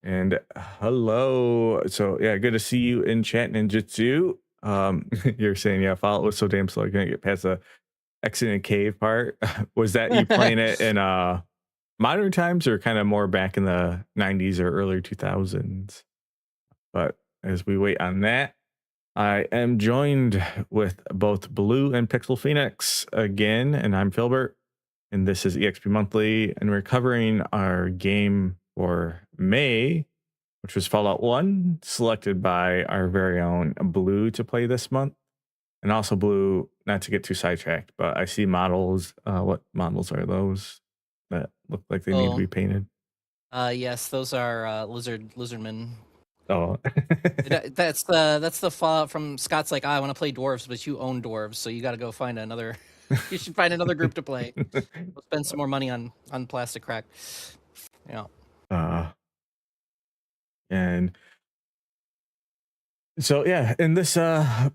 And hello. So yeah, good to see you in chat ninjutsu. You're saying yeah, Fallout was so damn slow I couldn't get past the exit and cave part. Was that you playing it in modern times or kind of more back in the 90s or early 2000s? But as we wait on that, I am joined with both Blue and Pixel Phoenix again, and I'm Filbert, and this is EXP Monthly, and we're covering our game for May, which was Fallout 1, selected by our very own Blue to play this month. And also, Blue, not to get too sidetracked, but I see models. What models are those that look like they need to be painted? Yes, those are lizardmen. Oh, That's the fallout from Scott's like, I want to play dwarves, but you own dwarves, so you got to go find another. You should find another group to play. We'll spend some more money on plastic crack. Yeah. uh, and so yeah, in this podcast,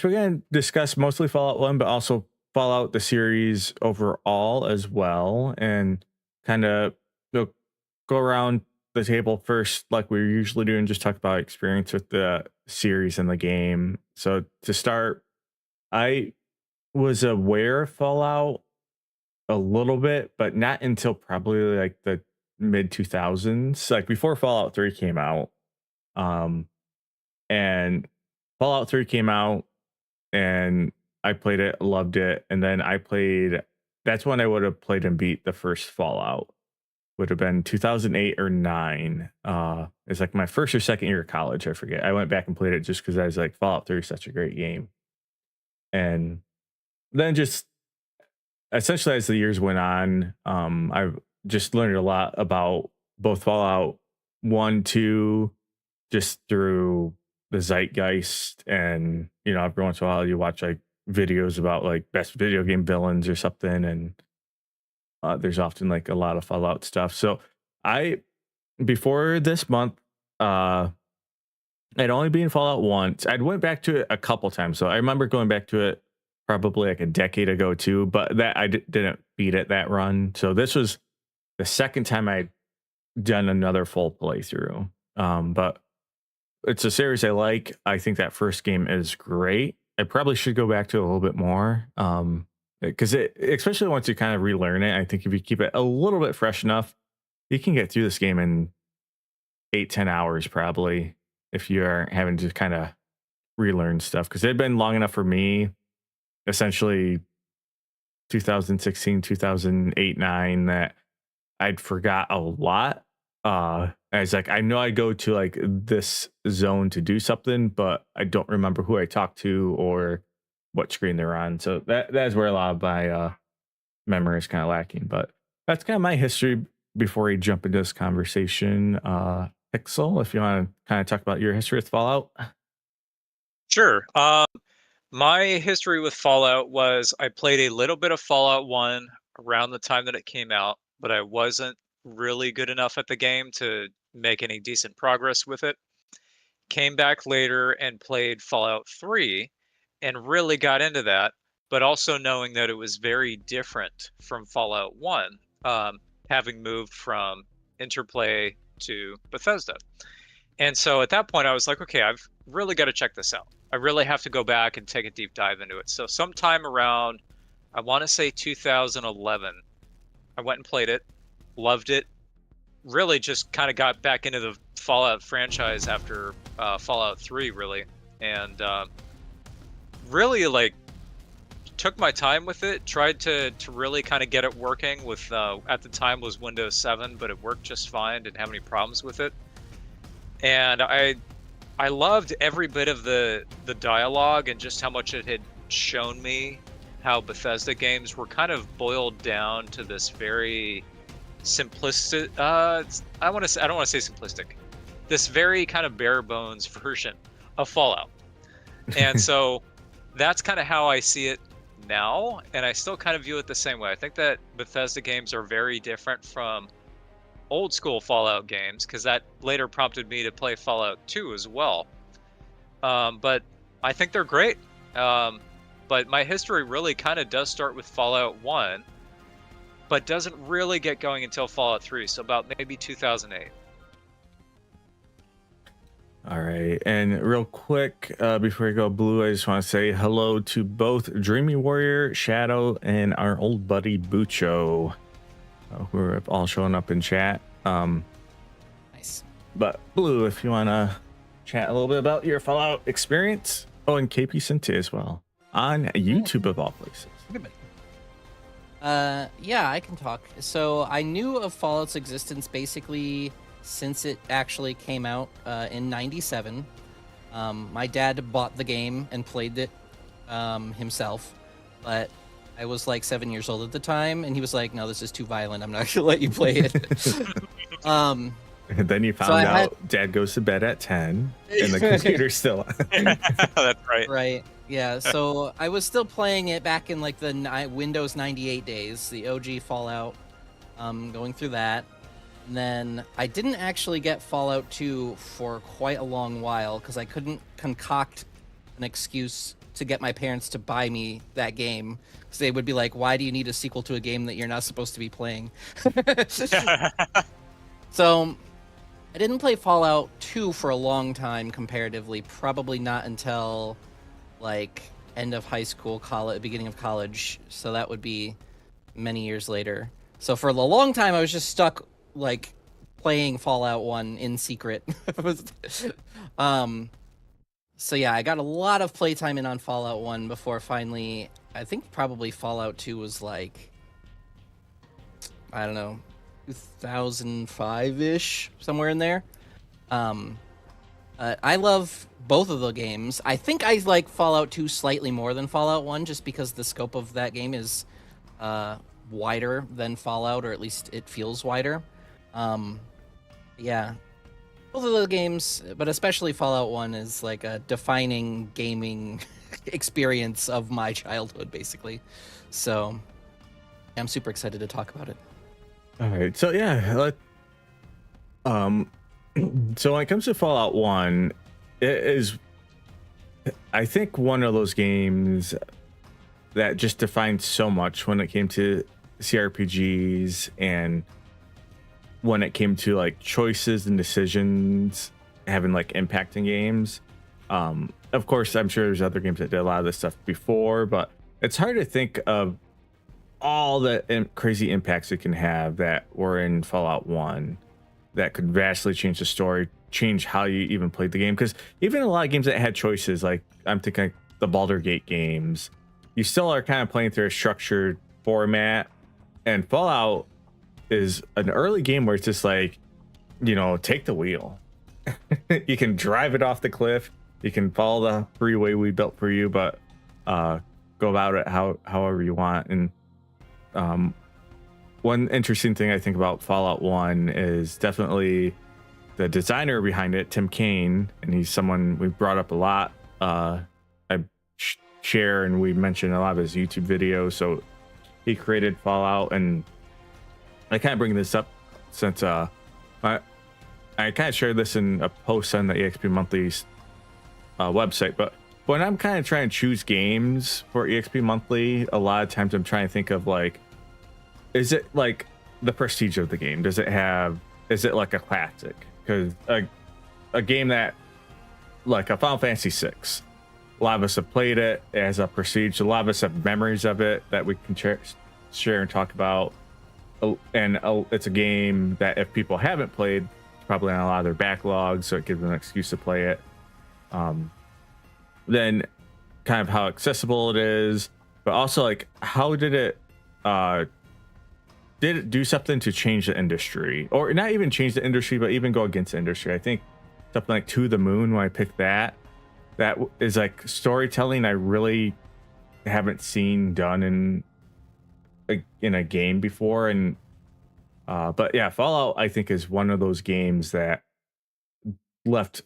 we're going to discuss mostly Fallout 1, but also Fallout the series overall as well, and kind of go around the table first, like we usually do, and just talk about experience with the series and the game. So to start, I was aware of Fallout a little bit, but not until probably like the mid 2000s, like before Fallout 3 came out. Um, and Fallout 3 came out and I played it, loved it, and then that's when I would have played and beat the first Fallout. Would have been 2008 or 9. It's like my first or second year of college, I forget. I went back and played it just because I was like, Fallout 3 is such a great game. And then just essentially as the years went on, I've just learned a lot about both Fallout 1, 2, just through the zeitgeist. And every once in a while you watch like videos about like best video game villains or something, and there's often like a lot of Fallout stuff. So I before this month, I'd only been Fallout once. I'd went back to it a couple times, so I remember going back to it probably like a decade ago too, but that didn't beat it that run. So this was the second time I'd done another full playthrough. But it's a series I like. I think that first game is great. I probably should go back to it a little bit more. Because especially once you kind of relearn it, I think if you keep it a little bit fresh enough, you can get through this game in 8-10 hours probably, if you're having to kind of relearn stuff. Because it had been long enough for me, essentially 2016, 2008, 9, that I'd forgot a lot. I was like, I know I go to like this zone to do something, but I don't remember who I talked to or what screen they're on. So that's where a lot of my memory is kind of lacking. But that's kind of my history before we jump into this conversation. Pixel, if you want to kind of talk about your history with Fallout. Sure. My history with Fallout was I played a little bit of Fallout 1 around the time that it came out, but I wasn't really good enough at the game to make any decent progress with it. Came back later and played Fallout 3 and really got into that, but also knowing that it was very different from Fallout 1, having moved from Interplay to Bethesda. And so at that point, I was like, okay, I've really got to check this out. I really have to go back and take a deep dive into it. So sometime around, I want to say 2011, I went and played it, loved it, really just kind of got back into the Fallout franchise after Fallout 3, really. And really, like, took my time with it, tried to really kind of get it working with, at the time was Windows 7, but it worked just fine, didn't have any problems with it. And I loved every bit of the dialogue and just how much it had shown me how Bethesda games were kind of boiled down to this very simplistic, I don't want to say simplistic, this very kind of bare bones version of Fallout. And so that's kind of how I see it now, and I still kind of view it the same way. I think that Bethesda games are very different from old school Fallout games, because that later prompted me to play Fallout 2 as well. But I think they're great. But my history really kind of does start with Fallout 1, but doesn't really get going until Fallout 3, so about maybe 2008. All right. And real quick, before we go blue, I just want to say hello to both Dreamy Warrior, Shadow, and our old buddy Bucho, who are all showing up in chat. Nice. But blue, if you want to chat a little bit about your Fallout experience. Oh, and KP Sente as well on YouTube of all places. Everybody. Yeah, I can talk. So I knew of Fallout's existence basically since it actually came out in '97. My dad bought the game and played it himself, but I was like 7 years old at the time, and he was like, "No, this is too violent. I'm not gonna let you play it." And then you found out Dad goes to bed at 10 and the computer's still on. That's right. Right. Yeah. So I was still playing it back in like the Windows 98 days, the OG Fallout, going through that. And then I didn't actually get Fallout 2 for quite a long while because I couldn't concoct an excuse to get my parents to buy me that game. Because they would be like, why do you need a sequel to a game that you're not supposed to be playing? So I didn't play Fallout 2 for a long time comparatively, probably not until like end of high school, college, beginning of college. So that would be many years later. So for a long time, I was just stuck like playing Fallout 1 in secret. So yeah, I got a lot of playtime in on Fallout 1 before finally, I think probably Fallout 2 was like, I don't know, 2005-ish, somewhere in there. I love both of the games. I think I like Fallout 2 slightly more than Fallout 1 just because the scope of that game is wider than Fallout, or at least it feels wider. Yeah, both of the games, but especially Fallout 1 is like a defining gaming experience of my childhood, basically. So I'm super excited to talk about it. All right. So yeah, so when it comes to Fallout 1, it is, I think, one of those games that just defined so much when it came to CRPGs and when it came to like choices and decisions having like impacting games. Of course, I'm sure there's other games that did a lot of this stuff before, but it's hard to think of all the crazy impacts it can have that were in Fallout 1 that could vastly change the story, change how you even played the game. Because even a lot of games that had choices, like I'm thinking like the Baldur's Gate games, you still are kind of playing through a structured format. And Fallout is an early game where it's just like, you know, take the wheel. You can drive it off the cliff. You can follow the freeway we built for you, but go about it however you want. And one interesting thing I think about Fallout 1 is definitely the designer behind it, Tim Kaine, and he's someone we've brought up a lot. I share and we mentioned a lot of his YouTube videos. So he created Fallout, and I kind of bring this up since I kind of shared this in a post on the EXP Monthly website. But when I'm kind of trying to choose games for EXP Monthly, a lot of times I'm trying to think of like, is it like the prestige of the game? Is it like a classic? Because a game that, like a Final Fantasy VI, a lot of us have played it. It has a prestige. A lot of us have memories of it that we can share and talk about. And it's a game that if people haven't played, it's probably on a lot of their backlogs, so it gives them an excuse to play it. Then kind of how accessible it is, but also like how did it do something to change the industry, or not even change the industry, but even go against the industry. I think something like To the Moon, when I picked that is like storytelling I really haven't seen done in a game before. And but yeah, Fallout I think is one of those games that left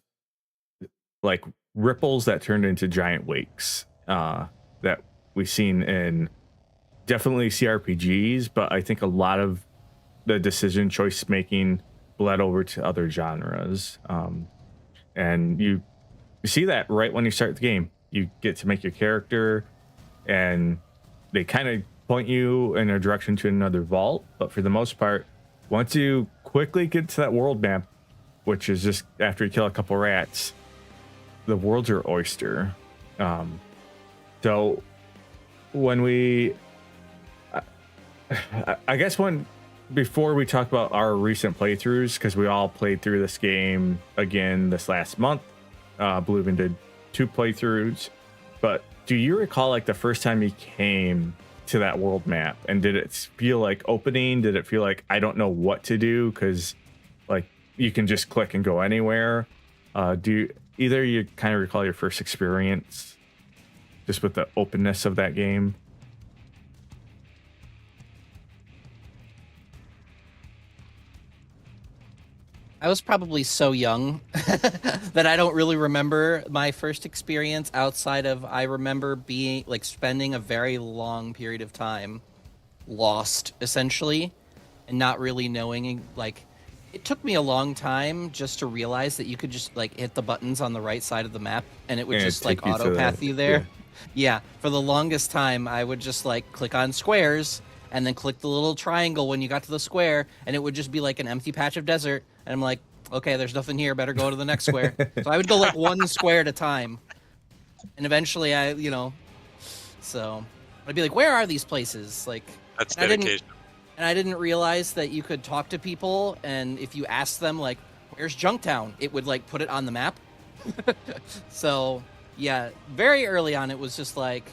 like ripples that turned into giant wakes that we've seen in definitely CRPGs, but I think a lot of the decision choice making bled over to other genres. And you see that right when you start the game. You get to make your character, and they kind of point you in a direction to another vault. But for the most part, once you quickly get to that world map, which is just after you kill a couple rats, the world's your oyster. So when I guess before we talk about our recent playthroughs, because we all played through this game again this last month, Blue even did 2 playthroughs. But do you recall like the first time you came to that world map, and did it feel like opening? Did it feel like I don't know what to do because like you can just click and go anywhere? Do either you kind of recall your first experience just with the openness of that game? I was probably so young that I don't really remember my first experience outside of I remember being like spending a very long period of time lost essentially and not really knowing like it took me a long time just to realize that you could just like hit the buttons on the right side of the map and it would And just like take you to auto path the- you there. Yeah, for the longest time I would just like click on squares and then click the little triangle when you got to the square and it would just be like an empty patch of desert and I'm like, okay, there's nothing here, better go to the next square. So I would go like one square at a time. And eventually so I'd be like, where are these places? Like That's and I didn't- dedication. and I didn't realize that you could talk to people, and if you asked them, like, where's Junktown? It would, like, put it on the map. So, yeah, very early on, it was just like,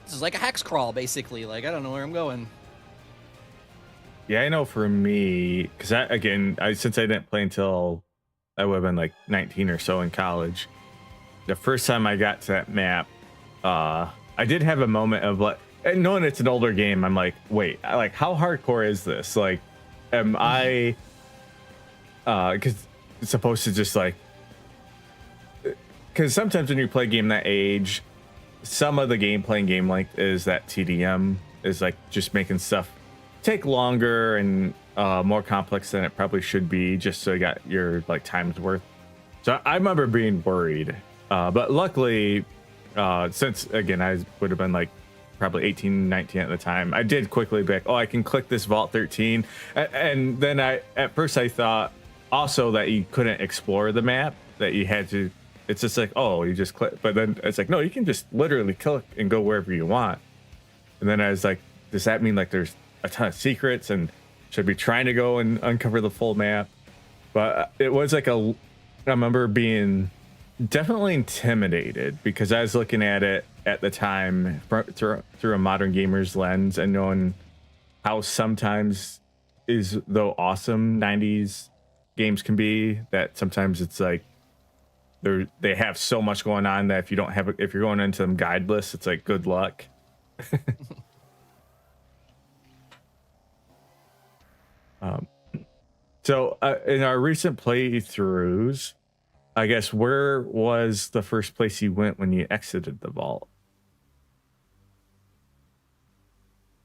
this is like a hex crawl, basically. Like, I don't know where I'm going. Yeah, I know for me, because since I didn't play until I would have been like 19 or so in college, the first time I got to that map, I did have a moment of like, and knowing it's an older game, I'm like, wait, like how hardcore is this? Like, am I, because it's supposed to just like, because sometimes when you play a game that age, some of the gameplay and game length is that TDM is like just making stuff take longer and more complex than it probably should be, just so you got your like time's worth. So I remember being worried, but luckily, since again I would have been like probably 18, 19 at the time, I did quickly be like, oh, I can click this Vault 13, and then at first I thought also that you couldn't explore the map, that you had to. It's just like, oh, you just click, but then it's like, no, you can just literally click and go wherever you want. And then I was like, does that mean like there's a ton of secrets and should be trying to go and uncover the full map? But it was like I remember being definitely intimidated because I was looking at it at the time through a modern gamer's lens and knowing how sometimes is though awesome 90s games can be, that sometimes it's like they have so much going on that if you don't have if you're going into them guideless, it's like good luck. So in our recent playthroughs, I guess, where was the first place you went when you exited the vault?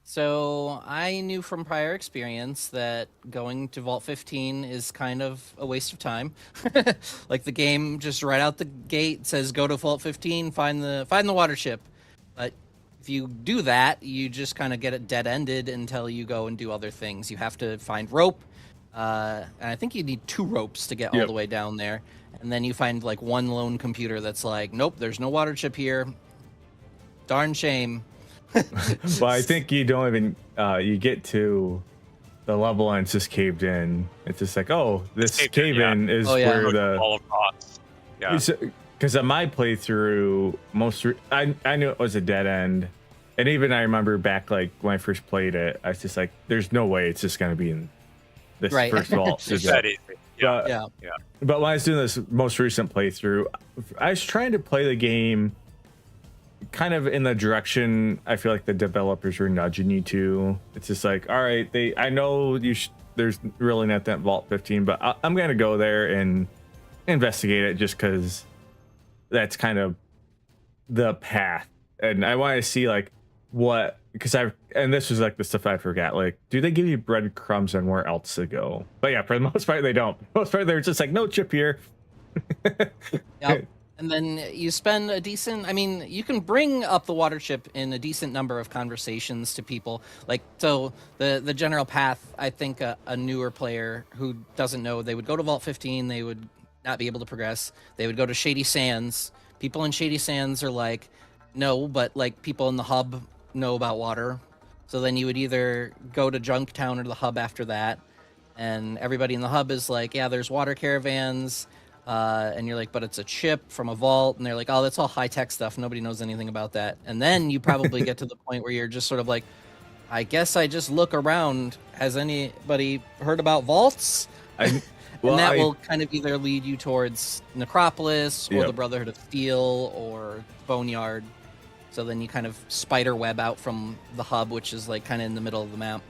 So I knew from prior experience that going to Vault 15 is kind of a waste of time. Like the game just right out the gate says go to Vault 15, find the water ship. But if you do that, you just kind of get it dead-ended until you go and do other things. You have to find rope, and I think you need 2 ropes to get all Yep. the way down there. And then you find like one lone computer that's like, nope, there's no water chip here. Darn shame. Well, I think you don't even you get to the level and it's just caved in. It's just like, oh, this caved cave in, in is Oh, yeah. where the All of rocks. Yeah. because on my playthrough, I knew it was a dead end, and even I remember back like when I first played it, I was just like, there's no way it's just gonna be in this Right. first vault. It's that easy. Yeah. Yeah. But when I was doing this most recent playthrough, I was trying to play the game kind of in the direction I feel like the developers were nudging you to. It's just like, all right, I know there's really not that Vault 15, but I'm gonna go there and investigate it just because that's kind of the path, and I want to see like what, because and this was like the stuff I forgot, like, do they give you breadcrumbs on where else to go? But yeah, for the most part they don't. For the most part they're just like, no chip here. Yep. And then you spend a decent, I mean, you can bring up the water chip in a decent number of conversations to people. Like, so the general path, I think a newer player who doesn't know, they would go to Vault 15, they would not be able to progress. They would go to Shady Sands. People in Shady Sands are like, no, but like people in the hub know about water. So then you would either go to Junktown or the hub after that. And everybody in the hub is like, yeah, there's water caravans. And you're like, but it's a chip from a vault. And they're like, oh, that's all high-tech stuff. Nobody knows anything about that. And then you probably get to the point where you're just sort of like, I guess I just look around. Has anybody heard about vaults? Well, and that will kind of either lead you towards Necropolis or the Brotherhood of Steel or Boneyard. So then you kind of spider web out from the hub, which is like kind of in the middle of the map.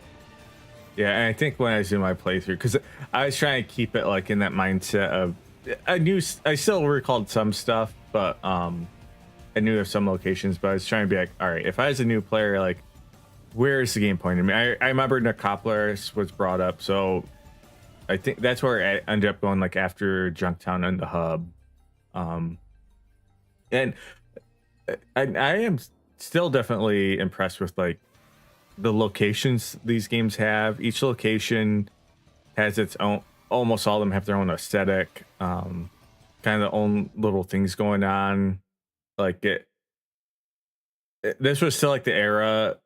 Yeah, and I think when I was doing my playthrough, because I was trying to keep it like in that mindset of I still recalled some stuff, but I knew of some locations, but I was trying to be like, all right, if I was a new player, like, where's the game pointing me? I remember Necropolis was brought up, so I think that's where I ended up going, like after Junktown and the hub. And I am still definitely impressed with like the locations these games have. Each location has its own, almost all of them have their own aesthetic, kind of their own little things going on. Like this was still like the era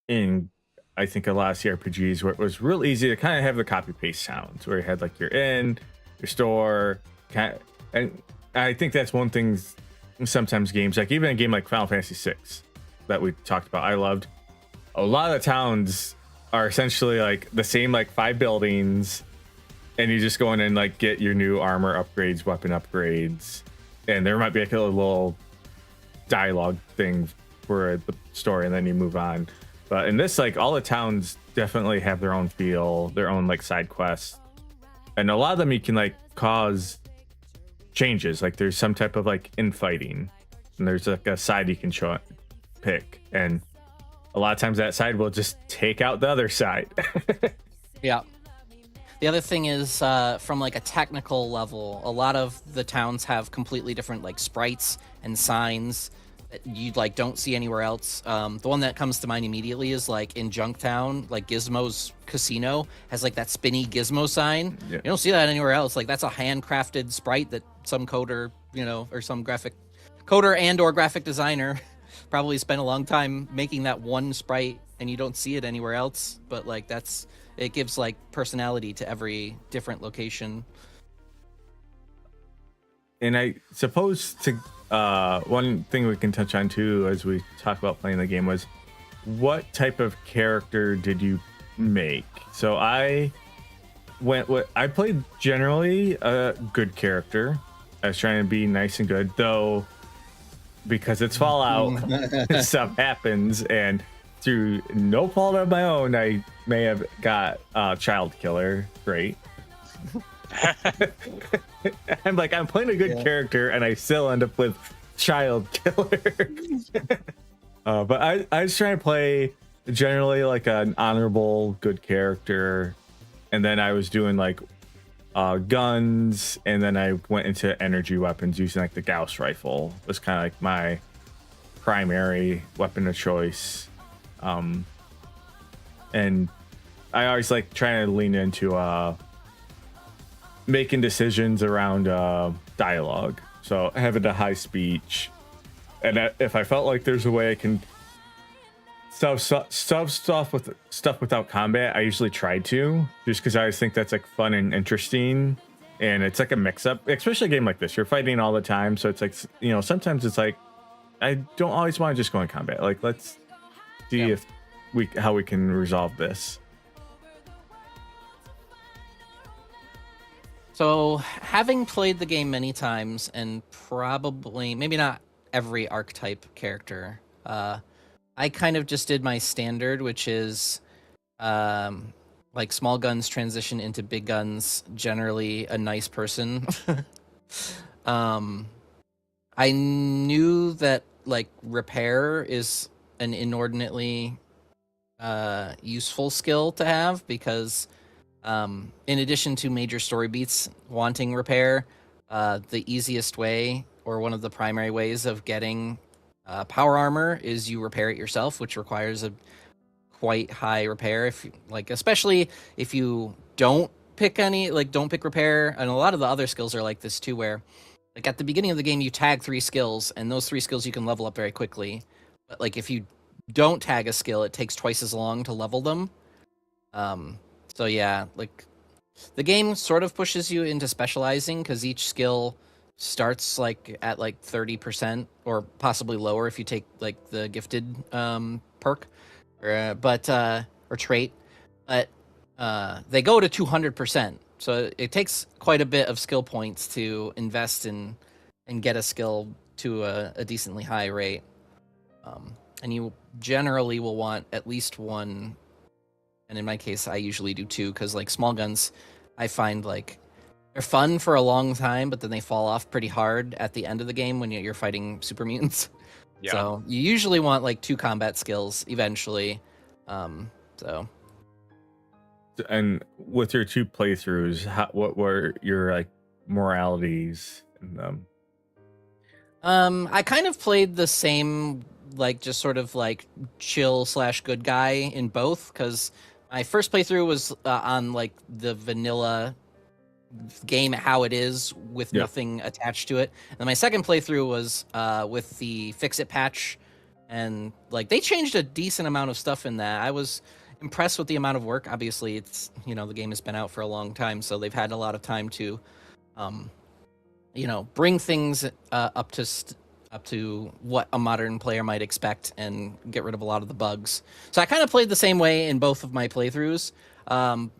in, I think, a lot of CRPGs where it was real easy to kind of have the copy paste sounds, where you had like your inn, your store, and I think that's one thing. Sometimes games, like even a game like Final Fantasy VI that we talked about, I loved. A lot of the towns are essentially like the same, like 5 buildings, and you just go in and like get your new armor upgrades, weapon upgrades, and there might be like a little dialogue thing for the story, and then you move on. But in this, like all the towns definitely have their own feel, their own like side quests, and a lot of them you can like cause changes. Like there's some type of like infighting, and there's like a side you can pick, and a lot of times that side will just take out the other side. Yeah. The other thing is, from like a technical level, a lot of the towns have completely different like sprites and signs that you like don't see anywhere else. The one that comes to mind immediately is like in Junktown, like Gizmo's casino has like that spinny Gizmo sign. Yeah. You don't see that anywhere else. Like that's a handcrafted sprite that some coder, or some graphic coder and or graphic designer probably spent a long time making that one sprite, and you don't see it anywhere else. But like it gives like personality to every different location. And I suppose one thing we can touch on too as we talk about playing the game was, what type of character did you make? So I played generally a good character. I was trying to be nice and good, though, because it's Fallout, stuff happens, and through no fault of my own, I may have got child killer. Great. I'm like, I'm playing a good character, and I still end up with child killer. But I was trying to play generally like an honorable, good character, and then I was doing like guns, and then I went into energy weapons using like the Gauss rifle. It was kind of like my primary weapon of choice. And I always like trying to lean into making decisions around dialogue, so having a high speech, and if I felt like there's a way I can stuff without combat, I usually try to, just because I always think that's like fun and interesting, and it's like a mix-up, especially a game like this. You're fighting all the time, so it's like, sometimes it's like I don't always want to just go in combat. Like, let's see how we can resolve this. So, having played the game many times, and probably maybe not every archetype character, I kind of just did my standard, which is like small guns transition into big guns, generally a nice person. I knew that like repair is an inordinately useful skill to have, because in addition to major story beats wanting repair, the easiest way or one of the primary ways of getting power armor is you repair it yourself, which requires a quite high repair. If like, especially if you don't pick repair, and a lot of the other skills are like this too, where like at the beginning of the game you tag 3 skills, and those 3 skills you can level up very quickly. But like if you don't tag a skill, it takes twice as long to level them. So yeah, like the game sort of pushes you into specializing because each skill starts like at like 30% or possibly lower if you take like the gifted perk or trait, but they go to 200%. So it takes quite a bit of skill points to invest in and get a skill to a decently high rate. And you generally will want at least one, and in my case, I usually do 2, because like small guns, I find like they're fun for a long time, but then they fall off pretty hard at the end of the game when you're fighting super mutants. Yeah. So you usually want like 2 combat skills eventually. So. And with your 2 playthroughs, what were your like moralities in them? I kind of played the same, like just sort of like chill / good guy in both, because my first playthrough was on like the vanilla game how it is with nothing attached to it, and then my second playthrough was with the fix-it patch, and like they changed a decent amount of stuff in that. I was impressed with the amount of work. Obviously, it's the game has been out for a long time, so they've had a lot of time to bring things up to what a modern player might expect and get rid of a lot of the bugs. So I kind of played the same way in both of my playthroughs,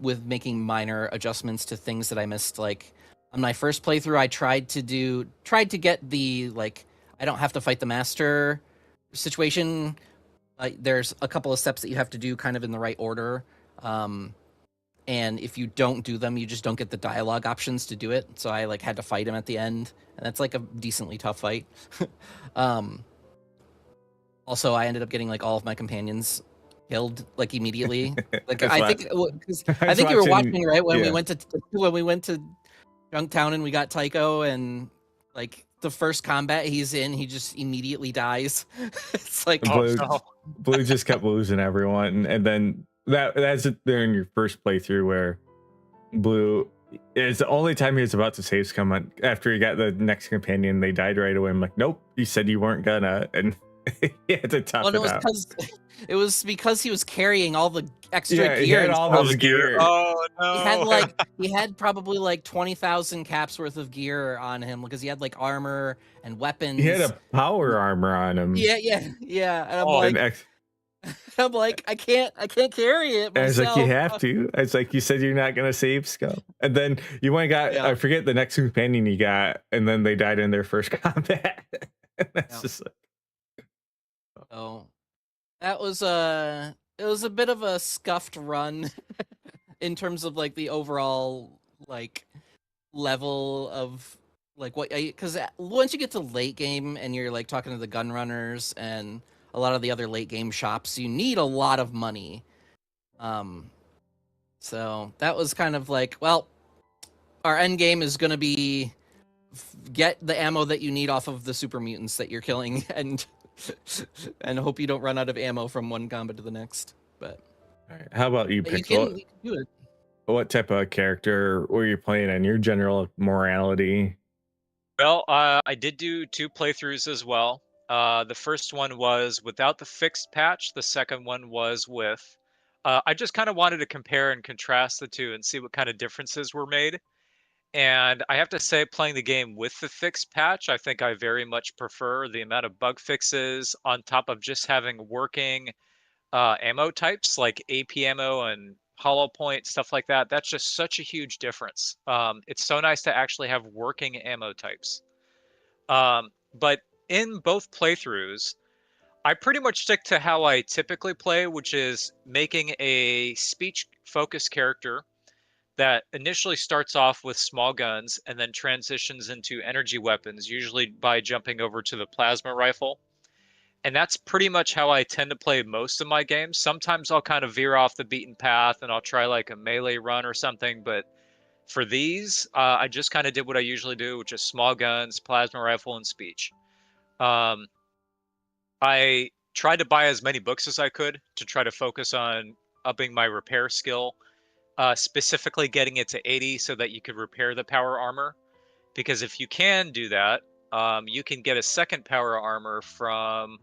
with making minor adjustments to things that I missed. Like on my first playthrough, I tried to get the like I don't have to fight the master situation. There's a couple of steps that you have to do kind of in the right order. And if you don't do them, you just don't get the dialogue options to do it. So I like had to fight him at the end, and that's like a decently tough fight. Also, I ended up getting like all of my companions killed like immediately. Like I think you were watching right when we went to Junktown and we got Tycho, and like the first combat he's in, he just immediately dies. It's like Blue just kept losing everyone, and then that's during your first playthrough where Blue is the only time he was about to save someone. After he got the next companion, they died right away. I'm like, nope, you said you weren't gonna, and he had to tough it out. It was because he was carrying all the extra gear. He had all his gear. Oh no! He had probably like 20,000 caps worth of gear on him because he had like armor and weapons. He had a power armor on him. Yeah. And I'm like, I can't carry it myself. And it's like, you have to. It's like, you said you're not gonna save Scum, and then you went and got I forget the next companion you got, and then they died in their first combat. That's just like, oh, that was it was a bit of a scuffed run in terms of like the overall like level of like what, because once you get to late game and you're like talking to the gun runners and a lot of the other late game shops, you need a lot of money. So that was kind of like, well, our end game is going to be get the ammo that you need off of the super mutants that you're killing, and hope you don't run out of ammo from one combat to the next. But all right. How about you, Pixel? You can do it. What type of character were you playing, and your general morality? Well, I did do 2 playthroughs as well. The first one was without the fixed patch. The second one was with. I just kind of wanted to compare and contrast the 2 and see what kind of differences were made. And I have to say, playing the game with the fixed patch, I think I very much prefer the amount of bug fixes on top of just having working ammo types like AP ammo and hollow point, stuff like that. That's just such a huge difference. It's so nice to actually have working ammo types. But in both playthroughs, I pretty much stick to how I typically play, which is making a speech-focused character that initially starts off with small guns and then transitions into energy weapons, usually by jumping over to the plasma rifle. And that's pretty much how I tend to play most of my games. Sometimes I'll kind of veer off the beaten path and I'll try like a melee run or something, but For these, I just kind of did what I usually do, which is small guns, plasma rifle, and speech. Um, I tried to buy as many books as I could to try to focus on upping my repair skill, specifically getting it to 80 so that you could repair the power armor. Because if you can do that, you can get a second power armor from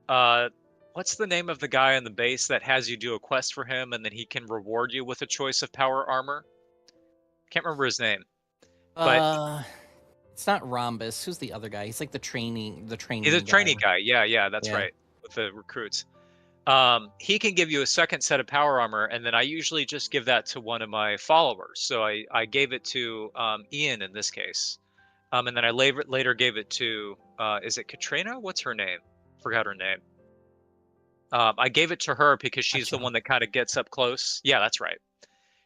uh, what's the name of the guy on the base that has you do a quest for him, and then he can reward you with a choice of power armor? Can't remember his name, but Uh, it's not Rhombus. Who's the other guy? He's like the he's a training trainee guy. guy. Yeah, that's Yeah. right. With the recruits. He can give you a second set of power armor, and then I usually just give that to one of my followers. So I gave it to Ian in this case. And then I later gave it to, is it Katrina? What's her name? Forgot her name. I gave it to her because she's the Gotcha. one that kind of gets up close. Yeah, that's right.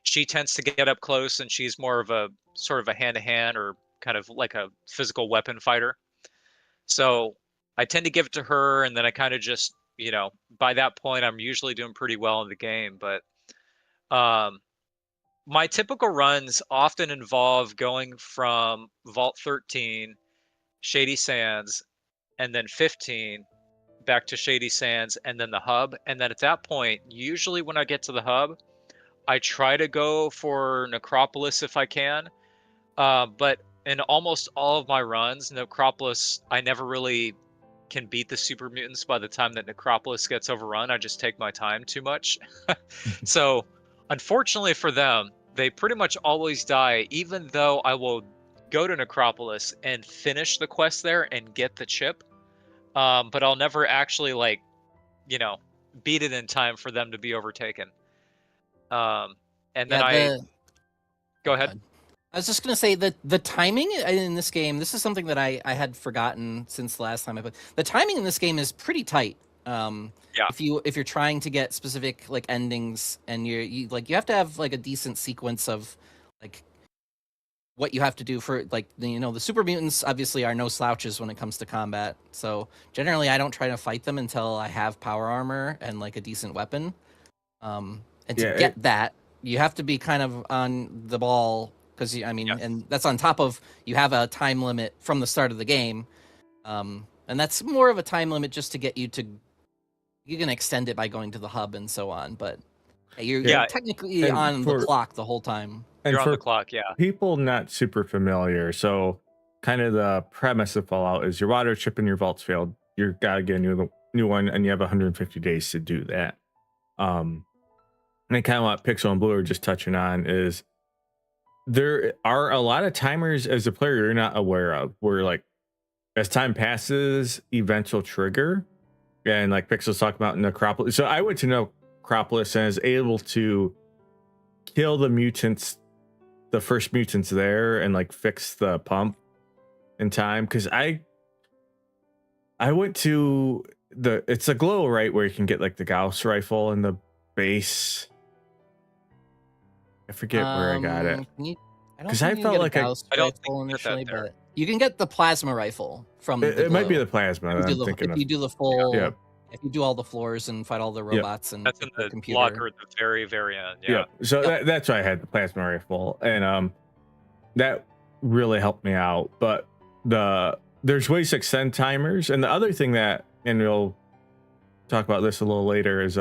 She tends to get up close, and she's more of a sort of a hand-to-hand or kind of like a physical weapon fighter. So I tend to give it to her, and then I kind of just, by that point, I'm usually doing pretty well in the game. But um, my typical runs often involve going from Vault 13, Shady Sands, and then 15 back to Shady Sands, and then the hub. And then at that point, usually when I get to the hub, I try to go for Necropolis if I can. But in almost all of my runs, Necropolis, I never really can beat the super mutants by the time that Necropolis gets overrun. I just take my time too much. So, unfortunately for them, they pretty much always die, even though I will go to Necropolis and finish the quest there and get the chip. But I'll never actually you know, beat it in time for them to be overtaken. And then Yeah. Go ahead. I was just gonna say that the timing in this game. This is something that I had forgotten since the last time I played. The timing in this game is pretty tight. Yeah. If you're trying to get specific like endings, and you have to have like a decent sequence of like what you have to do for like the super mutants obviously are no slouches when it comes to combat. So generally I don't try to fight them until I have power armor and like a decent weapon. And to Yeah, get that, you have to be kind of on the ball because Yes. and that's on top of you have a time limit from the start of the game. And that's more of a time limit just to get you to. You can extend it by going to the hub and so on, but you're Yeah, technically and on for- the clock the whole time. And you're on for the clock, yeah. people not super familiar, so kind of the premise of Fallout is your water chip in your vault's failed. You gotta get a new one, and you have 150 days to do that. And kind of what Pixel and Blue are just touching on is there are a lot of timers as a player you're not aware of, where like as time passes, events will trigger. And like Pixel's talking about Necropolis. So I went to Necropolis and was able to kill the mutants, the first mutants there, and like fix the pump in time. Because I went to it's a glow, right, where you can get like the Gauss rifle in the base. I forget where I got it. Because I felt like I don't think you get that initially, there. but you can get the plasma rifle from the It might be glow. the plasma. If you I'm thinking if of. you do the full, Yeah. if you do all the floors and fight all the robots and That's in the the computer. locker at the very, very end. Yeah. So Yep. that's why I had the plasma rifle, and that really helped me out. But there's ways to extend timers, and the other thing that, and we'll talk about this a little later, is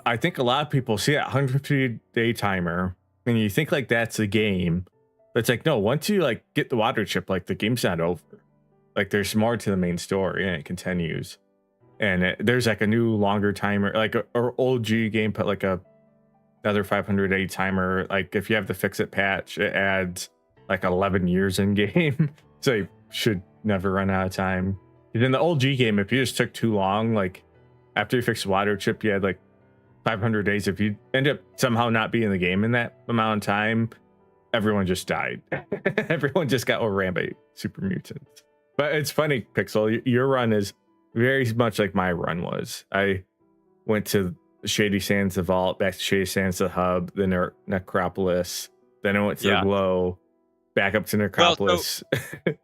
I think a lot of people see that 150-day timer, and you think like that's a game, but it's like no. Once you like get the water chip, like the game's not over. Like there's more to the main story, and it continues. And there's like a new longer timer, like or old G game put like another 500-day timer. Like if you have the fix it patch, it adds like 11 years in game, so you should never run out of time. And in the old G game, if you just took too long, like after you fix the water chip, you had like 500 days. If you end up somehow not being in the game in that amount of time, everyone just died. Everyone just got overran by super mutants. But it's funny, Pixel, your run is very much like my run was. I went to Shady Sands, the vault, back to Shady Sands, the hub, then Necropolis, then I went to the glow, back up to Necropolis.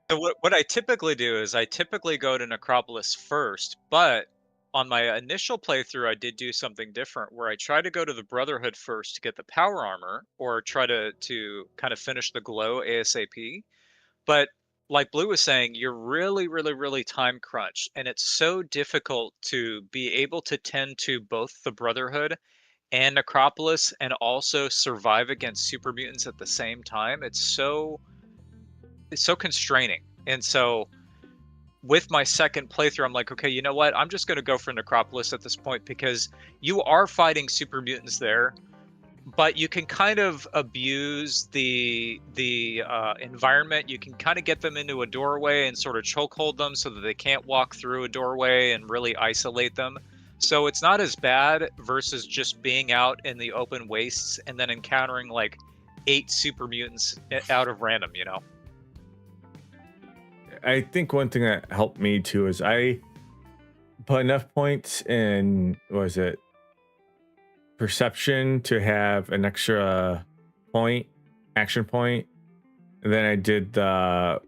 So what I typically do is I typically go to Necropolis first, but on my initial playthrough, I did do something different where I tried to go to the Brotherhood first to get the power armor, or try to kind of finish the glow ASAP. But like Blue was saying, you're really, really, really time crunched, and it's so difficult to be able to tend to both the Brotherhood and Necropolis and also survive against super mutants at the same time. It's so constraining. And so with my second playthrough, I'm like, okay, you know what? I'm just going to go for Necropolis at this point, because you are fighting super mutants there, but you can kind of abuse the environment. You can kind of get them into a doorway and sort of chokehold them so that they can't walk through a doorway and really isolate them. So it's not as bad versus just being out in the open wastes and then encountering like 8 super mutants out of random, you know? I think one thing that helped me too is I put enough points in, what was it, perception to have an extra point, action point. And then I did the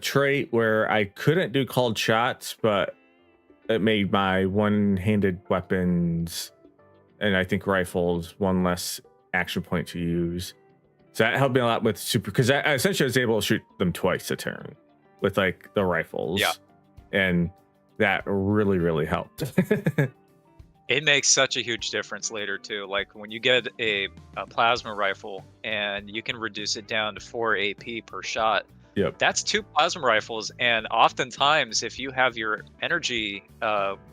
trait where I couldn't do called shots, but it made my one-handed weapons and I think rifles one less action point to use. So that helped me a lot with super, because I essentially was able to shoot them twice a turn with like the rifles. Yeah. And that really, really helped. It makes such a huge difference later too. Like when you get a plasma rifle and you can reduce it down to 4 AP per shot. Yep. That's 2 plasma rifles, and oftentimes if you have your energy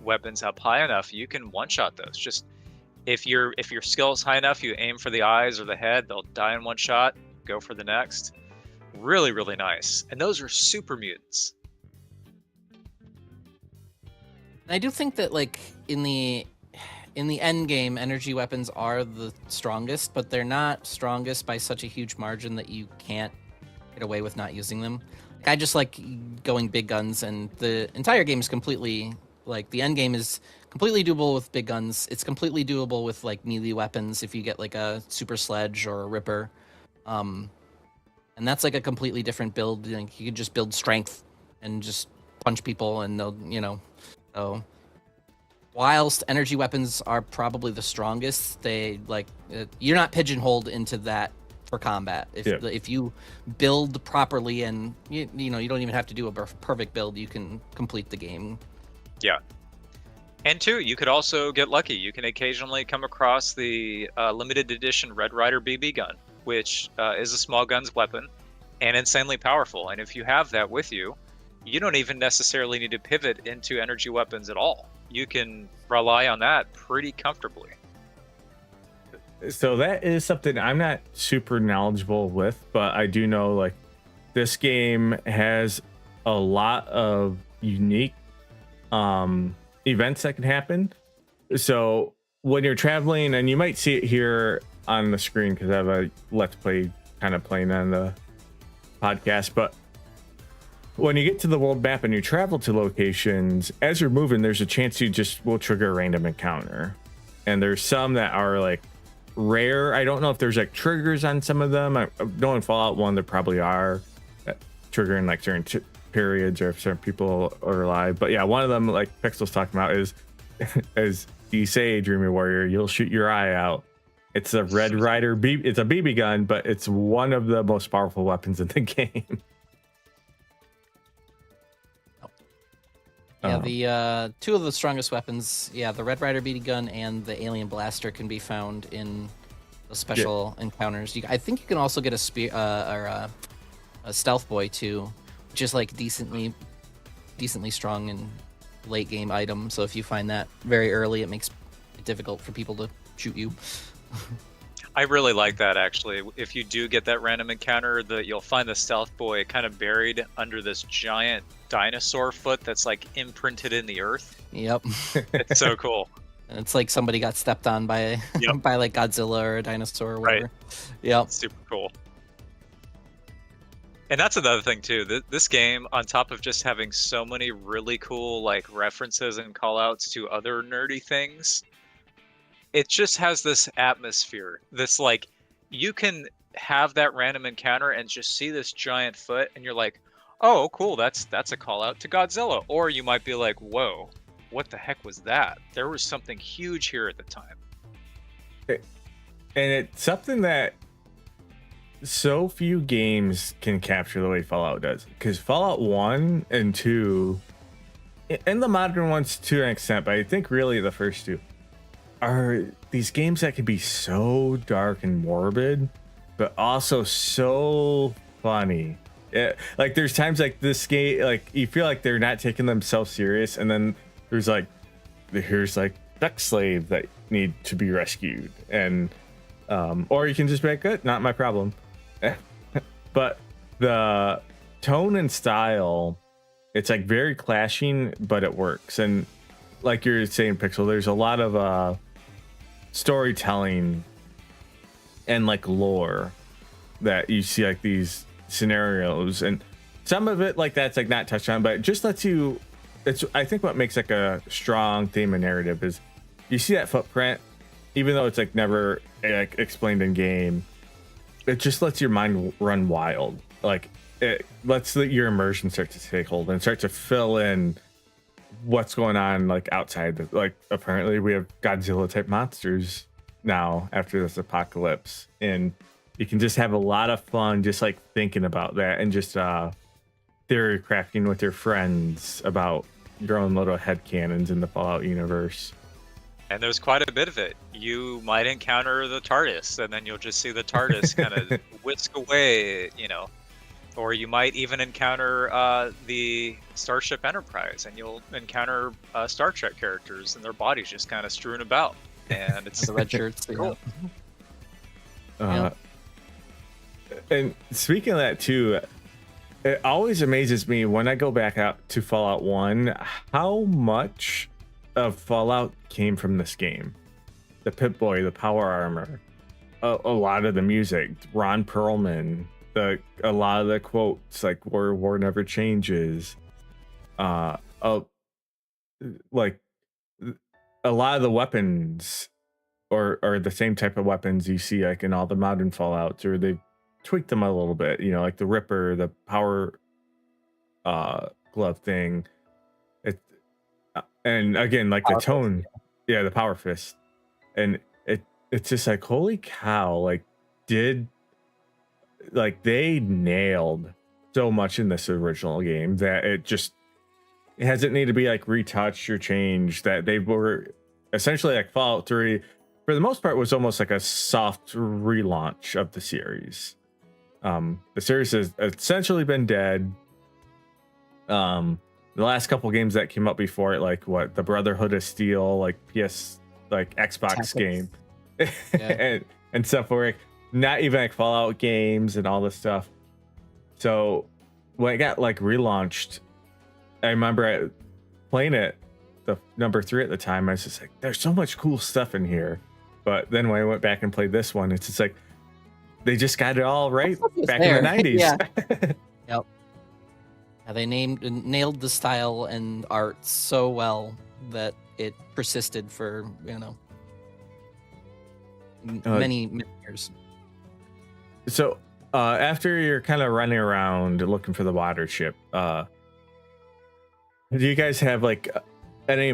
weapons up high enough, you can one-shot those. Just if your skill is high enough, you aim for the eyes or the head, they'll die in one shot, go for the next. Really, really nice. And those are super mutants. I do think that like in the end game, energy weapons are the strongest, but they're not strongest by such a huge margin that you can't get away with not using them. Like, I just like going big guns, and the entire game is completely like the end game is completely doable with big guns. It's completely doable with like melee weapons if you get like a super sledge or a ripper, and that's like a completely different build. Like, you can just build strength and just punch people, and they'll, you know. So whilst energy weapons are probably the strongest, they like you're not pigeonholed into that for combat. If you build properly, and you know, you don't even have to do a perfect build, you can complete the game. Yeah. And 2, you could also get lucky. You can occasionally come across the limited edition Red Ryder BB gun, which is a small guns weapon and insanely powerful. And if you have that with you, you don't even necessarily need to pivot into energy weapons at all. You can rely on that pretty comfortably. So that is something I'm not super knowledgeable with, but I do know like this game has a lot of unique events that can happen. So when you're traveling, and you might see it here on the screen because I have a let's play kind of playing on the podcast, but when you get to the world map and you travel to locations, as you're moving, there's a chance you just will trigger a random encounter. And there's some that are like rare. I don't know if there's like triggers on some of them. I know in Fallout 1 there probably are triggering like certain periods, or if certain people are alive. But yeah, one of them, like Pixel's talking about, is as you say, Dreamy Warrior, you'll shoot your eye out. It's a Red Ryder it's a BB gun, but it's one of the most powerful weapons in the game. Yeah, the 2 of the strongest weapons, the Red Ryder BB gun and the Alien Blaster, can be found in the special encounters. I think you can also get a spear or a Stealth Boy too, which is like decently strong and late game item. So if you find that very early, it makes it difficult for people to shoot you. I really like that, actually. If you do get that random encounter, you'll find the Stealth Boy kind of buried under this giant dinosaur foot that's like imprinted in the earth. Yep. It's so cool. And it's like somebody got stepped on by by like Godzilla or a dinosaur or whatever. Right. Yep. Super cool. And that's another thing too. This game, on top of just having so many really cool like references and call-outs to other nerdy things, it just has this atmosphere. This like, you can have that random encounter and just see this giant foot, and you're like, oh, cool, that's a call out to Godzilla. Or you might be like, whoa, what the heck was that? There was something huge here at the time. And it's something that so few games can capture the way Fallout does. Because Fallout 1 and 2, and the modern ones to an extent, but I think really the first two, are these games that can be so dark and morbid, but also so funny. Like there's times like this game, like you feel like they're not taking themselves serious, and then here's like sex slaves that need to be rescued, and or you can just be like, good, not my problem. But the tone and style, it's like very clashing, but it works. And like you're saying, Pixel, there's a lot of storytelling and like lore that you see, like these scenarios, and some of it like that's like not touched on, but it just lets you, it's I think what makes like a strong theme and narrative is you see that footprint, even though it's like never like explained in game, it just lets your mind run wild. Like it lets your immersion start to take hold and start to fill in what's going on like outside. Like apparently we have Godzilla type monsters now after this apocalypse, and you can just have a lot of fun just like thinking about that, and just theory crafting with your friends about your own little headcanons in the Fallout universe. And there's quite a bit of it. You might encounter the TARDIS, and then you'll just see the TARDIS kind of whisk away, you know. Or you might even encounter the Starship Enterprise, and you'll encounter Star Trek characters and their bodies just kind of strewn about. And it's The red shirts. cool. And speaking of that too, it always amazes me when I go back out to Fallout 1 how much of Fallout came from this game. The Pip-Boy, the power armor, a lot of the music, Ron Perlman, a lot of the quotes like war never changes, like a lot of the weapons or the same type of weapons you see like in all the modern Fallouts, or they've tweaked them a little bit, you know, like the Ripper, the power glove thing. And again, like the tone, yeah, the power fist, and it's just like, holy cow, like they nailed so much in this original game that it hasn't need to be like retouched or changed. That they were essentially like Fallout 3 for the most part was almost like a soft relaunch of the series. The series has essentially been dead. The last couple games that came up before it, like what, the Brotherhood of Steel, like PS, like Xbox game, Yeah. and stuff, where like, not even like Fallout games and all this stuff. So when it got like relaunched, I remember playing it, the number 3 at the time. I was just like, there's so much cool stuff in here. But then when I went back and played this one, it's just like they just got it all right back in the 90s. Yeah. Yep. Yeah, they nailed the style and art so well that it persisted for, you know, many years. So after you're kind of running around looking for the water ship, do you guys have like any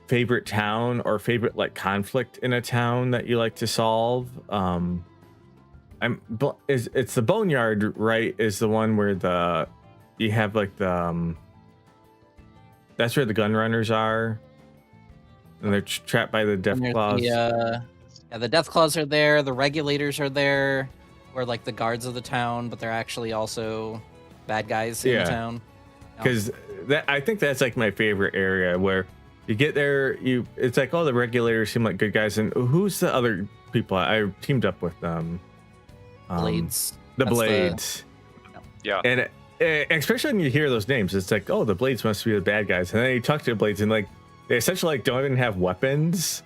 favorite town or favorite like conflict in a town that you like to solve? It's the Boneyard, right? Is the one where you have like that's where the gun runners are, and they're trapped by the death claws. The death claws are there. The regulators are there, or like the guards of the town, but they're actually also bad guys in the town. Because I think that's like my favorite area, where you get there, it's like, oh, the regulators seem like good guys, and who's the other people? I teamed up with them. Blades. The Blades. Yeah. And especially when you hear those names, it's like, oh, the Blades must be the bad guys. And then you talk to the Blades, and like they essentially like don't even have weapons.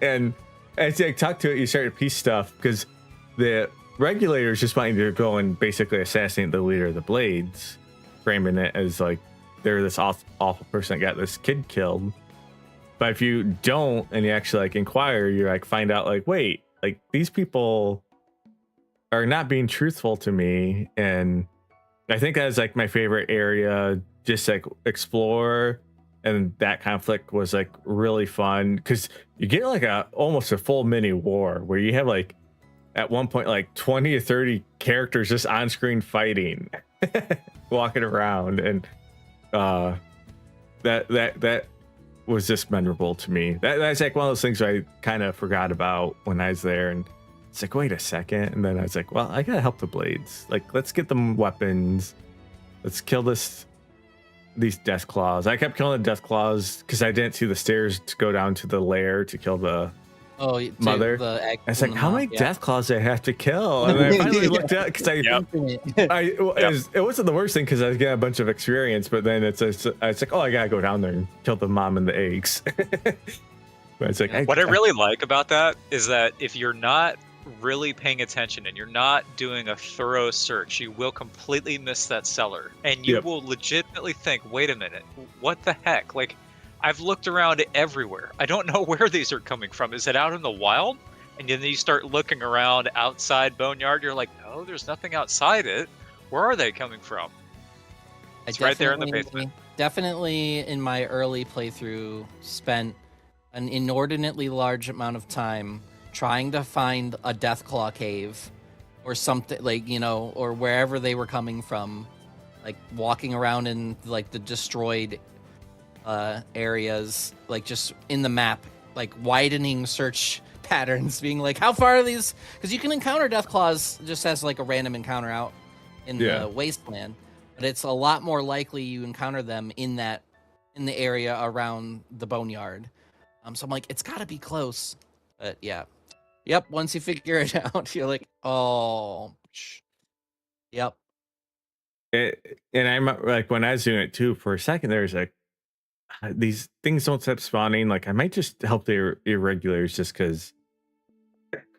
And as you like talk to it, you start to piece stuff, because the regulators just want you to go and basically assassinate the leader of the Blades, framing it as like they're this awful person that got this kid killed. But if you don't, and you actually like inquire, you like find out like, wait, like these people are not being truthful to me, and I think that's like my favorite area, just like explore. And that conflict was like really fun because you get like a almost a full mini war where you have like at one point like 20 to 30 characters just on screen fighting, walking around, and uh that was just memorable to me. That's like one of those things I kind of forgot about when I was there, and it's like, wait a second, and then I was like, well, I gotta help the blades. Like, let's get them weapons. Let's kill these death claws. I kept killing the death claws because I didn't see the stairs to go down to the lair to kill the mother. I was like, how many death claws do I have to kill? And I finally looked up because it wasn't the worst thing because I was getting a bunch of experience, but then I was like, oh, I gotta go down there and kill the mom and the eggs. But it's like, what I really like about that is that if you're not really paying attention and you're not doing a thorough search, you will completely miss that cellar, and you will legitimately think, wait a minute, what the heck? Like, I've looked around everywhere. I don't know where these are coming from. Is it out in the wild? And then you start looking around outside Boneyard. You're like, no, there's nothing outside it. Where are they coming from? It's right there in the basement. Definitely in my early playthrough spent an inordinately large amount of time trying to find a Deathclaw cave or something, like, you know, or wherever they were coming from, like walking around in like the destroyed areas, like just in the map, like widening search patterns, being like, how far are these? Because you can encounter Deathclaws just as like a random encounter out in the wasteland, but it's a lot more likely you encounter them in the area around the boneyard. So I'm like, it's got to be close, but yeah. Yep, once you figure it out, you're like, oh, yep. And I'm like, when I was doing it too, for a second, there's like, these things don't stop spawning. Like, I might just help the irregulars just because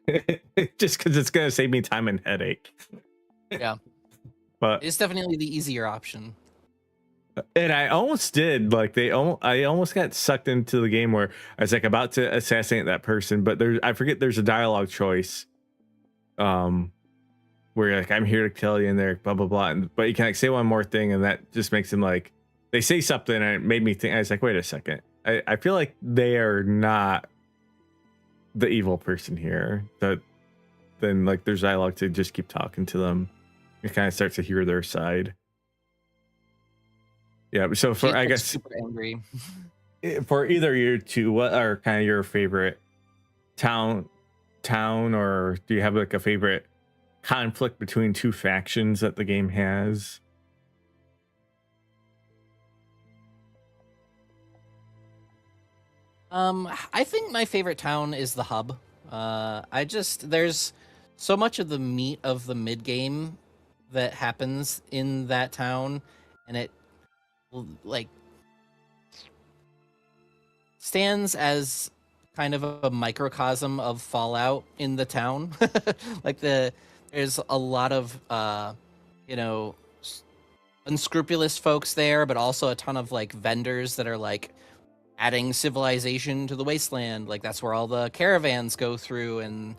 it's going to save me time and headache. Yeah. But it's definitely the easier option. And I almost did, like, I almost got sucked into the game where I was like about to assassinate that person, but I forget there's a dialogue choice, where you're like, I'm here to kill you, and they're blah blah blah, but you can like say one more thing, and that just makes them like, they say something, and it made me think. I was like, wait a second, I feel like they are not the evil person here. Then like there's dialogue to just keep talking to them. You kind of start to hear their side. Yeah, so for I guess super angry. For either you two, what are kind of your favorite town, or do you have like a favorite conflict between two factions that the game has? I think my favorite town is the hub. There's so much of the meat of the mid game that happens in that town, and it like stands as kind of a microcosm of Fallout in the town. Like there's a lot of unscrupulous folks there, but also a ton of like vendors that are like adding civilization to the wasteland. Like that's where all the caravans go through, and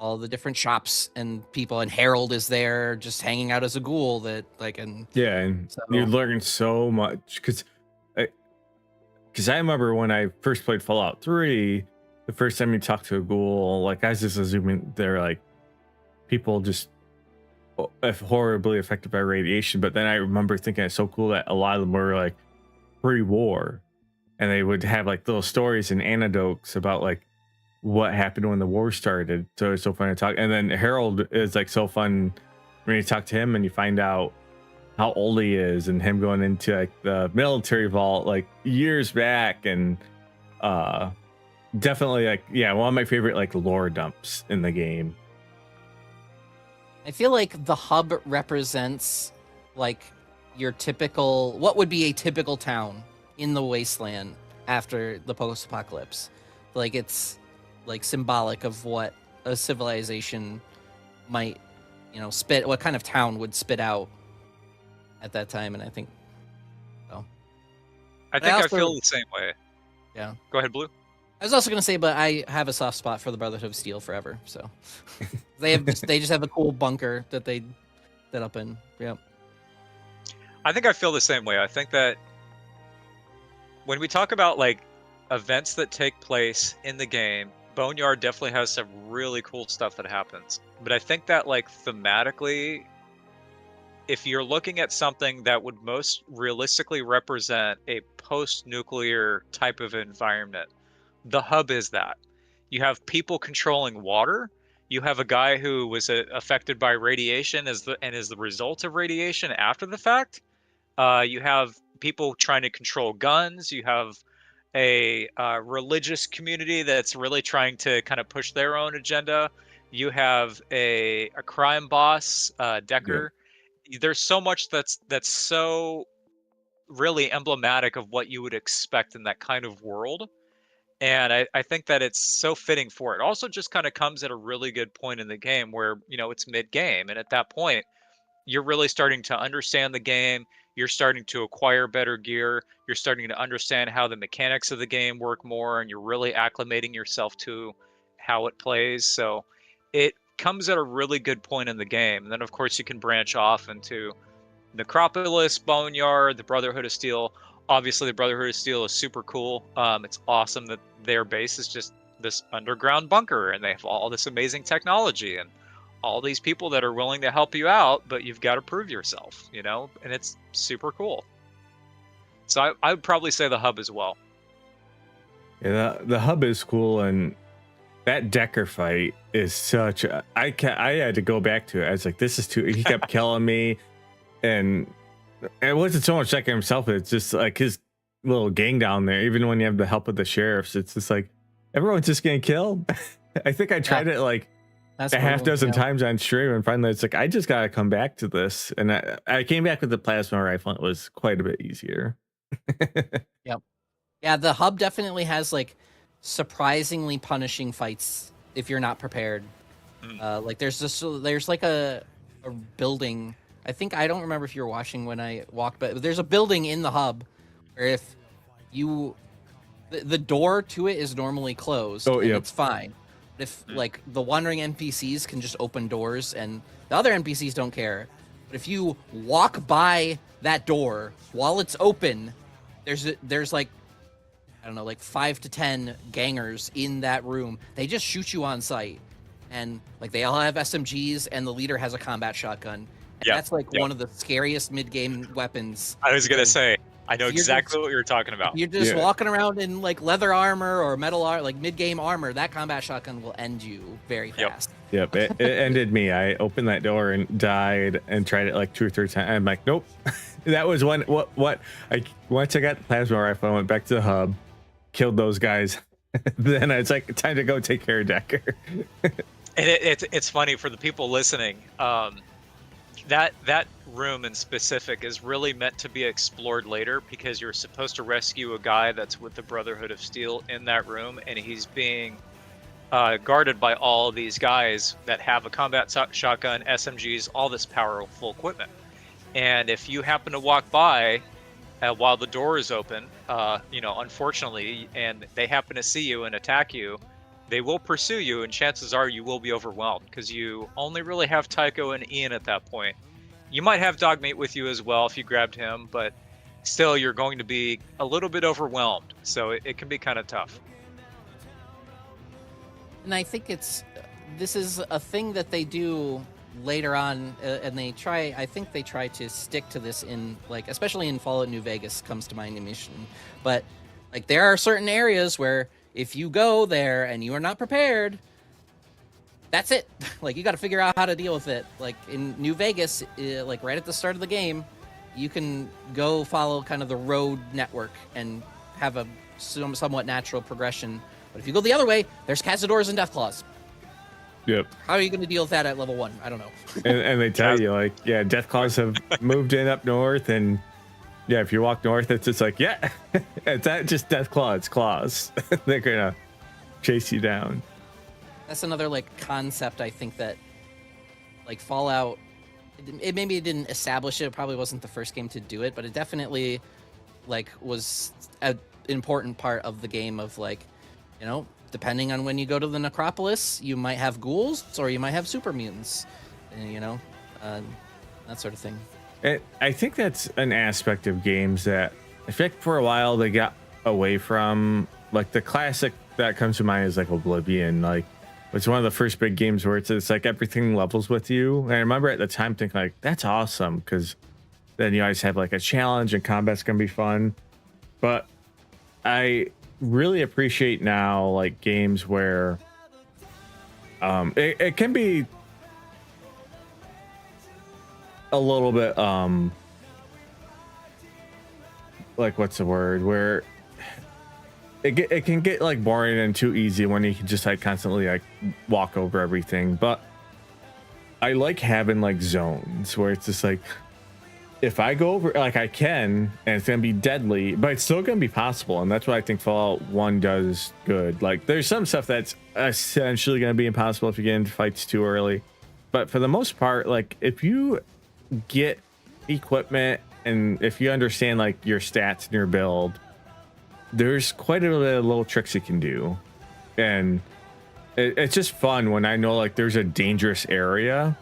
all the different shops and people, and Harold is there just hanging out as a ghoul that like, and you learn so much because I remember when I first played Fallout 3, the first time you talk to a ghoul, like I was just assuming they're like people just horribly affected by radiation, but then I remember thinking it's so cool that a lot of them were like pre-war, and they would have like little stories and anecdotes about like what happened when the war started. So it's so fun to talk. And then Harold is like so fun when you talk to him and you find out how old he is, and him going into like the military vault like years back, and definitely like one of my favorite like lore dumps in the game. I feel like the hub represents like your typical, what would be a typical town in the wasteland after the post-apocalypse. Like it's like symbolic of what a civilization might, spit, what kind of town would spit out at that time. And I think I feel the same way. Yeah. Go ahead, Blue. I was also going to say, but I have a soft spot for the Brotherhood of Steel forever. So they just have a cool bunker that they that up in. Yeah. I think I feel the same way. I think that when we talk about like events that take place in the game, Boneyard definitely has some really cool stuff that happens. But I think that like thematically, if you're looking at something that would most realistically represent a post-nuclear type of environment, the hub is that. You have people controlling water. You have a guy who was affected by radiation and is the result of radiation after the fact. You have people trying to control guns. You have a religious community that's really trying to kind of push their own agenda. You have a crime boss, Yeah. Decker. There's so much that's so really emblematic of what you would expect in that kind of world. And I think that it's so fitting for it. Also just kind of comes at a really good point in the game where, it's mid-game. And at that point, you're really starting to understand the game. You're starting to acquire better gear. You're starting to understand how the mechanics of the game work more, and you're really acclimating yourself to how it plays. So it comes at a really good point in the game. And then, of course, you can branch off into Necropolis, Boneyard, the Brotherhood of Steel. Obviously, the Brotherhood of Steel is super cool. It's awesome that their base is just this underground bunker, and they have all this amazing technology and all these people that are willing to help you out, but you've got to prove yourself, and it's super cool. So I would probably say the hub as well. Yeah, the hub is cool, and that Decker fight is such a, I had to go back to it. I was like, this is too, he kept killing me, and it wasn't so much Decker himself, it's just like his little gang down there. Even when you have the help of the sheriffs, it's just like everyone's just getting killed. I think I tried it like That's a half dozen yeah. times on stream, and finally it's like I just gotta come back to this. And I came back with the plasma rifle, and it was quite a bit easier. Yep. Yeah, the hub definitely has like surprisingly punishing fights if you're not prepared. Like there's like a building. I don't remember if you were watching when I walked, but there's a building in the hub where if you the door to it is normally closed, and yep. it's fine. But if like the wandering NPCs can just open doors and the other NPCs don't care. But if you walk by that door while it's open, there's like, I don't know, like 5 to 10 gangers in that room. They just shoot you on sight. And like they all have SMGs, and the leader has a combat shotgun. And that's like one of the scariest mid-game weapons. I was going to say, I know exactly just, what you're talking about. You're just walking around in like leather armor or metal armor, like mid-game armor. That combat shotgun will end you very fast. Yep, it ended me. I opened that door and died and tried it like 2 or 3 times. I'm like, nope. That was one. What? Once I got the plasma rifle, I went back to the hub, killed those guys. Then it's like time to go take care of Decker. And it's funny for the people listening. That room in specific is really meant to be explored later, because you're supposed to rescue a guy that's with the Brotherhood of Steel in that room, and he's being guarded by all these guys that have a combat shotgun, SMGs, all this powerful equipment. And if you happen to walk by while the door is open, unfortunately, and they happen to see you and attack you, they will pursue you, and chances are you will be overwhelmed, because you only really have Tycho and Ian at that point. You might have Dogmeat with you as well if you grabbed him, but still you're going to be a little bit overwhelmed, so it can be kind of tough. And I think this is a thing that they do later on, and I think they try to stick to this in, like, especially in Fallout New Vegas comes to mind initially. But like there are certain areas where if you go there and you are not prepared, that's it. Like you got to figure out how to deal with it. Like in New Vegas, like right at the start of the game, you can go follow kind of the road network and have a somewhat natural progression. But if you go the other way, there's Cazadors and Deathclaws. Yep. How are you going to deal with that at level 1? I don't know. and they tell you like, yeah, Deathclaws have moved in up north, and yeah, if you walk north, it's just like, yeah, it's not just Deathclaw, it's claws. They're gonna chase you down. That's another like concept I think that like Fallout, maybe it didn't establish it. It probably wasn't the first game to do it, but it definitely like was an important part of the game of like, depending on when you go to the Necropolis, you might have ghouls or you might have super mutants, that sort of thing. I think that's an aspect of games that I feel like for a while they got away from. Like the classic that comes to mind is like Oblivion. Like it's one of the first big games where it's like everything levels with you. And I remember at the time thinking like that's awesome because then you always have like a challenge and combat's gonna be fun. But I really appreciate now like games where it can be a little bit like what's the word where it can get like boring and too easy when you can just like constantly like walk over everything. But I like having like zones where it's just like if I go over like I can and it's gonna be deadly but it's still gonna be possible, and that's what I think Fallout 1 does good. Like there's some stuff that's essentially gonna be impossible if you get into fights too early, but for the most part, like if you get equipment and if you understand like your stats and your build, there's quite a bit of little tricks you can do. And it's just fun when I know like there's a dangerous area,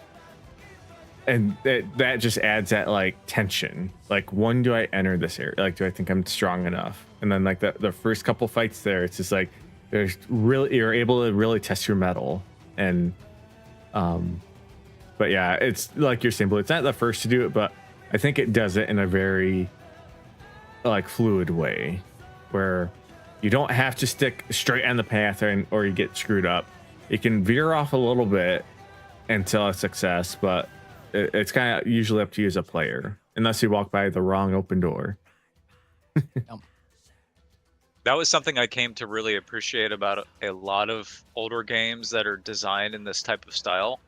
and that just adds that like tension. Like when do I enter this area? Like do I think I'm strong enough? And then like the first couple fights there, it's just like there's really you're able to really test your mettle. And but yeah, it's like you're saying, but it's not the first to do it, but I think it does it in a very like fluid way where you don't have to stick straight on the path or you get screwed up. You can veer off a little bit until a success, but it's kind of usually up to you as a player, unless you walk by the wrong open door. That was something I came to really appreciate about a lot of older games that are designed in this type of style.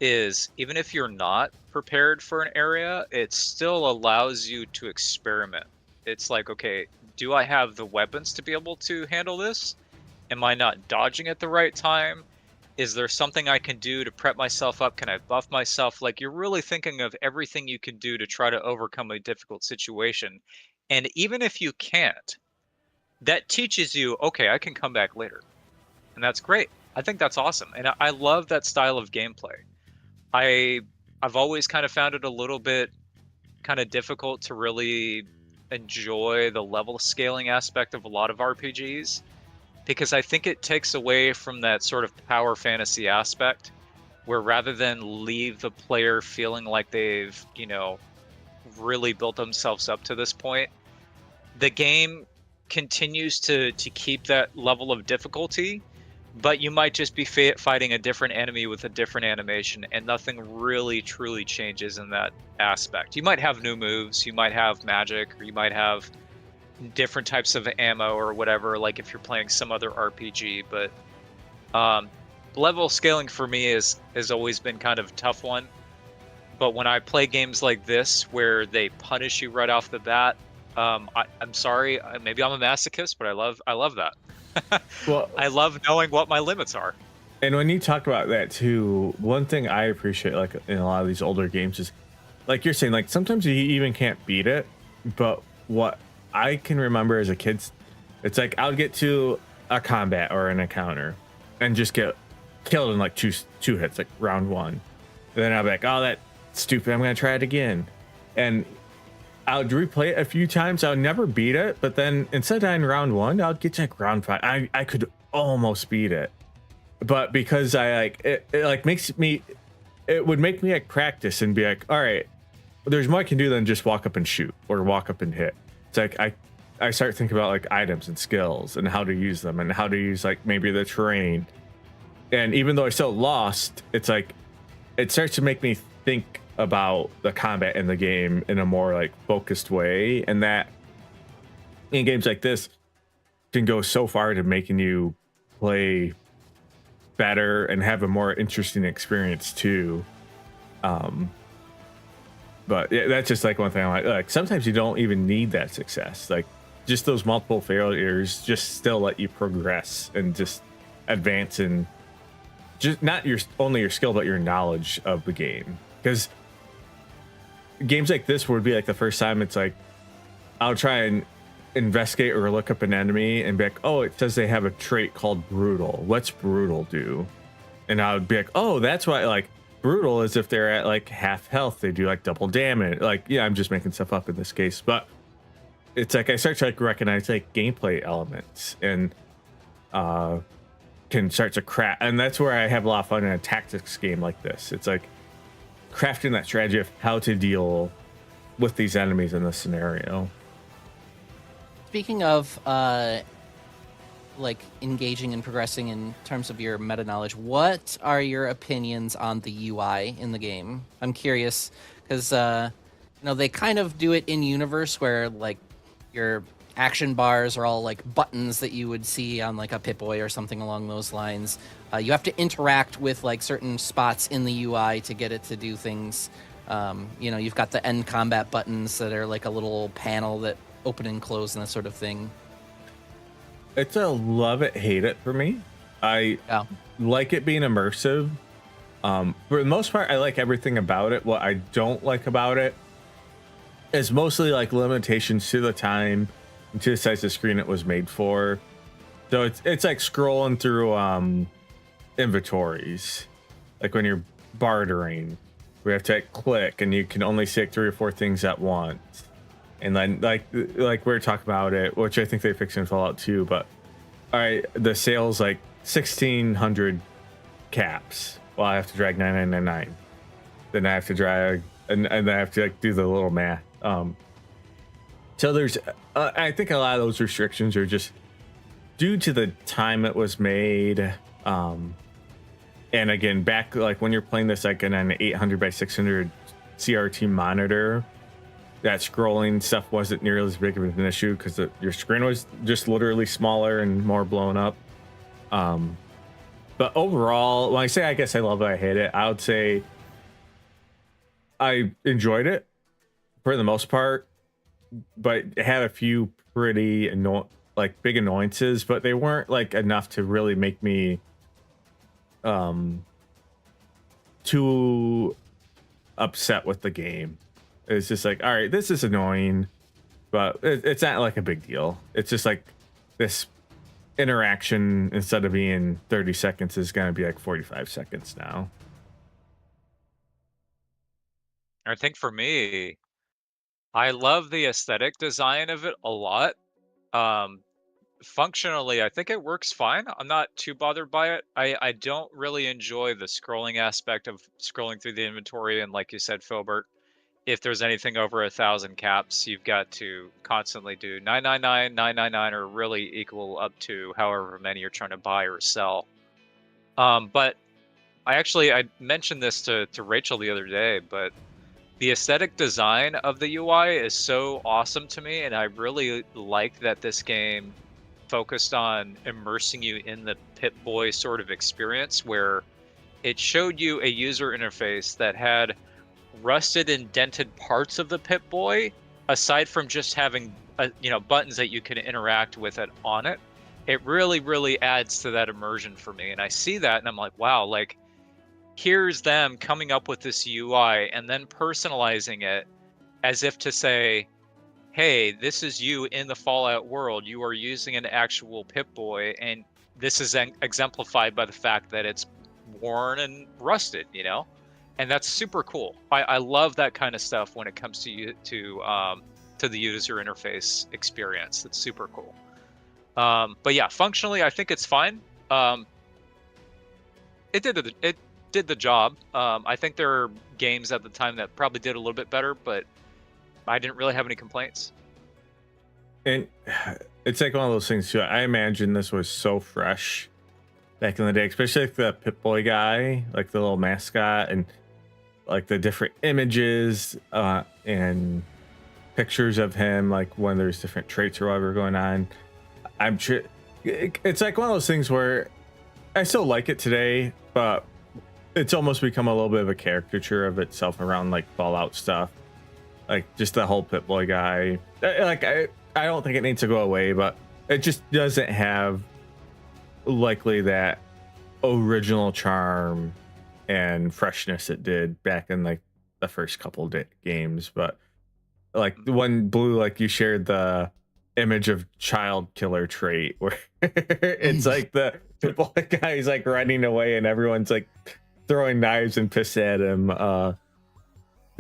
Is even if you're not prepared for an area, it still allows you to experiment. It's like, okay, do I have the weapons to be able to handle this? Am I not dodging at the right time? Is there something I can do to prep myself up? Can I buff myself? Like you're really thinking of everything you can do to try to overcome a difficult situation. And even if you can't, that teaches you, okay, I can come back later. And that's great. I think that's awesome. And I love that style of gameplay. I've always kind of found it a little bit kind of difficult to really enjoy the level scaling aspect of a lot of RPGs, because I think it takes away from that sort of power fantasy aspect where rather than leave the player feeling like they've, you know, really built themselves up to this point, the game continues to keep that level of difficulty, but you might just be fighting a different enemy with a different animation, and nothing really truly changes in that aspect. You might have new moves, you might have magic, or you might have different types of ammo or whatever, like if you're playing some other RPG, but level scaling for me has always been kind of a tough one. But when I play games like this where they punish you right off the bat, I'm sorry, maybe I'm a masochist, but I love that. Well, I love knowing what my limits are. And when you talk about that too, one thing I appreciate like in a lot of these older games is like you're saying, like sometimes you even can't beat it, but what I can remember as a kid, it's like I'll get to a combat or an encounter and just get killed in like two hits, like round one. And then I'll be like, oh, that's stupid, I'm gonna try it again. And I would replay it a few times. I would never beat it, but then instead of dying round one, I'll get to like round 5. I could almost beat it, but because I like it like makes me, it would make me like practice and be like, all right, there's more I can do than just walk up and shoot or walk up and hit. It's like I start thinking about like items and skills and how to use them and how to use like maybe the terrain. And even though I still lost, it's like it starts to make me think about the combat in the game in a more like focused way, and that in games like this can go so far to making you play better and have a more interesting experience too. But yeah, that's just like one thing I like sometimes you don't even need that success, like just those multiple failures just still let you progress and just advance in just not only your skill but your knowledge of the game. Because games like this would be like the first time it's like I'll try and investigate or look up an enemy and be like, oh, it says they have a trait called brutal. What's brutal do? And I would be like, oh, that's why. Like brutal is if they're at like half health, they do like double damage. Like, yeah, I'm just making stuff up in this case, but it's like I start to like recognize like gameplay elements and can start to craft, and that's where I have a lot of fun in a tactics game like this. It's like crafting that strategy of how to deal with these enemies in this scenario. Speaking of like engaging and progressing in terms of your meta knowledge, what are your opinions on the UI in the game? I'm curious because they kind of do it in universe where like your action bars are all like buttons that you would see on like a Pip-Boy or something along those lines. You have to interact with like certain spots in the UI to get it to do things. You've got the end combat buttons that are like a little panel that open and close and that sort of thing. It's a love it, hate it for me. I like it being immersive. For the most part, I like everything about it. What I don't like about it is mostly like limitations to the time and to the size of screen it was made for. So it's like scrolling through inventories, like when you're bartering, we have to like, click and you can only see like 3 or 4 things at once. And then like we're talking about it, which I think they fixed in Fallout 2, but all right, the sales like 1,600 caps. Well, I have to drag 9999. Then I have to drag and I have to like do the little math. So there's I think a lot of those restrictions are just due to the time it was made. And again, back like when you're playing this like in an 800 by 600 CRT monitor, that scrolling stuff wasn't nearly as big of an issue because your screen was just literally smaller and more blown up. But overall, when I say I guess I love it, I hate it, I would say I enjoyed it for the most part, but it had a few pretty big annoyances, but they weren't like enough to really make me too upset with the game. It's just like, all right, this is annoying, but it's not like a big deal. It's just like this interaction, instead of being 30 seconds, is going to be like 45 seconds now. I think for me, I love the aesthetic design of it a lot. Functionally, I think it works fine. I'm not too bothered by it. I don't really enjoy the scrolling aspect of scrolling through the inventory, and like you said, Filbert, if there's anything over 1,000 caps, you've got to constantly do 999, 999, or really equal up to however many you're trying to buy or sell. But I mentioned this to Rachel the other day, but the aesthetic design of the UI is so awesome to me, and I really like that this game focused on immersing you in the Pip-Boy sort of experience, where it showed you a user interface that had rusted and dented parts of the Pip-Boy, aside from just having buttons that you can interact with it on it. It really adds to that immersion for me, and I see that and I'm like, wow, like here's them coming up with this UI and then personalizing it as if to say, hey, this is you in the Fallout world, you are using an actual Pip-Boy, and this is exemplified by the fact that it's worn and rusted, and that's super cool. I love that kind of stuff when it comes to the user interface experience. It's super cool. But yeah, functionally, I think it's fine. It did the job. I think there are games at the time that probably did a little bit better, but I didn't really have any complaints. And it's like one of those things too. I imagine this was so fresh back in the day, especially like the Pip-Boy guy, like the little mascot, and like the different images and pictures of him, like when there's different traits or whatever going on. I'm sure it's like one of those things where I still like it today, but it's almost become a little bit of a caricature of itself around like Fallout stuff, like just the whole Pip-Boy guy. Like I don't think it needs to go away, but it just doesn't have likely that original charm and freshness it did back in like the first couple games. But like the one Blue, like you shared the image of child killer trait where it's like the boy guy is like running away and everyone's like throwing knives and piss at him.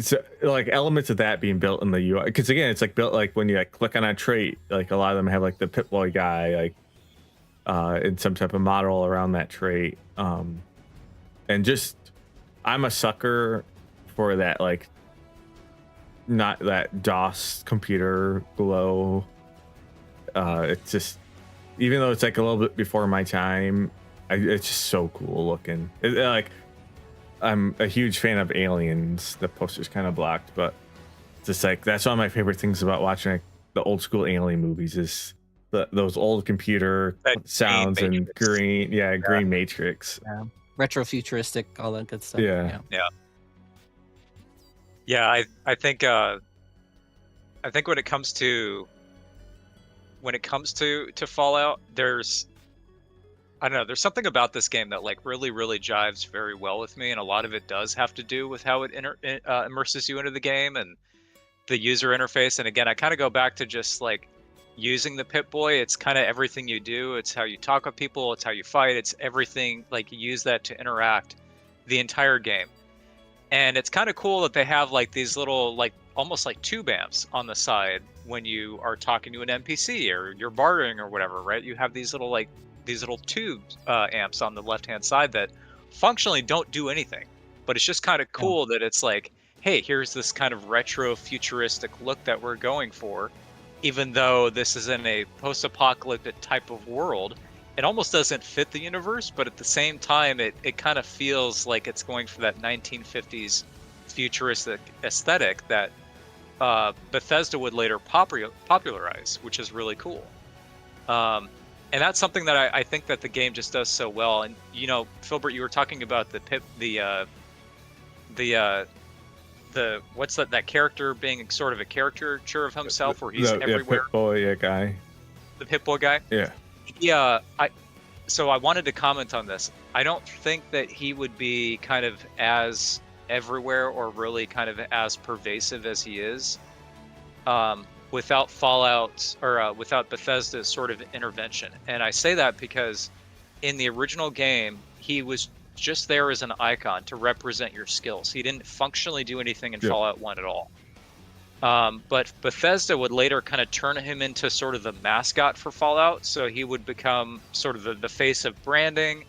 So like elements of that being built in the UI, because again, it's like built like when you like click on a trait, like a lot of them have like the Pip-Boy guy, like in some type of model around that trait. And just I'm a sucker for that, like not that DOS computer glow. It's just, even though it's like a little bit before my time, it's just so cool looking. Like I'm a huge fan of Aliens. The poster's kind of blocked, but just like that's one of my favorite things about watching like, the old school Alien movies is those old computer That sounds green and matrix. green, green matrix. Yeah. Retro futuristic, all that good stuff. Yeah. Yeah, I think when it comes to Fallout, I don't know, there's something about this game that like really jives very well with me, and a lot of it does have to do with how it immerses you into the game and the user interface. And again, I kind of go back to just like using the Pip-Boy. It's kind of everything you do. It's how you talk with people. It's how you fight. It's everything. Like you use that to interact the entire game. And it's kind of cool that they have like these little like almost like tube amps on the side when you are talking to an NPC or you're bartering or whatever, right? You have these little tube amps on the left-hand side that functionally don't do anything, but it's just kind of cool that it's like, hey, here's this kind of retro futuristic look that we're going for, even though this is in a post-apocalyptic type of world. It almost doesn't fit the universe, but at the same time, it kind of feels like it's going for that 1950s futuristic aesthetic that Bethesda would later popularize, which is really cool. And that's something that I think that the game just does so well. And you know, Philbert, you were talking about the what's that character being sort of a caricature of himself, where he's everywhere. Pip-Boy guy. The Pip-Boy guy. Yeah. Yeah. So I wanted to comment on this. I don't think that he would be kind of as everywhere or really kind of as pervasive as he is without Fallout or without Bethesda's sort of intervention. And I say that because in the original game, he was just there as an icon to represent your skills. He didn't functionally do anything in Fallout 1 at all. But Bethesda would later kind of turn him into sort of the mascot for Fallout. So he would become sort of the face of branding.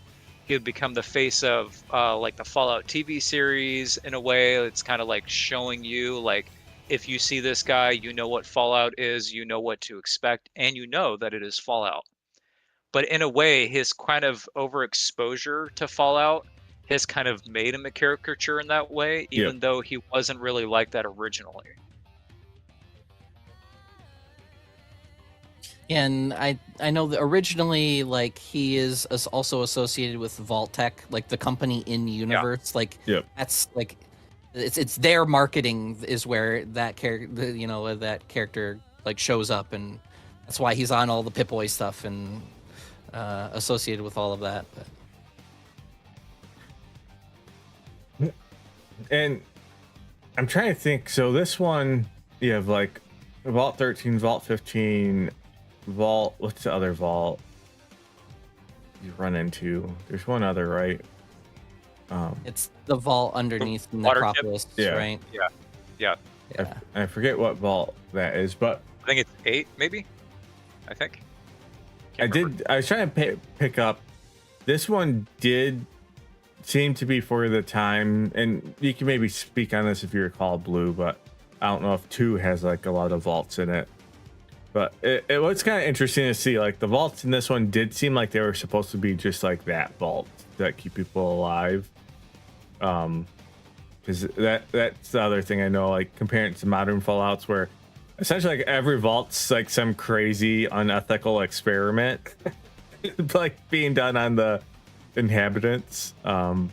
He would become the face of like the Fallout TV series in a way. It's kind of like showing you, like, if you see this guy, you know what Fallout is, you know what to expect, and you know that it is Fallout. But in a way, his kind of overexposure to Fallout has kind of made him a caricature in that way, even though he wasn't really like that originally. And I know that originally, like, he is also associated with Vault-Tec, like the company in universe. Like, that's like, it's their marketing is where that character, you know, that character like shows up, and that's why he's on all the Pip-Boy stuff and associated with all of that. But. And I'm trying to think. So this one, you have like Vault 13, Vault 15. Vault, what's the other vault you run into? There's one other, right? It's the vault underneath Necropolis, right? Yeah. I forget what vault that is, but I think it's 8, maybe. I think. I was trying to pick up. This one did seem to be for the time, and you can maybe speak on this if you recall, Blue, but I don't know if 2 has like a lot of vaults in it. But it was kind of interesting to see, like, the vaults in this one did seem like they were supposed to be just like that vault that keep people alive. Because that's the other thing I know, like, comparing it to modern Fallouts, where essentially like every vault's like some crazy unethical experiment like being done on the inhabitants. So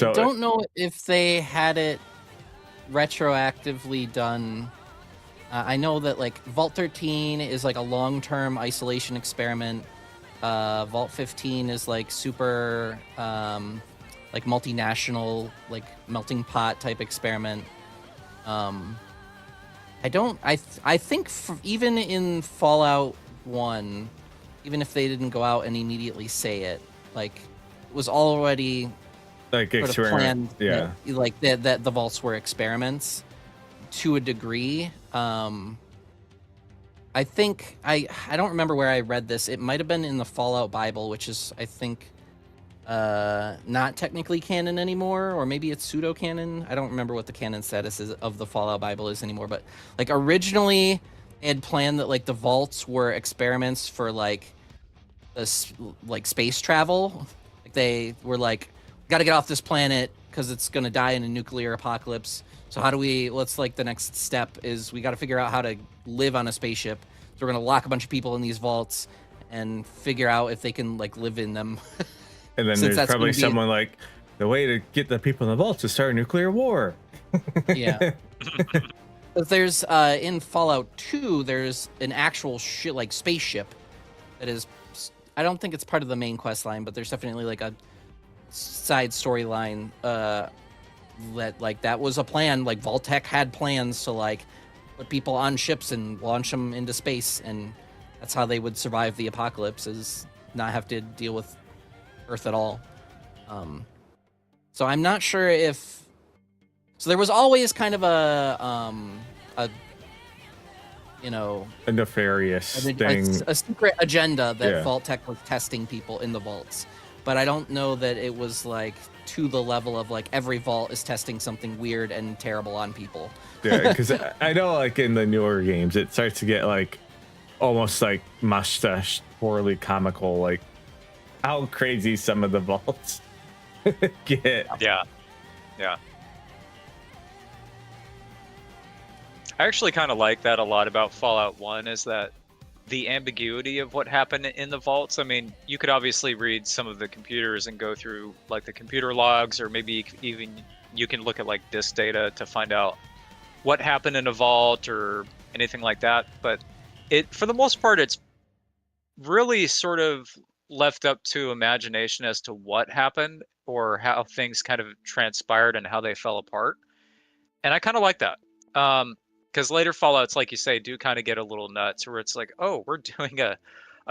I don't know if they had it retroactively done. I know that like Vault 13 is like a long-term isolation experiment. Vault 15 is like super like multinational, like melting pot type experiment. I think even in Fallout 1, even if they didn't go out and immediately say it, like it was already like sort of planned experiment. Yeah. that, like that the vaults were experiments to a degree. I think I don't remember where I read this. It might have been in the Fallout Bible, which is, I think, not technically canon anymore, or maybe it's pseudo canon. I don't remember what the canon status is of the Fallout Bible is anymore. But like originally, they had planned that like the vaults were experiments for like this like space travel. Like they were like, got to get off this planet because it's gonna die in a nuclear apocalypse. So how do we? Let's like the next step is we got to figure out how to live on a spaceship. So we're gonna lock a bunch of people in these vaults and figure out if they can like live in them. And then Since there's that's probably gonna be someone like, the way to get the people in the vaults is start a nuclear war. Yeah. Because there's in Fallout 2, there's an actual shit like spaceship that is. I don't think it's part of the main quest line, but there's definitely like a side storyline that like that was a plan. Like Vault-Tec had plans to like put people on ships and launch them into space, and that's how they would survive the apocalypse, is not have to deal with Earth at all. So I'm not sure if. So there was always kind of a you know, A nefarious thing. a secret agenda that Yeah. Vault-Tec was testing people in the vaults. But I don't know that it was like to the level of like every vault is testing something weird and terrible on people. Yeah, because I know like in the newer games, it starts to get like almost like mustache, poorly comical, like how crazy some of the vaults get. Yeah. I actually kind of like that a lot about Fallout 1, is that the ambiguity of what happened in the vaults. I mean, you could obviously read some of the computers and go through like the computer logs, or maybe even you can look at like disk data to find out what happened in a vault or anything like that. But it, for the most part, it's really sort of left up to imagination as to what happened or how things kind of transpired and how they fell apart. And I kind of like that. Because later Fallouts, like you say, do kind of get a little nuts, where it's like, oh, we're doing a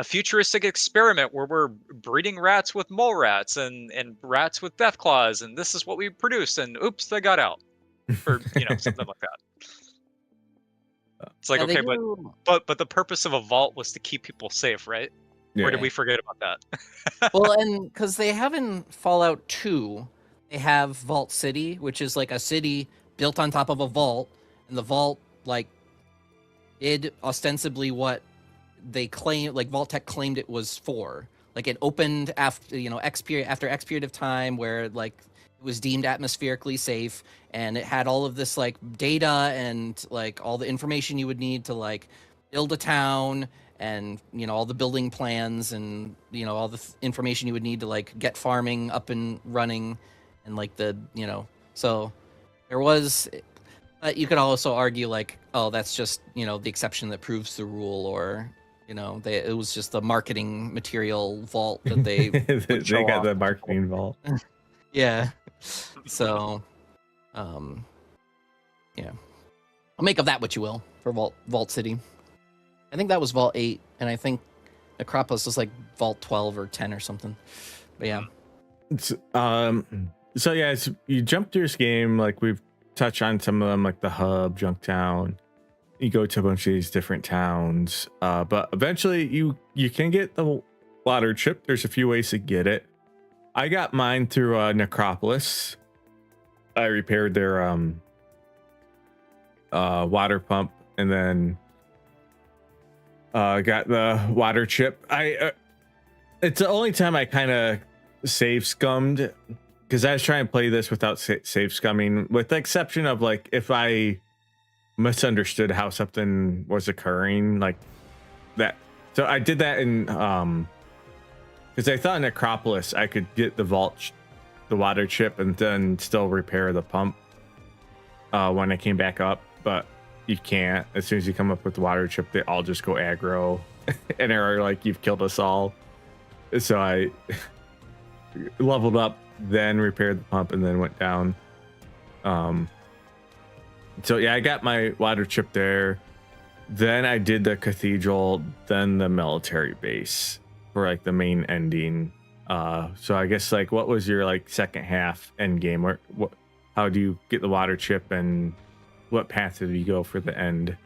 futuristic experiment where we're breeding rats with mole rats and rats with death claws, and this is what we produced, and oops, they got out, or something like that. It's like, Yeah, they okay, do. but the purpose of a vault was to keep people safe, right? Yeah. Or did we forget about that? Well, and because they have in Fallout 2, they have Vault City, which is like a city built on top of a vault, and the vault like did ostensibly what they claim, like Vault-Tec claimed it was for. Like it opened after X period of time where like it was deemed atmospherically safe, and it had all of this like data and like all the information you would need to like build a town, and all the building plans, and all the information you would need to like get farming up and running, and like the so there was. But you could also argue like, oh, that's just the exception that proves the rule, or it was just the marketing material vault that they would show they got off the to marketing people. vault. Yeah. So, yeah. I'll make of that what you will for Vault City. I think that was Vault 8, and I think Necropolis was like Vault 12 or 10 or something. But yeah. So yeah, you jump through this game, like we've touched on some of them, like the hub, Junktown. You go to a bunch of these different towns, but eventually you can get the water chip. There's a few ways to get it. I got mine through Necropolis. I repaired their water pump, and then got the water chip. It's the only time I kind of save scummed, because I was trying to play this without save scumming, with the exception of like if I misunderstood how something was occurring, like that. So I did that in because I thought in Necropolis I could get the water chip and then still repair the pump when I came back up, but you can't. As soon as you come up with the water chip, they all just go aggro and are like, you've killed us all. So I leveled up, then repaired the pump, and then went down. So yeah, I got my water chip there. Then I did the cathedral, then the military base for like the main ending. So I guess like what was your like second half end game? Or what? How do you get the water chip, and what path did you go for the end?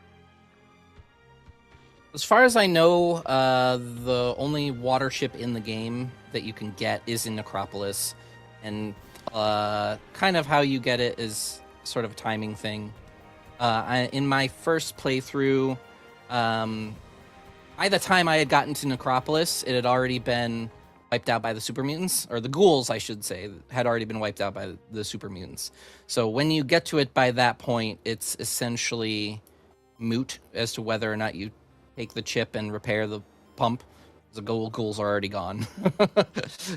As far as I know, the only water ship in the game that you can get is in Necropolis, and kind of how you get it is sort of a timing thing. In my first playthrough, by the time I had gotten to Necropolis, it had already been wiped out by the super mutants, or the ghouls, I should say, had already been wiped out by the super mutants. So when you get to it by that point, it's essentially moot as to whether or not you take the chip and repair the pump. The ghouls are already gone.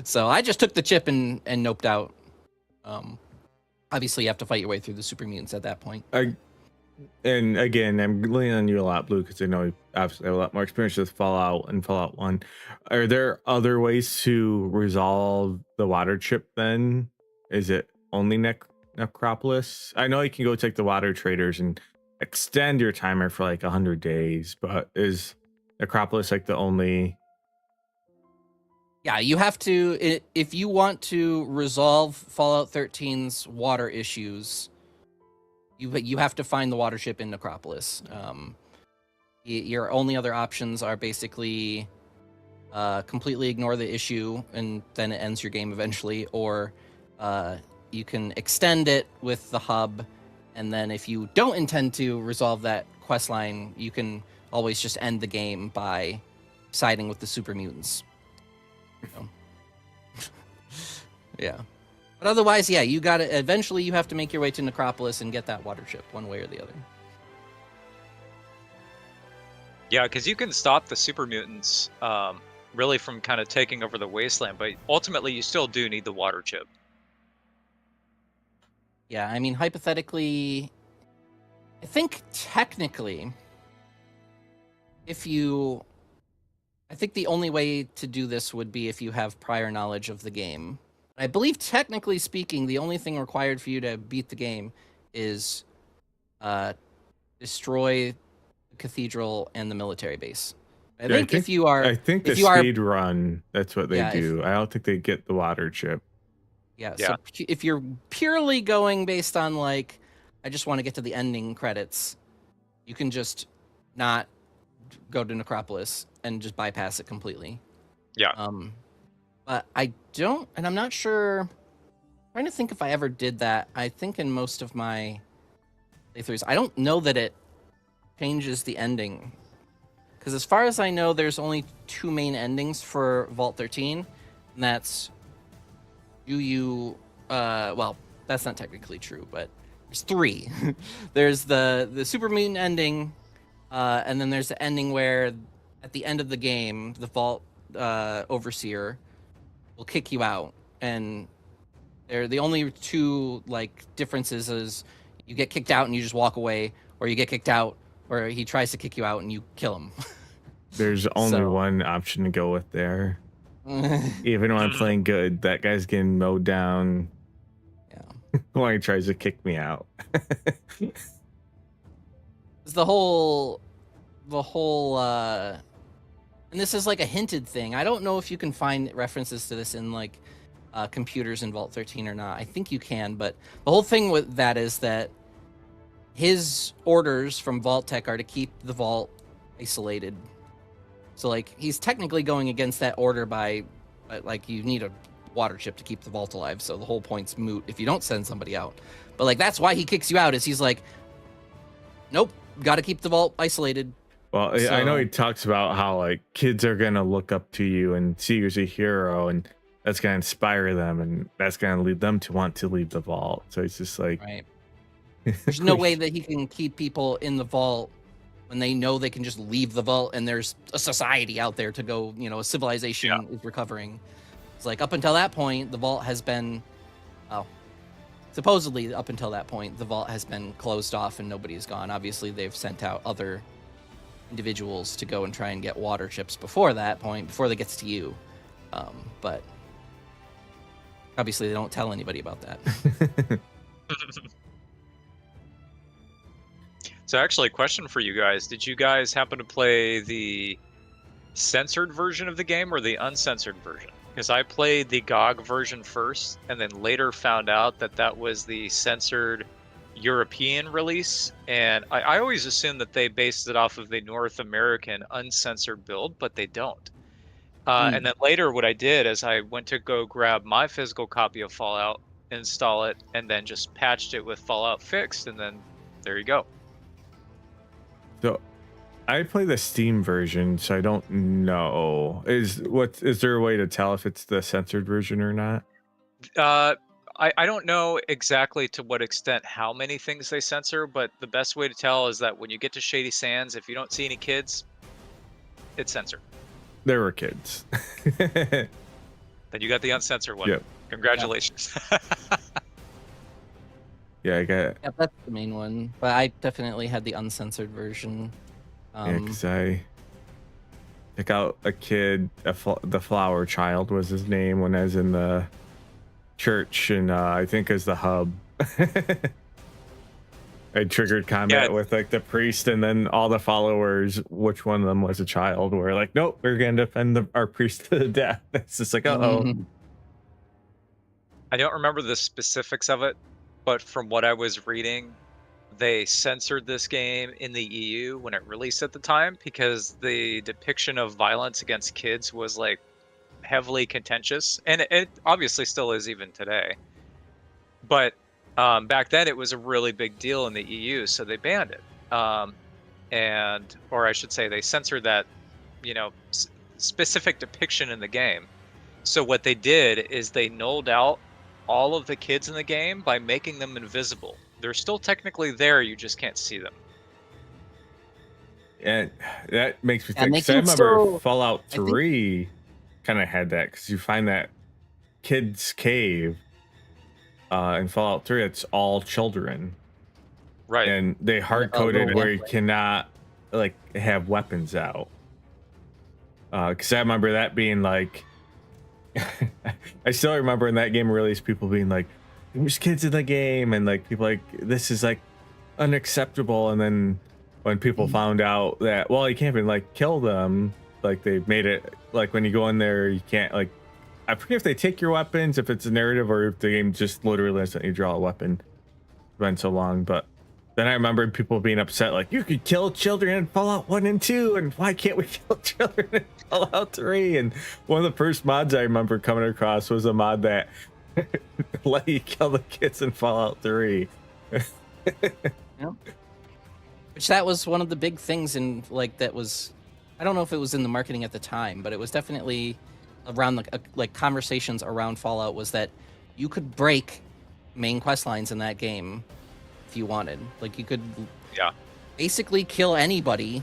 So I just took the chip and noped out. Obviously, you have to fight your way through the super mutants at that point. And again, I'm leaning on you a lot, Blue, because I know you obviously have a lot more experience with Fallout and Fallout 1. Are there other ways to resolve the water chip then? Is it only Necropolis? I know you can go take the water traders and extend your timer for like 100 days, but is Necropolis like the only? Yeah, you have to, if you want to resolve Fallout 13's water issues, you have to find the water ship in Necropolis. Your only other options are basically completely ignore the issue and then it ends your game eventually, or you can extend it with the hub, and then if you don't intend to resolve that quest line, you can always just end the game by siding with the super mutants. So. Yeah. But otherwise, yeah, you got to eventually you have to make your way to Necropolis and get that water chip one way or the other. Yeah, because you can stop the super mutants really from kind of taking over the wasteland, but ultimately you still do need the water chip. Yeah, I mean, hypothetically, I think technically, I think the only way to do this would be if you have prior knowledge of the game. I believe, technically speaking, the only thing required for you to beat the game is destroy the cathedral and the military base. I think the speed run, that's what they do. I don't think they get the water chip. Yeah, so if you're purely going based on like, I just want to get to the ending credits, you can just not go to Necropolis and just bypass it completely. Yeah. But I don't, and I'm not sure. I'm trying to think if I ever did that. I think in most of my playthroughs, I don't know that it changes the ending. Because as far as I know, there's only two main endings for Vault 13, and that's well, that's not technically true, but there's three. There's the super mutant ending, and then there's the ending where at the end of the game, the Vault Overseer will kick you out, and they're the only two like differences is you get kicked out and you just walk away, or you get kicked out, or he tries to kick you out and you kill him. There's only one option to go with there. Even when I'm playing good, that guy's getting mowed down. Yeah. When he tries to kick me out. the whole and this is like a hinted thing. I don't know if you can find references to this in like computers in Vault 13 or not. I think you can, but the whole thing with that is that his orders from Vault Tech are to keep the vault isolated. So like he's technically going against that order by like you need a water chip to keep the vault alive. So the whole point's moot if you don't send somebody out. But like that's why he kicks you out, is he's like, nope, got to keep the vault isolated. Well, so, I know he talks about how like kids are gonna look up to you and see you as a hero, and that's gonna inspire them, and that's gonna lead them to want to leave the vault. So it's just like, right. There's no way that he can keep people in the vault when they know they can just leave the vault and there's a society out there to go, a civilization is recovering. It's like up until that point, the vault has been, supposedly up until that point, the vault has been closed off and nobody's gone. Obviously, they've sent out other individuals to go and try and get water chips before that point, before they gets to you. But obviously, they don't tell anybody about that. So actually, a question for you guys. Did you guys happen to play the censored version of the game or the uncensored version? because I played the GOG version first, and then later found out that that was the censored European release. And I always assumed that they based it off of the North American uncensored build, but they don't. And then later, what I did is I went to go grab my physical copy of Fallout, install it, and then just patched it with Fallout Fixed, and then there you go. So I play the Steam version, so I don't know. Is there a way to tell if it's the censored version or not? I don't know exactly to what extent how many things they censor, but the best way to tell is that when you get to Shady Sands, if you don't see any kids, it's censored. There were kids. Then you got the uncensored one. Yep. Congratulations. Yeah, I got. Yeah, that's the main one. But I definitely had the uncensored version. Yeah, because I pick out a kid, the flower child was his name when I was in the church, and I think as the hub. I triggered combat with like the priest, and then all the followers, which one of them was a child, were like, nope, we're gonna defend our priest to the death. It's just like, I don't remember the specifics of it, but from what I was reading, they censored this game in the EU when it released at the time because the depiction of violence against kids was like heavily contentious, and it obviously still is even today. But back then it was a really big deal in the EU, so they banned it. Or I should say they censored that, specific depiction in the game. So what they did is they nulled out all of the kids in the game by making them invisible. They're still technically there, you just can't see them. And that makes me And think. they I can remember still- Fallout I think- 3 kind of had that, because you find that kid's cave in Fallout 3, it's all children. Right. And they hard coded where you gameplay. cannot like have weapons out. Because I remember that being like, I still remember in that game release people being like, "There's kids in the game," and like people like, "This is like unacceptable." And then when people found out that, well, you can't even like kill them, like they made it like when you go in there, you can't like. I forget if they take your weapons, if it's a narrative, or if the game just literally lets you draw a weapon. It's been so long, but then I remembered people being upset, like, you could kill children in Fallout 1 and 2, and why can't we kill children in Fallout 3? And one of the first mods I remember coming across was a mod that let you kill the kids in Fallout 3. Which that was one of the big things in that was, I don't know if it was in the marketing at the time, but it was definitely around the conversations around Fallout, was that you could break main quest lines in that game if you wanted. Like you could basically kill anybody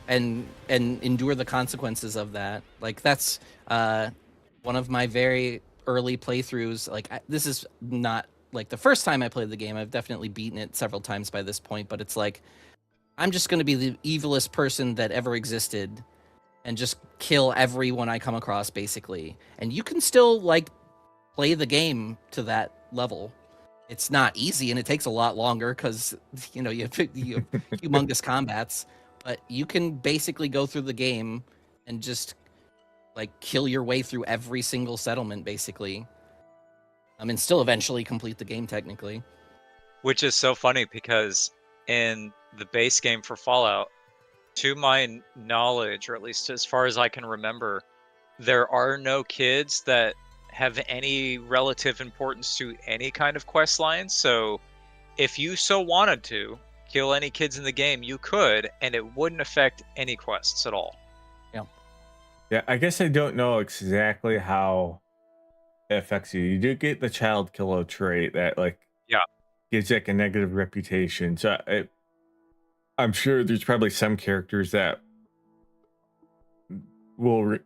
and endure the consequences of that. Like that's one of my very early playthroughs. Like this is not like the first time I played the game. I've definitely beaten it several times by this point, but it's like I'm just going to be the evilest person that ever existed and just kill everyone I come across, basically. And you can still like play the game to that level. It's not easy, and it takes a lot longer because you have humongous combats. But you can basically go through the game and just like kill your way through every single settlement, basically. And still eventually complete the game technically. Which is so funny because in the base game for Fallout, to my knowledge, or at least as far as I can remember, there are no kids that have any relative importance to any kind of quest line. So if you so wanted to kill any kids in the game, you could, and it wouldn't affect any quests at all. Yeah, I guess I don't know exactly how it affects you. You do get the child killer trait that gives like a negative reputation. So I'm sure there's probably some characters that will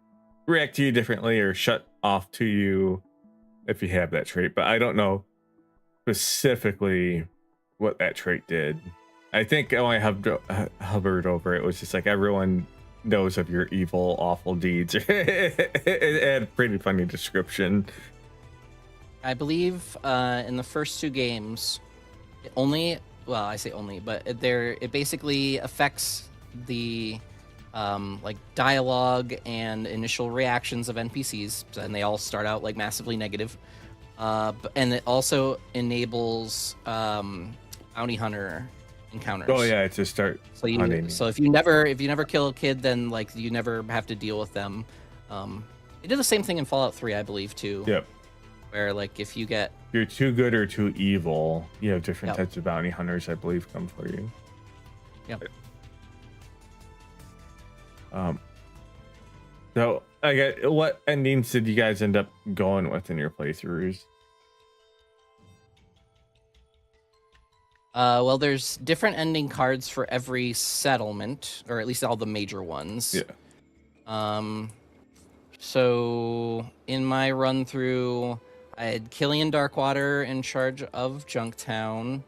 react to you differently or shut off to you if you have that trait, but I don't know specifically what that trait did. I think when I hovered over it, was just like everyone knows of your evil, awful deeds. It had a pretty funny description. I believe in the first two games, I say only, but it basically affects the like dialogue and initial reactions of NPCs, and they all start out like massively negative. And it also enables bounty hunter encounters. Oh yeah, to start hunting. So if you never kill a kid, then like you never have to deal with them. They did the same thing in Fallout 3, I believe, too. Yep. Where like if you get You're too good or too evil, you have different types of bounty hunters, I believe, come for you. Yep. So I get, what endings did you guys end up going with in your playthroughs? Well, there's different ending cards for every settlement, or at least all the major ones. Yeah. So in my run through, I had Killian Darkwater in charge of Junktown.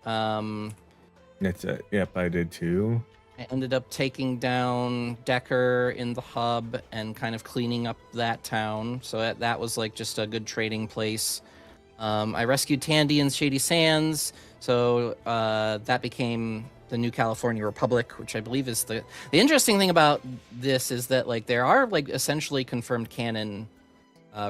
That's it. Yep, I did too. I ended up taking down Decker in the hub and kind of cleaning up that town. So that was like just a good trading place. I rescued Tandy in Shady Sands. So that became the New California Republic, which I believe is the interesting thing about this is that like there are like essentially confirmed canon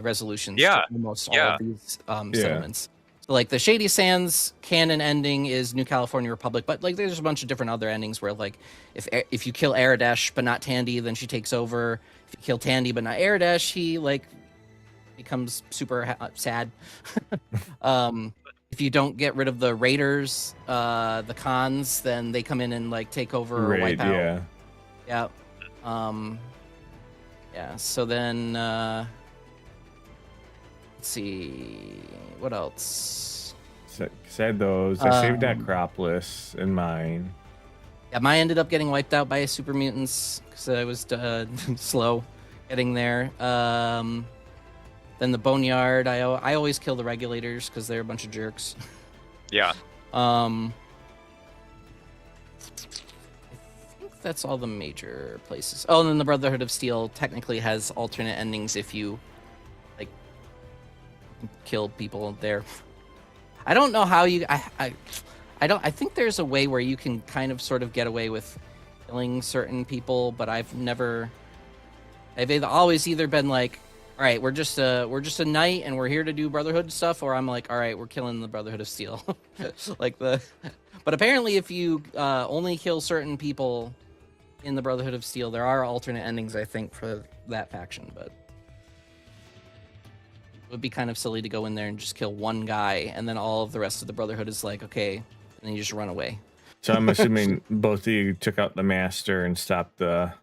resolutions to almost all of these settlements. So like the Shady Sands canon ending is New California Republic, but like there's a bunch of different other endings where like if you kill Aradesh but not Tandy, then she takes over. If you kill Tandy but not Aradesh, he like becomes super sad. If you don't get rid of the raiders, the cons, then they come in and like take over or wipe out. Yeah. Yeah. So then let's see what else. Said those. I saved Acropolis in mine. Yeah, mine ended up getting wiped out by super mutants because I was slow getting there. Then the Boneyard, I always kill the regulators because they're a bunch of jerks. Yeah. I think that's all the major places. Oh, and then the Brotherhood of Steel technically has alternate endings if you like kill people there. I don't know how you. I think there's a way where you can kind of sort of get away with killing certain people, but I've always either been like, all right, we're just a knight and we're here to do Brotherhood stuff, or I'm like, all right, we're killing the Brotherhood of Steel. But apparently if you only kill certain people in the Brotherhood of Steel, there are alternate endings, I think, for that faction, but it would be kind of silly to go in there and just kill one guy and then all of the rest of the Brotherhood is like, okay, and then you just run away. So I'm assuming both of you took out the Master and stopped the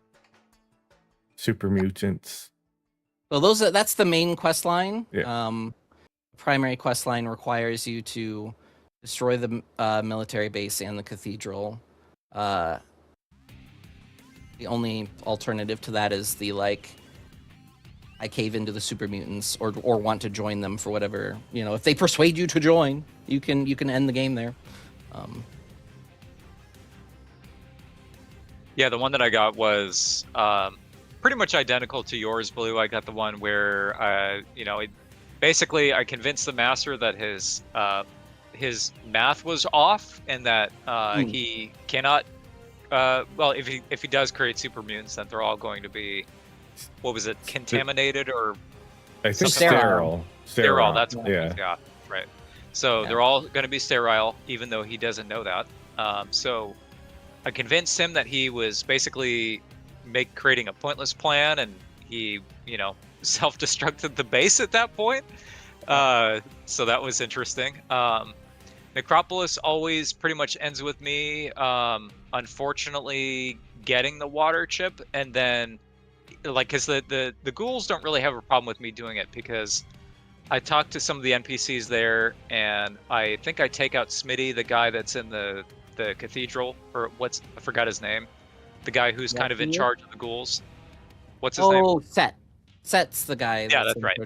super mutants. Well, that's the main quest line. Yeah. Primary quest line requires you to destroy the military base and the cathedral. The only alternative to that is the like, I cave into the super mutants or want to join them for whatever, if they persuade you to join, you can end the game there. Yeah, the one that I got was pretty much identical to yours, Blue. I got the one where, basically I convinced the Master that his math was off and that he cannot. Well, if he does create super mutants, then they're all going to be, what was it, contaminated or? I think sterile. Sterile. That's what it was, yeah, right. So they're all going to be sterile, even though he doesn't know that. So I convinced him that he was basically creating a pointless plan, and he, self-destructed the base at that point. So that was interesting. Necropolis always pretty much ends with me, unfortunately, getting the water chip, and then, because the ghouls don't really have a problem with me doing it, because I talked to some of the NPCs there, and I think I take out Smitty, the guy that's in the cathedral, or I forgot his name. The guy who's kind of in charge of the ghouls. What's his name? Oh, Set's the guy. Yeah, that's right.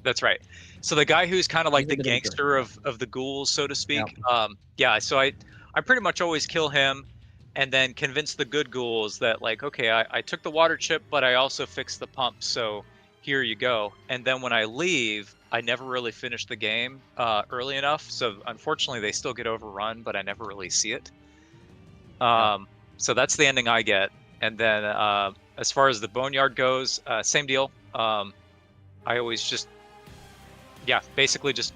That's right. So the guy who's kind of like the gangster of the ghouls, so to speak. So I pretty much always kill him and then convince the good ghouls that, like, okay, I took the water chip, but I also fixed the pump, so here you go. And then when I leave, I never really finish the game early enough. So unfortunately, they still get overrun, but I never really see it. So that's the ending I get. And then as far as the Boneyard goes, same deal. I always just, basically just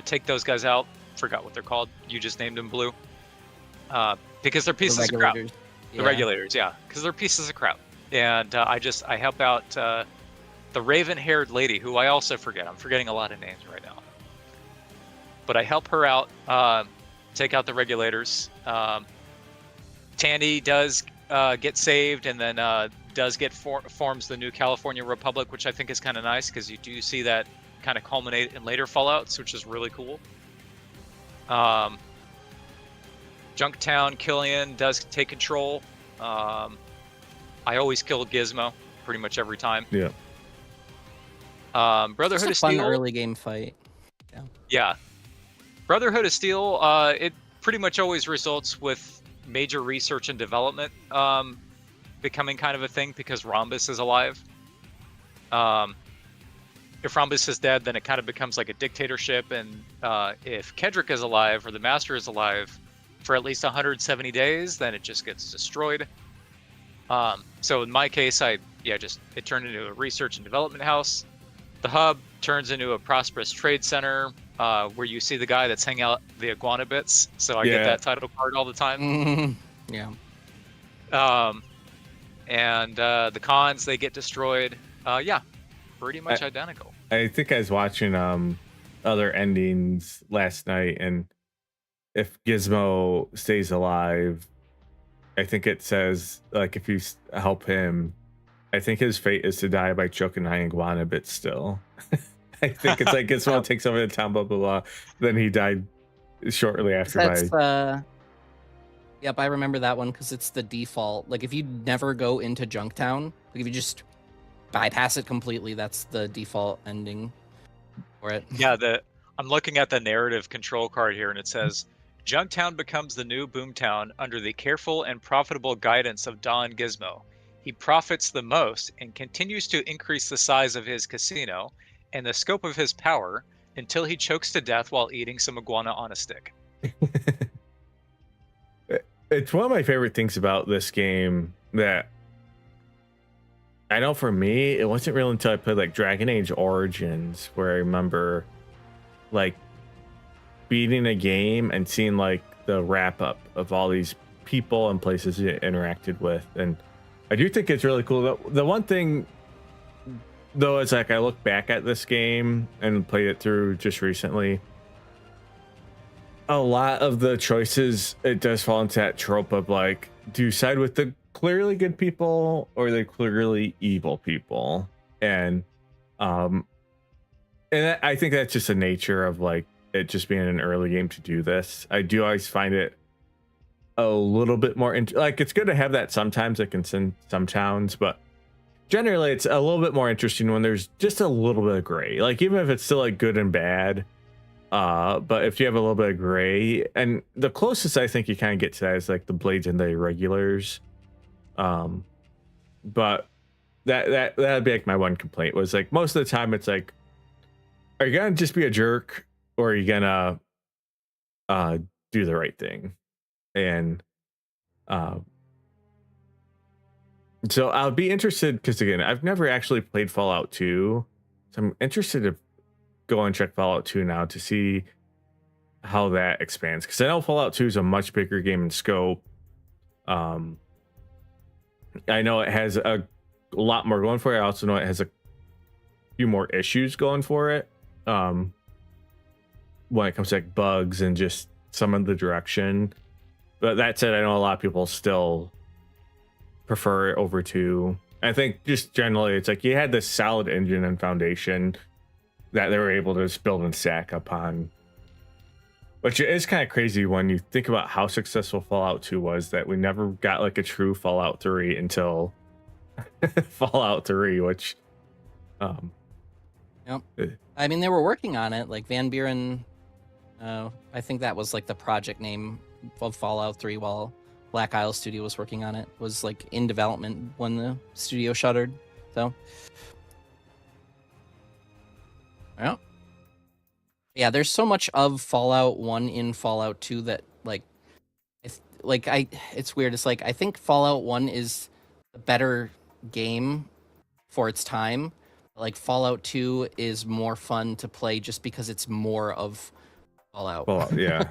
take those guys out. Forgot what they're called. You just named them Blue. Because they're pieces of crap. The regulators, because they're pieces of crap. And I help out the raven-haired lady, who I also forget. I'm forgetting a lot of names right now. But I help her out, take out the regulators. Tandy does get saved, and then does get forms the new California Republic, which I think is kind of nice, because you do see that kind of culminate in later Fallouts, which is really cool. Junktown, Killian does take control. I always kill Gizmo pretty much every time. Yeah. Brotherhood of It's a fun Steel. early game fight. Yeah. Brotherhood of Steel, it pretty much always results with major research and development becoming kind of a thing, because Rhombus is alive. If Rhombus is dead, then it kind of becomes like a dictatorship, and if Kedrick is alive, or the Master is alive, for at least 170 days, then it just gets destroyed. So in my case, it turned into a research and development house. The hub turns into a prosperous trade center, where you see the guy that's hanging out the iguana bits. So I get that title card all the time. Yeah. And the cons, they get destroyed. Pretty much identical. I think I was watching other endings last night, and if Gizmo stays alive, I think it says, like, if you help him, I think his fate is to die by choking on iguana bits still. I think it's like Gizmo takes over the town, blah, blah, blah. Then he died shortly after. Yep, I remember that one, because it's the default. Like, if you never go into Junktown, like if you just bypass it completely, that's the default ending for it. Yeah, I'm looking at the narrative control card here, and it says, Junktown becomes the new Boomtown under the careful and profitable guidance of Don Gizmo. He profits the most and continues to increase the size of his casino and the scope of his power until he chokes to death while eating some iguana on a stick. It's one of my favorite things about this game that I know for me, it wasn't real until I played like Dragon Age Origins, where I remember like beating a game and seeing like the wrap up of all these people and places you interacted with. And I do think it's really cool. The one thing though is, like, I look back at this game and played it through just recently, a lot of the choices, it does fall into that trope of like, do you side with the clearly good people or the clearly evil people? And I think that's just the nature of like it just being an early game to do this. I do always find it a little bit more like, it's good to have that sometimes, like in some towns, but generally it's a little bit more interesting when there's just a little bit of gray, like even if it's still like good and bad. But if you have a little bit of gray, and the closest I think you kind of get to that is like the Blades and the Irregulars. But that'd be like my one complaint, was like most of the time it's like, are you gonna just be a jerk, or are you gonna do the right thing? And so I'll be interested, because again, I've never actually played Fallout 2, so I'm interested to go and check Fallout 2 now to see how that expands, because I know Fallout 2 is a much bigger game in scope. I know it has a lot more going for it. I also know it has a few more issues going for it when it comes to like bugs and just some of the direction. But that said, I know a lot of people still prefer it over 2. I think just generally it's like you had this solid engine and foundation that they were able to just build and stack upon, which is kind of crazy when you think about how successful Fallout 2 was, that we never got like a true Fallout 3 until Fallout 3, which Yep. I mean, they were working on it, like Van Buren. I think that was like the project name of Fallout 3, while Black Isle Studio was working on it. Was like in development when the studio shuttered. So yeah, there's so much of Fallout 1 in Fallout 2 that like like it's weird. It's like I think Fallout 1 is a better game for its time. Like Fallout 2 is more fun to play just because it's more of Fallout. Fallout, yeah.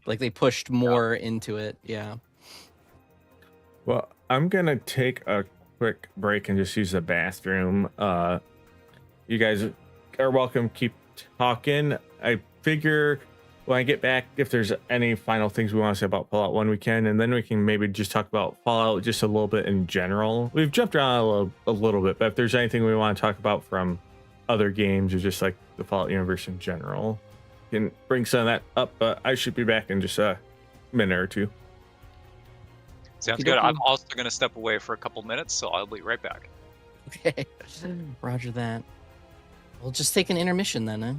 Like they pushed more into it. Yeah. Well, I'm gonna take a quick break and just use the bathroom. You guys are welcome. Keep talking. I figure when I get back, if there's any final things we want to say about Fallout 1, we can, and then we can maybe just talk about Fallout just a little bit in general. We've jumped around a little bit, but if there's anything we want to talk about from other games or just like the Fallout universe in general, you can bring some of that up. But I should be back in just a minute or two. Sounds Okey good. I'm dokey. also going to step away for a couple minutes, so I'll be right back. Okay. Roger that. We'll just take an intermission then, eh?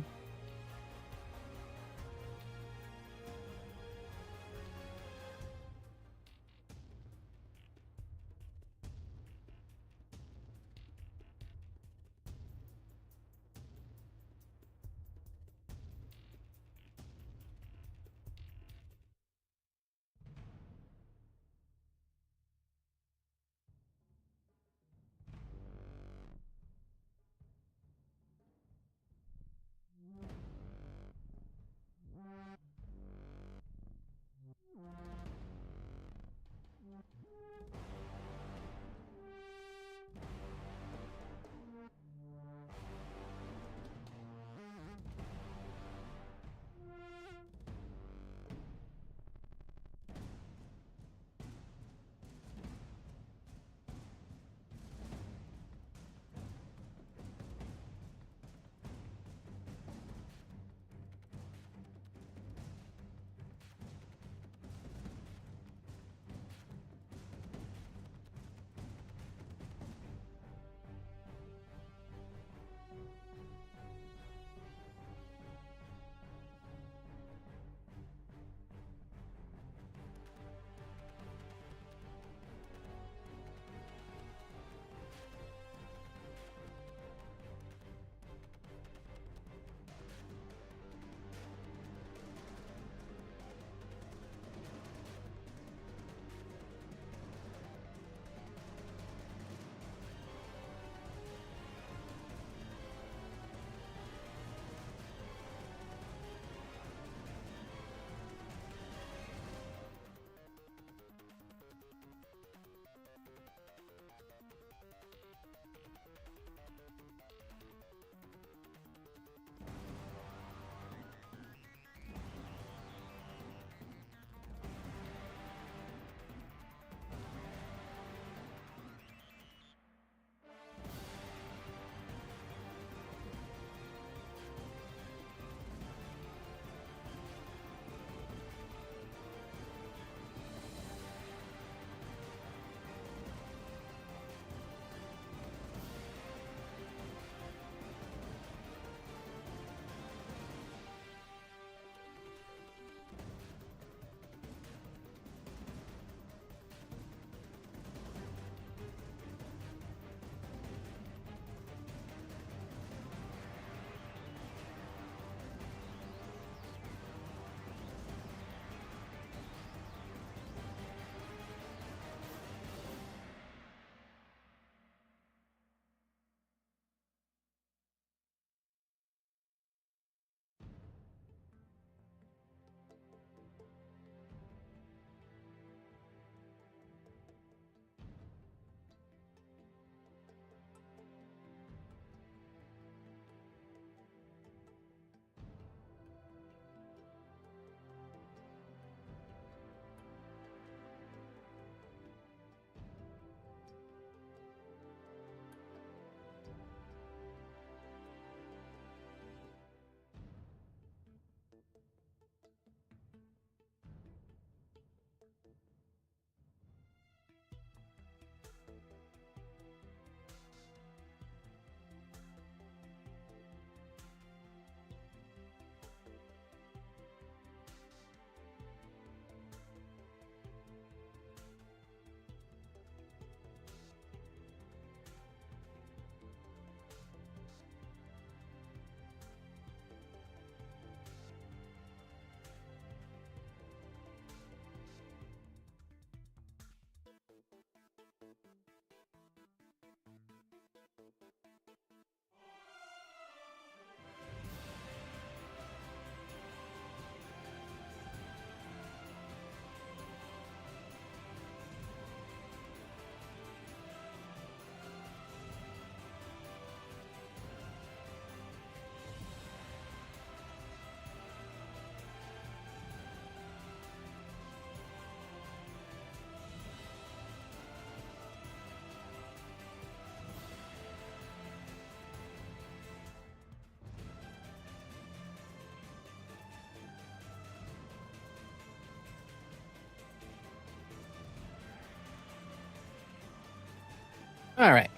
All right.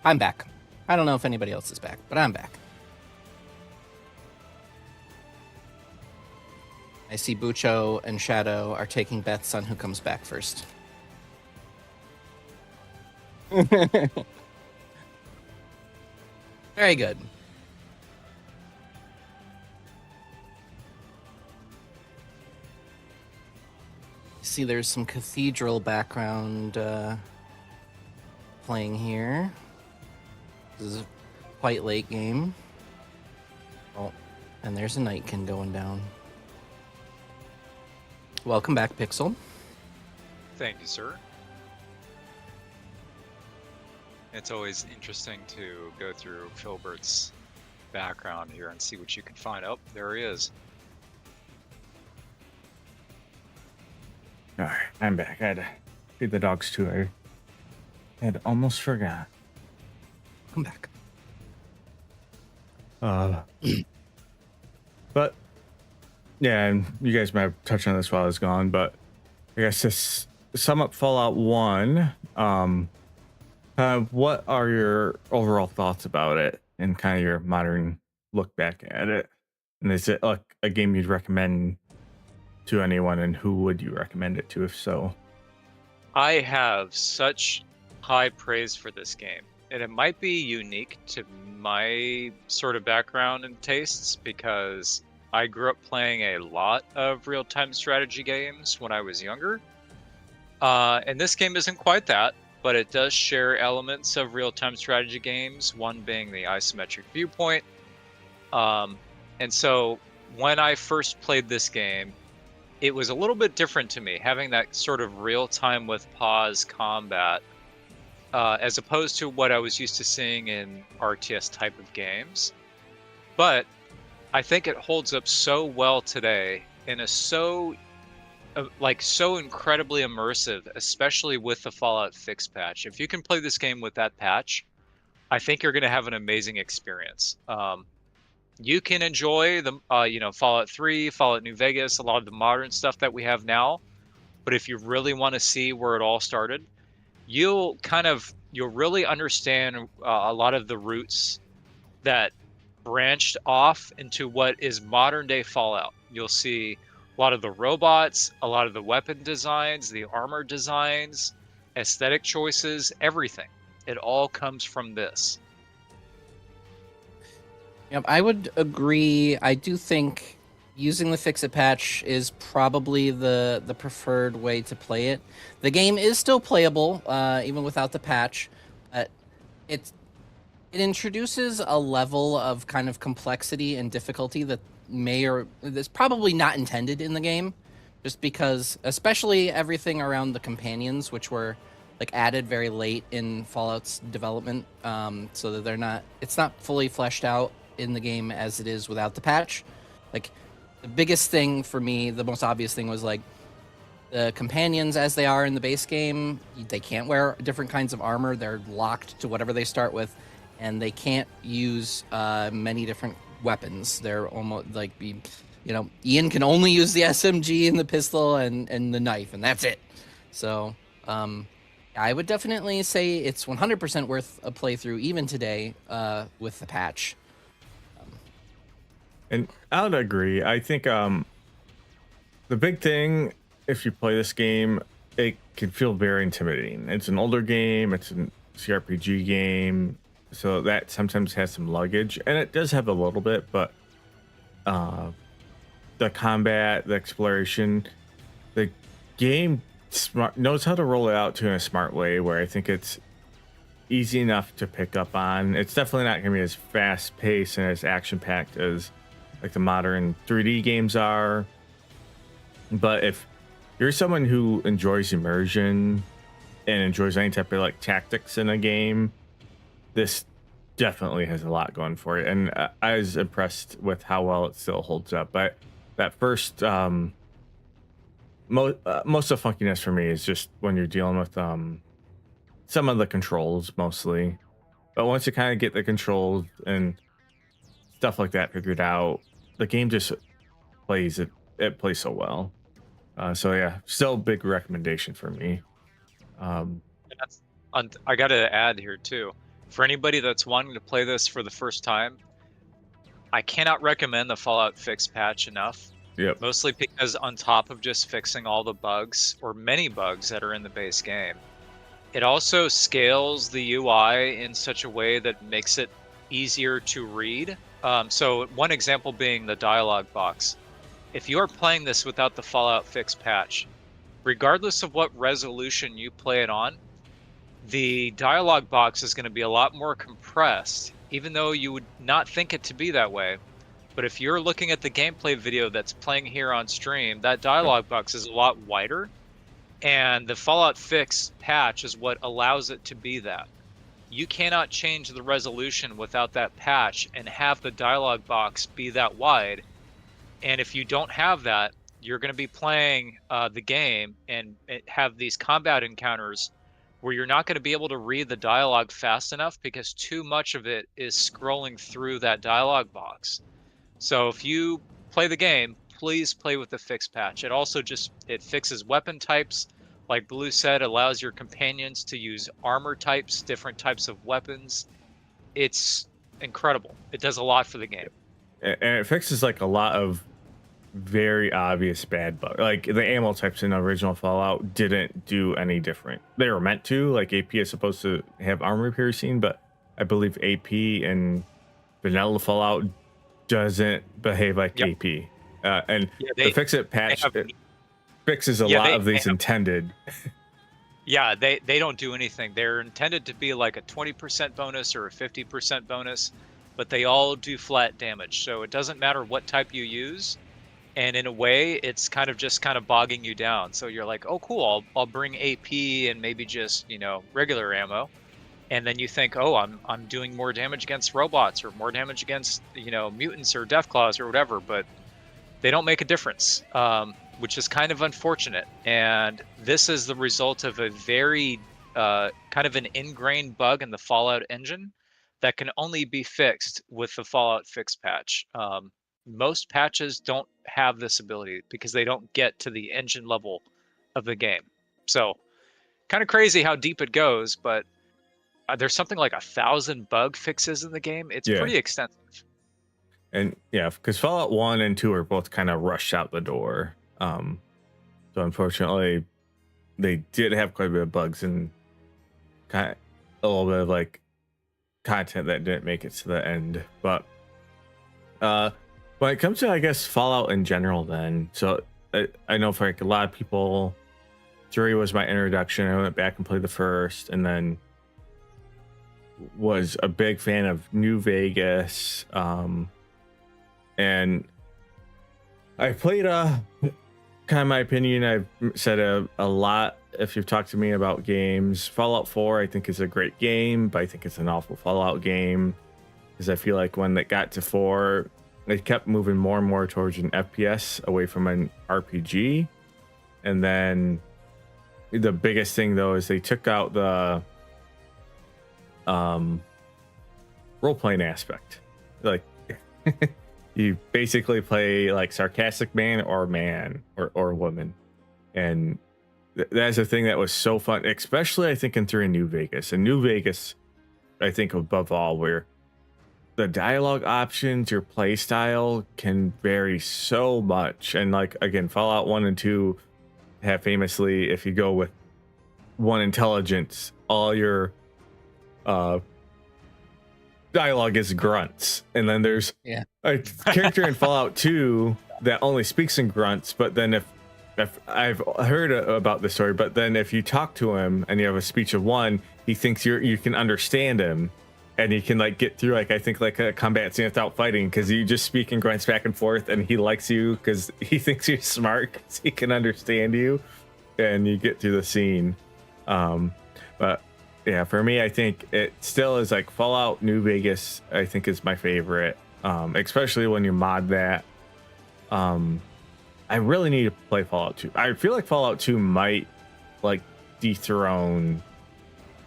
I'm back. I don't know if anybody else is back, but I'm back. I see Bucho and Shadow are taking bets on who comes back first. Very good. See, there's some cathedral background playing here. This is a quite late game. Oh, and there's a Nightkin going down. Welcome back, Pixel. Thank you, sir. It's always interesting to go through Filbert's background here and see what you can find. Oh, there he is. All right, I'm back. I had to feed the dogs too. I had almost forgot. Come back. But yeah, and you guys might have touched on this while I was gone, but I guess to sum up Fallout 1, what are your overall thoughts about it and kind of your modern look back at it? And is it like a game you'd recommend to anyone, and who would you recommend it to if so? I have such high praise for this game, and it might be unique to my sort of background and tastes because I grew up playing a lot of real-time strategy games when I was younger. And this game isn't quite that, but it does share elements of real-time strategy games, one being the isometric viewpoint. And so when I first played this game, it was a little bit different to me, having that sort of real-time with pause combat, as opposed to what I was used to seeing in RTS type of games. But I think it holds up so well today and is so incredibly immersive, especially with the Fallout Fix patch. If you can play this game with that patch, I think you're going to have an amazing experience. You can enjoy the Fallout 3, Fallout New Vegas, a lot of the modern stuff that we have now. But if you really want to see where it all started, you'll really understand a lot of the roots that branched off into what is modern day Fallout. You'll see a lot of the robots, a lot of the weapon designs, the armor designs, aesthetic choices, everything. It all comes from this. Yep, I would agree. I do think using the Fix-It patch is probably the preferred way to play it. The game is still playable, even without the patch, but it introduces a level of kind of complexity and difficulty that that's probably not intended in the game, just because, especially everything around the companions, which were like added very late in Fallout's development, so that it's not fully fleshed out in the game as it is without the patch. Like, the biggest thing for me, the most obvious thing, was like the companions as they are in the base game, they can't wear different kinds of armor. They're locked to whatever they start with, and they can't use many different weapons. They're almost like, Ian can only use the SMG and the pistol and the knife, and that's it. So I would definitely say it's 100% worth a playthrough even today with the patch. And I would agree. I think the big thing, if you play this game, it can feel very intimidating. It's an older game. It's a CRPG game. So that sometimes has some luggage. And it does have a little bit, but the combat, the exploration, the game knows how to roll it out in a smart way where I think it's easy enough to pick up on. It's definitely not going to be as fast paced and as action packed as like the modern 3D games are. But if you're someone who enjoys immersion and enjoys any type of like tactics in a game, this definitely has a lot going for it. And I was impressed with how well it still holds up. But that first most of the funkiness for me is just when you're dealing with some of the controls mostly. But once you kind of get the controls and stuff like that figured out, the game just plays plays so well. So yeah, still a big recommendation for me. And I gotta add here too, for anybody that's wanting to play this for the first time, I cannot recommend the Fallout Fix patch enough. Yep. Mostly because on top of just fixing all the bugs, or many bugs that are in the base game, it also scales the UI in such a way that makes it easier to read. So one example being the dialogue box. If you are playing this without the Fallout Fix patch, regardless of what resolution you play it on, the dialogue box is going to be a lot more compressed, even though you would not think it to be that way. But if you're looking at the gameplay video that's playing here on stream, that dialogue box is a lot wider, and the Fallout Fix patch is what allows it to be that. You cannot change the resolution without that patch and have the dialogue box be that wide. And if you don't have that, you're going to be playing the game and have these combat encounters where you're not going to be able to read the dialogue fast enough because too much of it is scrolling through that dialogue box. So if you play the game, please play with the fix patch. It also it fixes weapon types. Like Blue said, allows your companions to use armor types, different types of weapons. It's incredible. It does a lot for the game. And it fixes like a lot of very obvious bad bugs. Like the ammo types in original Fallout didn't do any different. They were meant to. Like AP is supposed to have armor piercing, but I believe AP in vanilla Fallout doesn't behave like AP. And the fix it patch fixes a lot of these intended. Yeah, they don't do anything. They're intended to be like a 20% bonus or a 50% bonus, but they all do flat damage. So it doesn't matter what type you use. And in a way, it's kind of bogging you down. So you're like, oh, cool, I'll bring AP and maybe just, regular ammo. And then you think, oh, I'm doing more damage against robots or more damage against, mutants or deathclaws or whatever. But they don't make a difference, which is kind of unfortunate. And this is the result of a very kind of an ingrained bug in the Fallout engine that can only be fixed with the Fallout Fix patch. Most patches don't have this ability because they don't get to the engine level of the game. So kind of crazy how deep it goes, but there's something like 1,000 bug fixes in the game. It's pretty extensive. And yeah, because Fallout 1 and 2 are both kind of rushed out the door. So unfortunately, they did have quite a bit of bugs and kind of a little bit of like content that didn't make it to the end. But when it comes to, I guess, Fallout in general, then, so I know for like a lot of people, 3 was my introduction. I went back and played the first, and then was a big fan of New Vegas. And I played kind of my opinion. I've said a lot if you've talked to me about games. Fallout 4 I think is a great game, but I think it's an awful Fallout game because I feel like when it got to 4, they kept moving more and more towards an FPS away from an RPG. And then the biggest thing though is they took out the role-playing aspect. Like you basically play like sarcastic man or woman, and that's a thing that was so fun, especially I think in 3 in New Vegas. And New Vegas, I think above all, where the dialogue options, your play style can vary so much. And like again, Fallout 1 and 2 have famously, if you go with 1 intelligence, all your dialogue is grunts, and then there's a character in Fallout 2 that only speaks in grunts. But then if I've heard about this story, but then if you talk to him and you have a speech of 1, he thinks you can understand him, and you can like get through like I think like a combat scene without fighting because you just speak in grunts back and forth, and he likes you because he thinks you're smart because he can understand you, and you get through the scene. But yeah, for me, I think it still is like Fallout New Vegas, I think is my favorite, especially when you mod that. I really need to play Fallout 2. I feel like Fallout 2 might like dethrone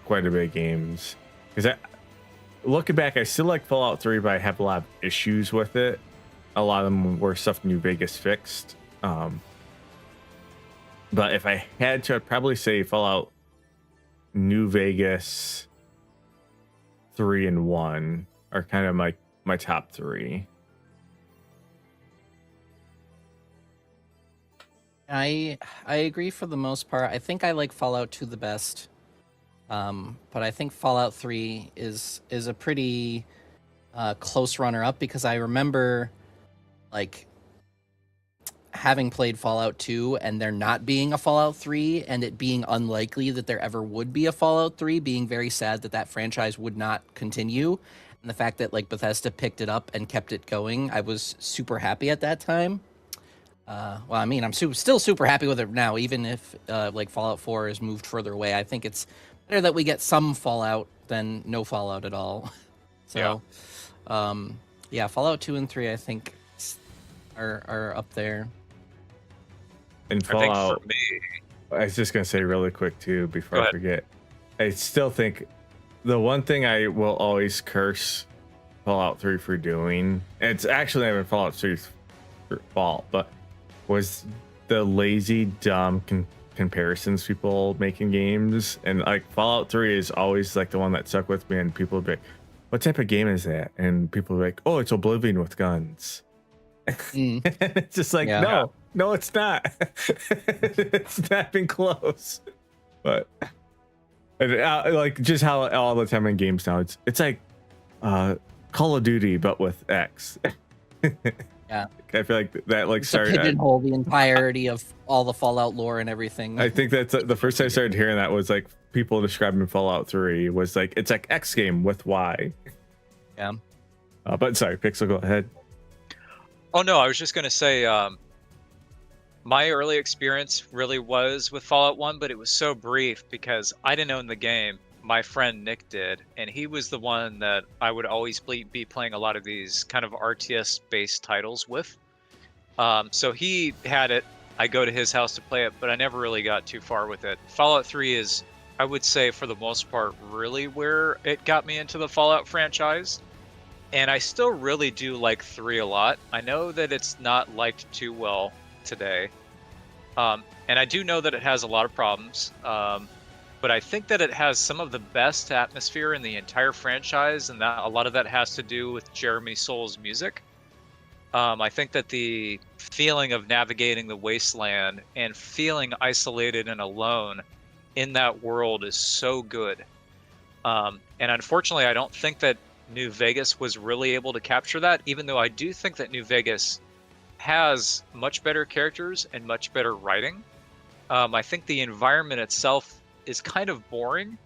quite a bit of games because looking back, I still like Fallout 3, but I have a lot of issues with it. A lot of them were stuff New Vegas fixed. But if I had to, I'd probably say Fallout New Vegas 3 and 1 are kind of my top 3. I agree for the most part. I think I like Fallout 2 the best. But I think Fallout 3 is a pretty close runner up, because I remember like having played Fallout 2 and there not being a Fallout 3, and it being unlikely that there ever would be a Fallout 3, being very sad that that franchise would not continue. And the fact that like Bethesda picked it up and kept it going, I was super happy at that time. Well, I mean, I'm still super happy with it now, even if like Fallout 4 is moved further away. I think it's better that we get some Fallout than no Fallout at all. So, yeah, Fallout 2 and 3, I think, are up there. And I think Fallout, for me, I was just gonna say really quick too before Go I ahead. forget. I still think the one thing I will always curse Fallout 3 for doing, and it's actually not even Fallout 3's fault, but was the lazy, dumb comparisons people make in games. And like Fallout 3 is always like the one that stuck with me, and people would be like, what type of game is that? And people would be like, oh, it's Oblivion with guns. Mm. It's just like, Yeah. no, it's not. It's not even close. But like just how all the time in games now, it's like Call of Duty but with X. Yeah. I feel like that like It's to started. pigeonhole the entirety of all the Fallout lore and everything. I think that's the first time I started hearing that was like people describing Fallout 3 was like it's like X game with Y. Yeah. But sorry, Pixel, go ahead. Oh no, I was just gonna say, my early experience really was with Fallout 1, but it was so brief because I didn't own the game. My friend Nick did, and he was the one that I would always be playing a lot of these kind of RTS-based titles with. So he had it. I go to his house to play it, but I never really got too far with it. Fallout 3 is, I would say, for the most part, really where it got me into the Fallout franchise. And I still really do like 3 a lot. I know that it's not liked too well today. And I do know that it has a lot of problems. But I think that it has some of the best atmosphere in the entire franchise, and that a lot of that has to do with Jeremy Soul's music. I think that the feeling of navigating the wasteland and feeling isolated and alone in that world is so good. And unfortunately, I don't think that New Vegas was really able to capture that, even though I do think that New Vegas has much better characters and much better writing. I think the environment itself is kind of boring.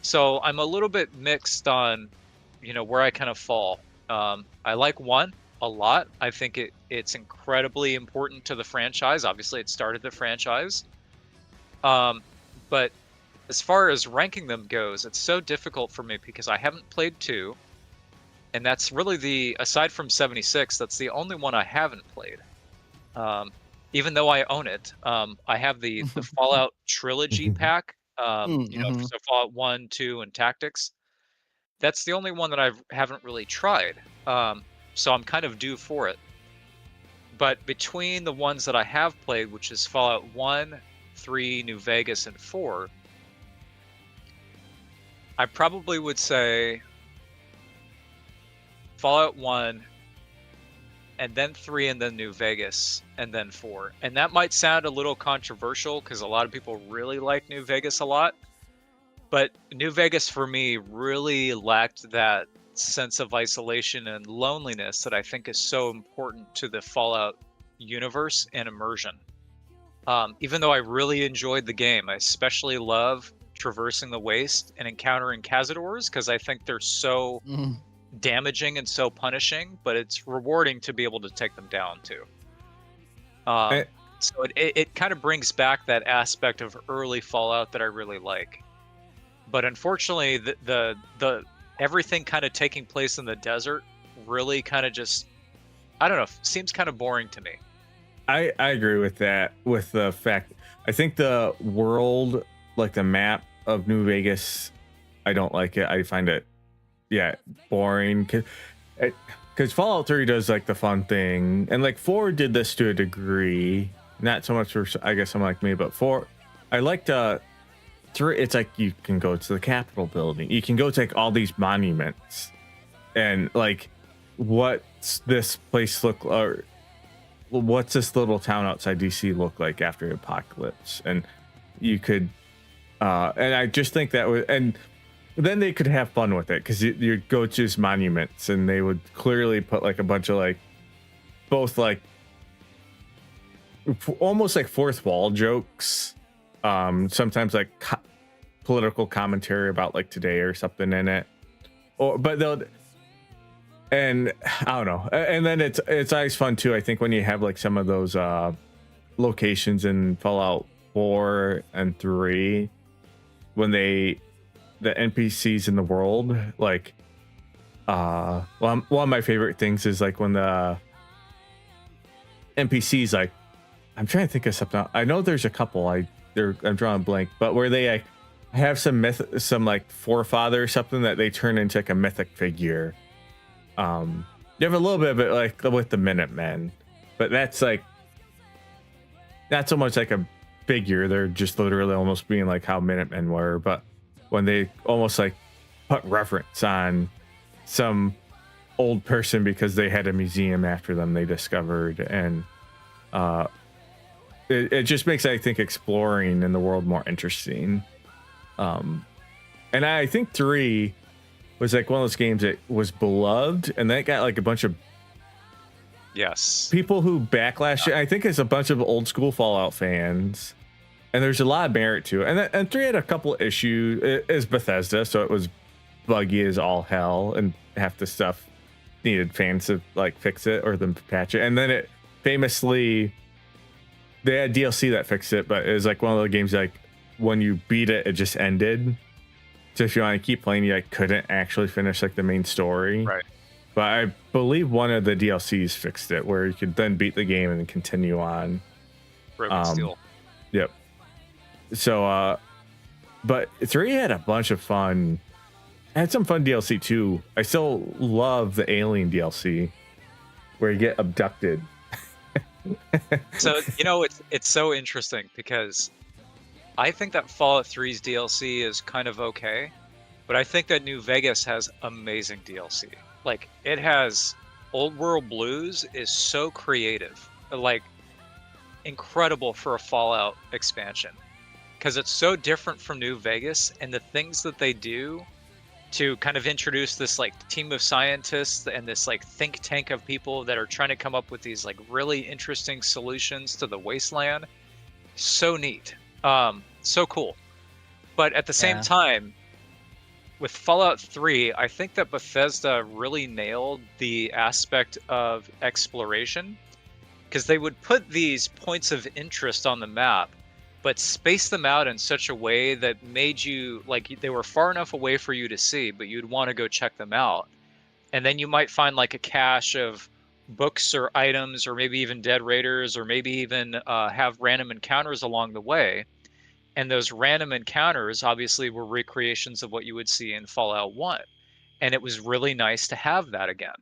So I'm a little bit mixed on, where I kind of fall. I like 1 a lot. I think it's incredibly important to the franchise. Obviously, it started the franchise. But as far as ranking them goes, it's so difficult for me because I haven't played 2. And that's really aside from 76, that's the only one I haven't played. Even though I own it, I have the Fallout trilogy pack. So Fallout 1, 2, and Tactics. That's the only one that I haven't really tried. So I'm kind of due for it. But between the ones that I have played, which is Fallout 1, 3, New Vegas, and 4, I probably would say Fallout 1, and then 3, and then New Vegas, and then 4. And that might sound a little controversial because a lot of people really like New Vegas a lot. But New Vegas for me really lacked that sense of isolation and loneliness that I think is so important to the Fallout universe and immersion. Even though I really enjoyed the game, I especially love traversing the waste and encountering Cazadors because I think they're so damaging and so punishing, but it's rewarding to be able to take them down too. So it kind of brings back that aspect of early Fallout that I really like. But unfortunately, the everything kind of taking place in the desert really kind of just, I don't know, seems kind of boring to me. I agree with that, with the fact I think the world, like the map of New Vegas, I don't like it. I find it boring because Fallout 3 does like the fun thing, and like 4 did this to a degree, not so much for I guess someone like me, but 4 I liked three, it's like you can go to the Capitol building, you can go to like all these monuments, and like what's this place look, or what's this little town outside DC look like after the apocalypse, and you could and I just think that was, and then they could have fun with it because you'd go to these monuments and they would clearly put like a bunch of like both like almost like fourth wall jokes, sometimes like political commentary about like today or something in it, or but they'll, and I don't know, and then it's always fun too, I think, when you have like some of those locations in Fallout 4 and 3 when the NPCs in the world, like well, one of my favorite things is like when the NPCs, like, I'm trying to think of something. I know there's a couple. I'm drawing a blank, but where they like have some like forefather or something that they turn into like a mythic figure. You have a little bit of it like with the Minutemen, but that's like not so much like a figure. They're just literally almost being like how Minutemen were. But when they almost like put reference on some old person because they had a museum after them they discovered, and it just makes, I think, exploring in the world more interesting. And I think 3 was like one of those games that was beloved, and that got like a bunch of people who backlash it. I think it's a bunch of old school Fallout fans, and there's a lot of merit to it. And 3 had a couple issues. It is Bethesda, so it was buggy as all hell, and half the stuff needed fans to like fix it or them to patch it. And then it famously, they had DLC that fixed it, but it was like one of the games like when you beat it, it just ended. So if you want to keep playing, you like couldn't actually finish like the main story. Right. But I believe one of the DLCs fixed it where you could then beat the game and then continue on. Broken Steel. Yep. So but 3 had a bunch of fun. It had some fun DLC too. I still love the Alien DLC where you get abducted. So, you know, it's so interesting because I think that Fallout 3's DLC is kind of okay, but I think that New Vegas has amazing DLC. Like, it has Old World Blues is so creative, like incredible for a Fallout expansion, because it's so different from New Vegas, and the things that they do to kind of introduce this like team of scientists and this like think tank of people that are trying to come up with these like really interesting solutions to the wasteland. So neat. So cool. But at the same time, with Fallout 3, I think that Bethesda really nailed the aspect of exploration, because they would put these points of interest on the map, but space them out in such a way that made you, like, they were far enough away for you to see, but you'd want to go check them out. And then you might find like a cache of books or items, or maybe even dead raiders, or maybe even have random encounters along the way. And those random encounters obviously were recreations of what you would see in Fallout 1. And it was really nice to have that again.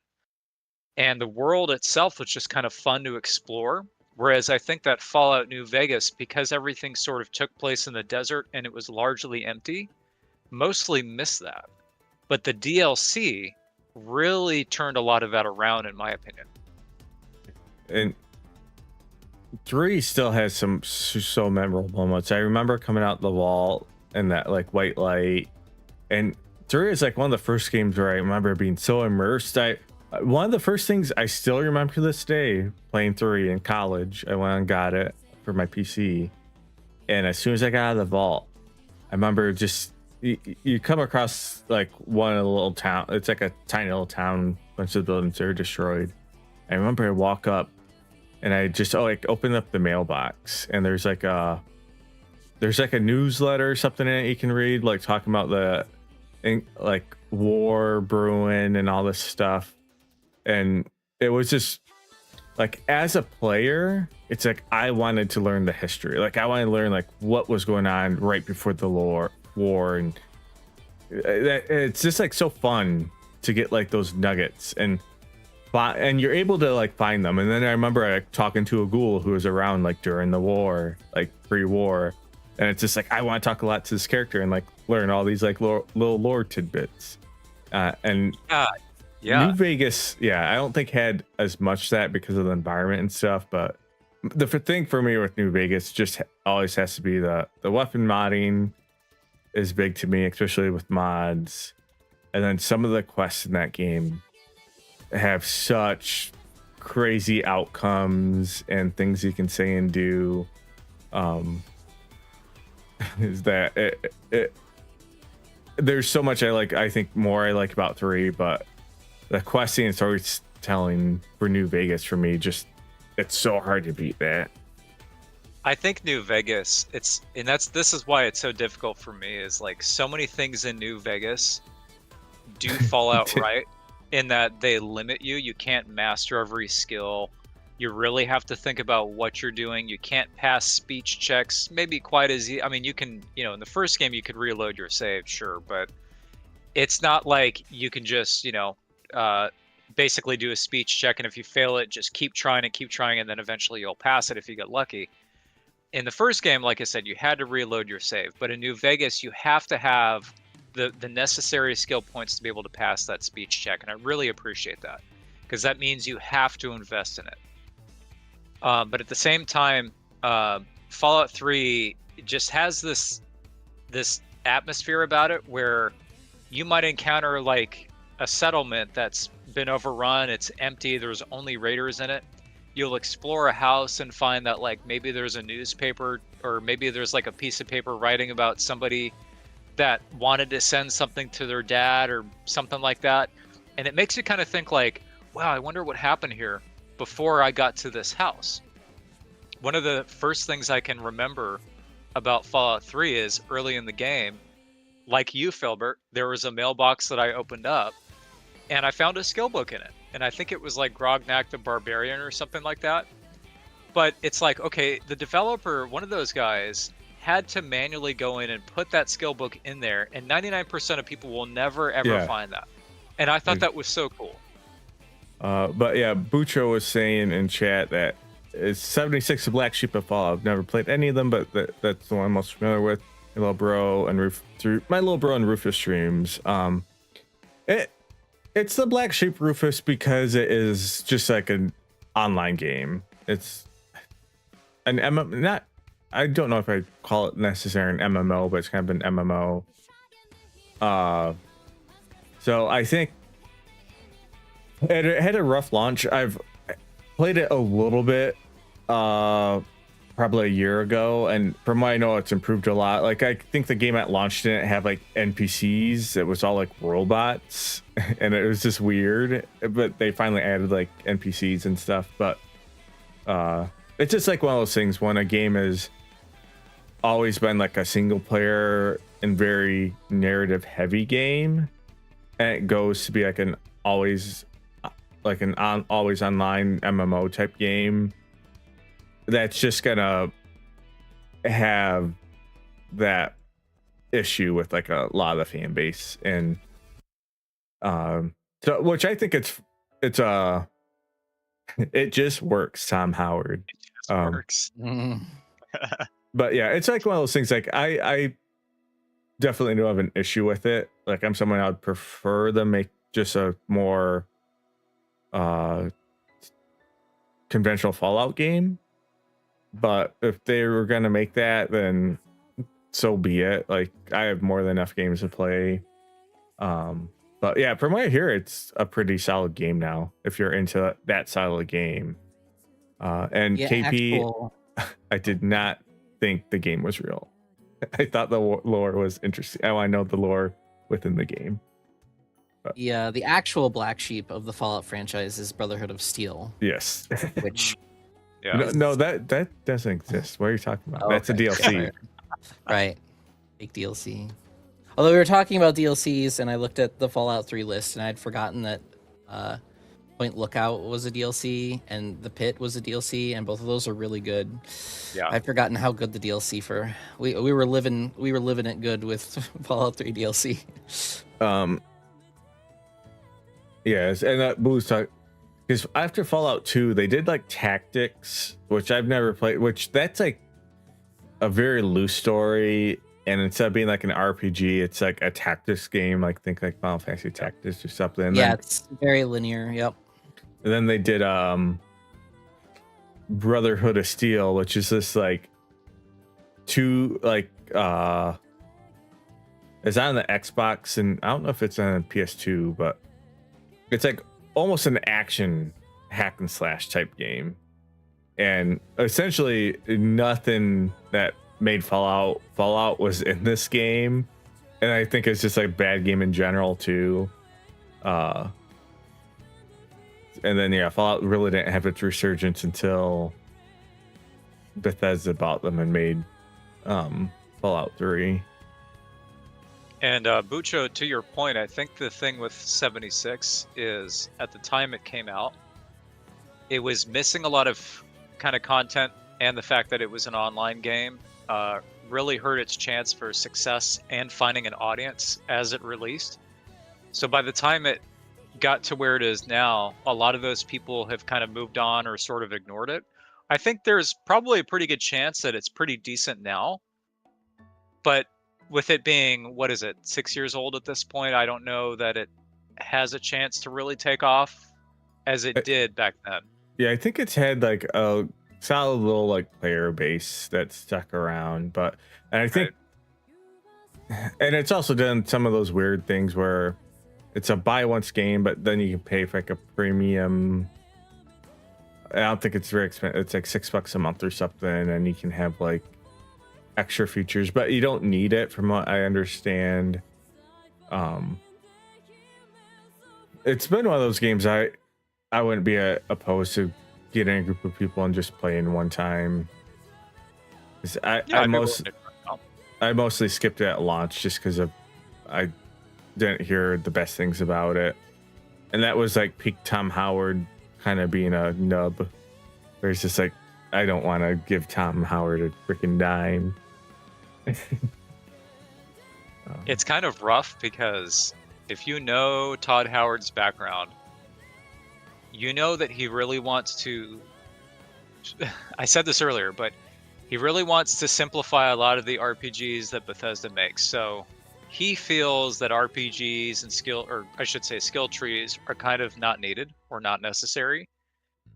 And the world itself was just kind of fun to explore. Whereas I think that Fallout New Vegas, because everything sort of took place in the desert and it was largely empty, mostly missed that. But the DLC really turned a lot of that around, in my opinion. And 3 still has some so memorable moments. I remember coming out the vault and that like white light, and 3 is like one of the first games where I remember being so immersed. One of the first things I still remember to this day, playing 3 in college, I went and got it for my PC, and as soon as I got out of the vault, I remember just you come across like one of the little town. It's like a tiny little town. Bunch of the buildings are destroyed. I remember I walk up, and I just like open up the mailbox, and there's like a newsletter or something in it you can read, like talking about the like war brewing and all this stuff. And it was just like, as a player, it's like I wanted to learn the history. Like I wanted to learn like what was going on right before the war, and it's just like so fun to get like those nuggets, and you're able to like find them. And then I remember like talking to a ghoul who was around like during the war, like pre-war, and it's just like I want to talk a lot to this character and like learn all these like little lore tidbits. And New Vegas, I don't think had as much that because of the environment and stuff, but the thing for me with New Vegas just always has to be the weapon modding is big to me, especially with mods. And then some of the quests in that game have such crazy outcomes and things you can say and do. Is that there's so much I think more I like about 3, but the questing and storytelling for New Vegas for me it's so hard to beat that. I think New Vegas, this is why it's so difficult for me, is like so many things in New Vegas do fall out right in that they limit you. You can't master every skill. You really have to think about what you're doing. You can't pass speech checks maybe quite as I mean, you can, in the first game you could reload your save, sure, but it's not like you can just, basically do a speech check, and if you fail it, just keep trying and then eventually you'll pass it if you get lucky. In the first game, like I said, you had to reload your save, but in New Vegas you have to have the necessary skill points to be able to pass that speech check, and I really appreciate that because that means you have to invest in it. But at the same time, Fallout 3 just has this atmosphere about it where you might encounter like a settlement that's been overrun, it's empty, there's only raiders in it. You'll explore a house and find that like maybe there's a newspaper, or maybe there's like a piece of paper writing about somebody that wanted to send something to their dad or something like that. And it makes you kind of think like, wow, I wonder what happened here before I got to this house. One of the first things I can remember about Fallout 3 is early in the game, like you, Filbert, there was a mailbox that I opened up and I found a skill book in it. And I think it was like Grognak the Barbarian or something like that. But it's like, okay, the developer, one of those guys, had to manually go in and put that skill book in there, and 99% of people will never ever find that. And I thought that was so cool. But yeah, Bucho was saying in chat that it's 76 a Black Sheep of Fallout. I've never played any of them, but that's the one I'm most familiar with. My little bro and through my little bro and Rufus streams. It's the Black Sheep Rufus because it is just like an online game. It's an MMO, I don't know if I call it necessarily an MMO, but it's kind of an MMO. So I think it had a rough launch. I've played it a little bit, probably a year ago, and from what I know, it's improved a lot. Like I think the game at launch didn't have like NPCs; it was all like robots, and it was just weird. But they finally added like NPCs and stuff. But it's just like one of those things when a game has always been like a single player and very narrative heavy game, and it goes to be like an always online MMO type game. That's just gonna have that issue with like a lot of the fan base, and so which I think it just works. Tom Howard, it just works. But yeah, it's like one of those things. Like I definitely do have an issue with it. Like I'm someone I would prefer them make just a more conventional Fallout game. But if they were gonna make that, then so be it. Like I have more than enough games to play. But yeah, from what I hear, it's a pretty solid game now if you're into that style of game. And yeah, KP, I did not think the game was real. I thought the lore was interesting. Oh, I know the lore within the game. But yeah, the actual black sheep of the Fallout franchise is Brotherhood of Steel. Yes. Which no, that doesn't exist. What are you talking about? That's a DLC. Right. Big DLC. Although we were talking about DLCs, and I looked at the Fallout 3 list, and I'd forgotten that Point Lookout was a DLC, and The Pit was a DLC, and both of those are really good. Yeah, I've forgotten how good the DLC for we were living it good with Fallout 3 DLC. Yes, and that Blue's talk because after Fallout 2, they did like tactics, which I've never played. Which that's like a very loose story, and instead of being like an RPG, it's like a tactics game, like think like Final Fantasy Tactics or something. And Yeah, it's very linear. Yep. then they did Brotherhood of Steel, which is this like two like it's on the Xbox, and I don't know if it's on PS2, but it's like almost an action hack and slash type game. And essentially nothing that made Fallout was in this game. And I think it's just like a bad game in general too. And then yeah, Fallout really didn't have its resurgence until Bethesda bought them and made Fallout 3. And Bucho, to your point, I think the thing with 76 is at the time it came out, it was missing a lot of kind of content, and the fact that it was an online game really hurt its chance for success and finding an audience as it released. So by the time it got to where it is now, a lot of those people have kind of moved on or sort of ignored it. I think there's probably a pretty good chance that it's pretty decent now, but with it being, 6 years old at this point, I don't know that it has a chance to really take off as it did back then. Yeah, I think it's had like a solid little like player base that stuck around, and I think, and it's also done some of those weird things where it's a buy once game, but then you can pay for like a premium. I don't think it's very expensive. It's like $6 a month or something, and you can have like extra features, but you don't need it from what I understand. It's been one of those games I wouldn't be opposed to getting a group of people and just playing one time. I mostly skipped it at launch just because I didn't hear the best things about it, and that was like peak Tom Howard kind of being a nub. Where it's just like, I don't want to give Tom Howard a freaking dime. It's kind of rough because if you know Todd Howard's background, you know that he really wants to, I said this earlier, but he really wants to simplify a lot of the RPGs that Bethesda makes. So he feels that RPGs and skill trees are kind of not needed or not necessary.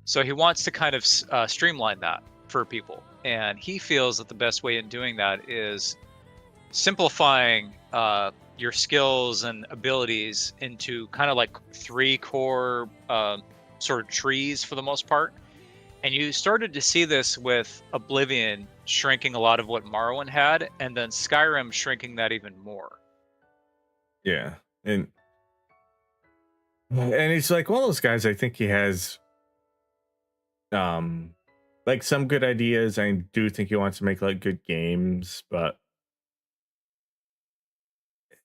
So he wants to kind of streamline that for people. And he feels that the best way in doing that is simplifying your skills and abilities into kind of like 3 core sort of trees for the most part. And you started to see this with Oblivion shrinking a lot of what Morrowind had, and then Skyrim shrinking that even more. Yeah. And he's like one of those guys, I think he has like some good ideas. I do think he wants to make like good games, but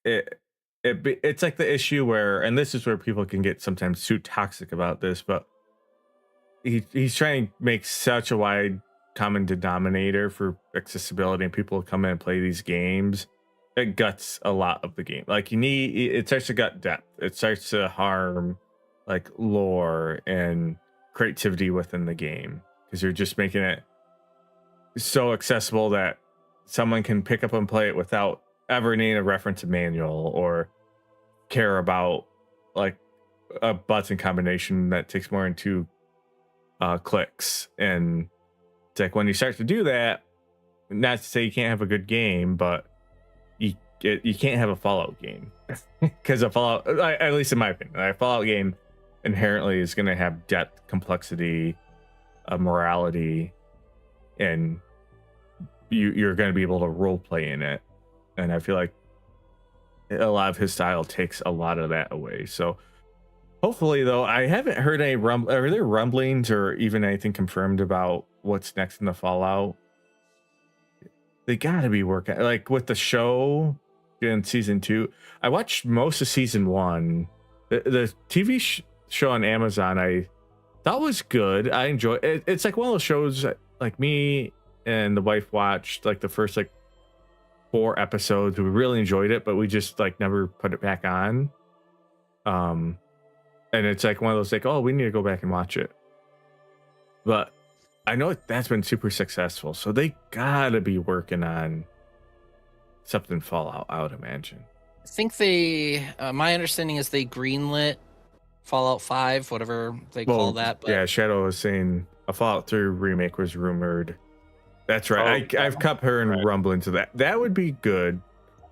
it's like the issue where, and this is where people can get sometimes too toxic about this, but he's trying to make such a wide common denominator for accessibility, and people come in and play these games. It guts a lot of the game. Like it starts to gut depth. It starts to harm like lore and creativity within the game, because you're just making it so accessible that someone can pick up and play it without ever needing a reference manual or care about like a button combination that takes more than 2 clicks. And it's like when you start to do that, not to say you can't have a good game, but you can't have a Fallout game, because a Fallout, at least in my opinion, a Fallout game inherently is going to have depth, complexity, morality, and you're going to be able to role play in it. And I feel like a lot of his style takes a lot of that away. So hopefully, though, I haven't heard any are there rumblings or even anything confirmed about what's next in the Fallout? They gotta be working like with the show in season 2. I watched most of season 1. The TV show on Amazon I thought was good. I enjoy it. It's like one of those shows like me and the wife watched like the first like 4 episodes. We really enjoyed it, but we just like never put it back on. And it's like one of those like, oh, we need to go back and watch it. But I know that's been super successful, so they gotta be working on something Fallout, I would imagine. I think they. My understanding is they greenlit Fallout 5, whatever they call Well, that. But yeah, Shadow was saying a Fallout 3 remake was rumored. That's right. Oh, I've kept hearing right. rumblings of that. That would be good,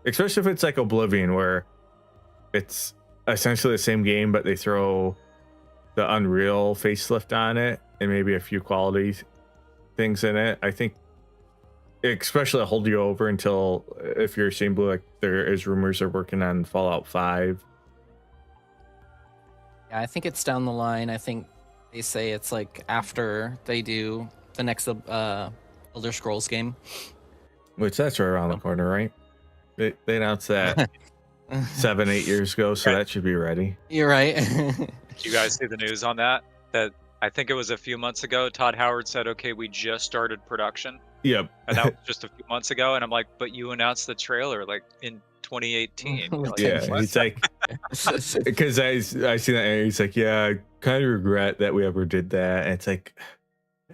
especially if it's like Oblivion, where it's essentially the same game, but they throw the Unreal facelift on it and maybe a few quality things in it. I think, especially hold you over until if you're seeing Blue, like there is rumors they're working on Fallout 5. yeah, I think it's down the line. I think they say it's like after they do the next Elder Scrolls game. Which that's right around the corner, right? They announced that 7-8 years ago, so Right. that should be ready. You're right. Did you guys see the news on that? That I think it was a few months ago. Todd Howard said, "Okay, we just started production," Yep. and that was just a few months ago. And I'm like, "But you announced the trailer like in 2018." You're like, Yeah, "What?" he's like, because I see that, and he's like, yeah, I kind of regret that we ever did that. And it's like,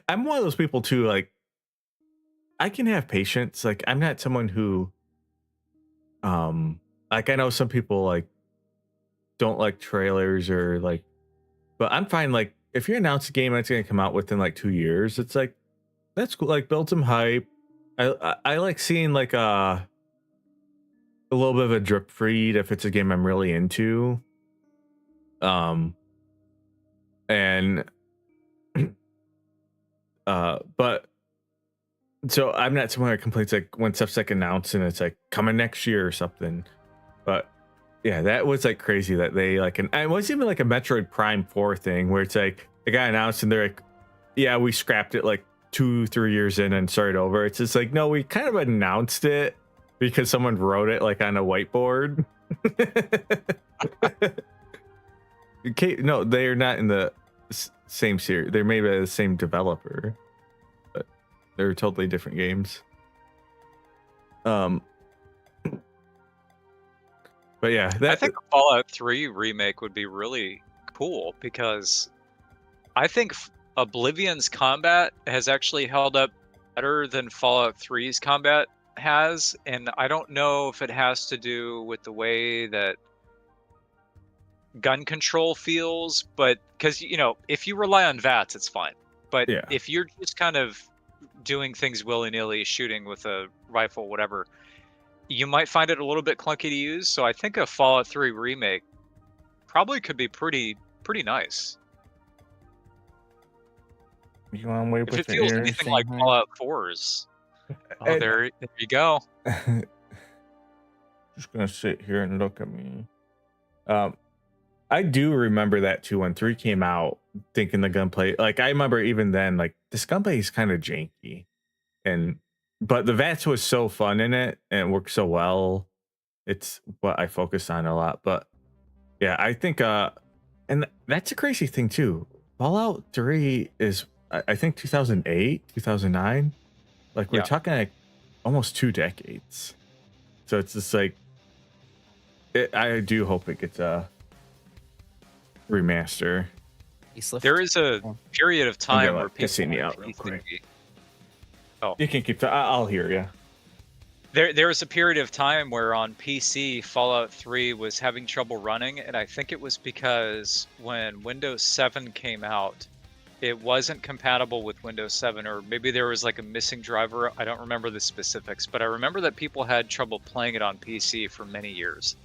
I'm one of those people too. Like, I can have patience. Like, I'm not someone who, like I know some people like don't like trailers or like, but I'm fine. Like, if you announce a game that's gonna come out within like 2 years, it's like that's cool. Like, build some hype. I like seeing like a little bit of a drip feed if it's a game I'm really into. And but so I'm not someone that complains like when stuff's like announced and it's like coming next year or something. But yeah, that was like crazy that they like, and it wasn't even like a Metroid Prime 4 thing where it's like it got announced and they're like, yeah, we scrapped it like 2-3 years in and started over. It's just like, no, we kind of announced it because someone wrote it like on a whiteboard. Okay, no, they are not in the same series. They're made by the same developer, but they're totally different games. But yeah, I think a Fallout 3 remake would be really cool because I think Oblivion's combat has actually held up better than Fallout 3's combat has, and I don't know if it has to do with the way that gun control feels, but because if you rely on VATS, it's fine. But yeah, if you're just kind of doing things willy-nilly, shooting with a rifle, whatever, you might find it a little bit clunky to use. So I think a Fallout 3 remake probably could be pretty nice. you want to wait If with it your feels ears? anything like thing, Fallout 4's. Oh, And- there you go. Just gonna sit here and look at me. I do remember that too when 3 came out, thinking the gunplay, like I remember even then, like this gunplay is kind of janky, but the VATS was so fun in it and it worked so well. It's what I focus on a lot. But yeah, I think and that's a crazy thing too. Fallout 3 is I think 2008, 2009. Like we're Yeah. talking like almost 2 decades. So it's just like I do hope it gets a remaster. Facelift. There is a period of time gonna where let people Cassini on out real quick. PC You can keep. I'll hear you. There was a period of time where on PC Fallout 3 was having trouble running, and I think it was because when Windows 7 came out, it wasn't compatible with Windows 7, or maybe there was like a missing driver. I don't remember the specifics, but I remember that people had trouble playing it on PC for many years.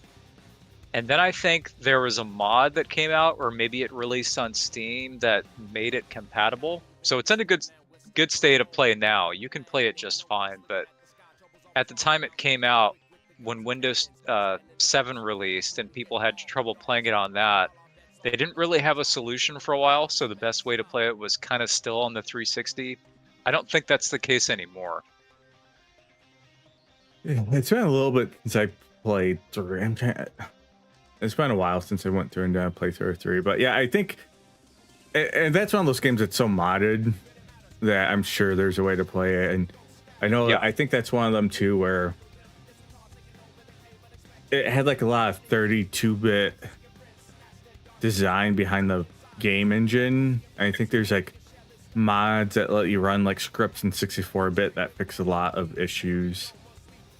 And then I think there was a mod that came out, or maybe it released on Steam that made it compatible. So it's in a good state of play now. You can play it just fine, but at the time it came out, when Windows 7 released and people had trouble playing it on that, they didn't really have a solution for a while, so the best way to play it was kind of still on the 360. I don't think that's the case anymore. It's been a little bit since I played 3. It's been a while since I went through and done a playthrough of 3. But yeah, I think, and that's one of those games that's so modded that I'm sure there's a way to play it. And I know, Yeah. I think that's one of them too, where it had like a lot of 32-bit design behind the game engine. I think there's like mods that let you run like scripts in 64-bit that fix a lot of issues.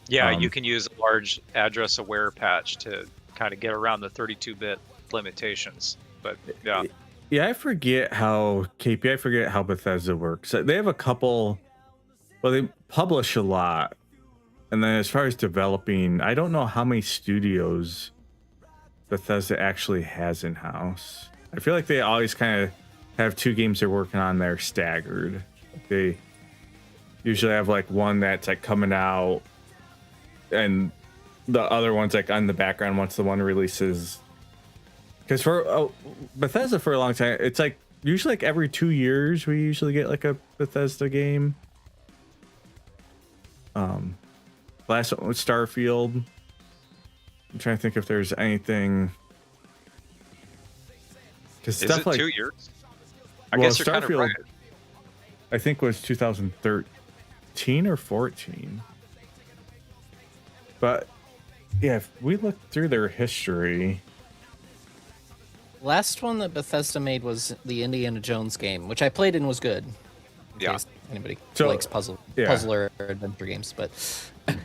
Yeah, you can use a large address aware patch to kind of get around the 32-bit limitations. But yeah. Yeah, I forget how KP, I forget how Bethesda works. They have a couple, well, they publish a lot. And then as far as developing, I don't know how many studios Bethesda actually has in-house. I feel like they always kind of have 2 games they're working on, they're staggered. They usually have like one that's like coming out and the other one's like on the background once the one releases. Because for Bethesda for a long time, it's like usually like every 2 years we usually get like a Bethesda game. Last one was Starfield. I'm trying to think if there's anything. Is it like 2 years? I well, guess you're kind of right. I think was 2013 or 14. But yeah, if we look through their history. Last one that Bethesda made was the Indiana Jones game, which I played and was good. In yeah. case anybody likes puzzler or adventure games, but and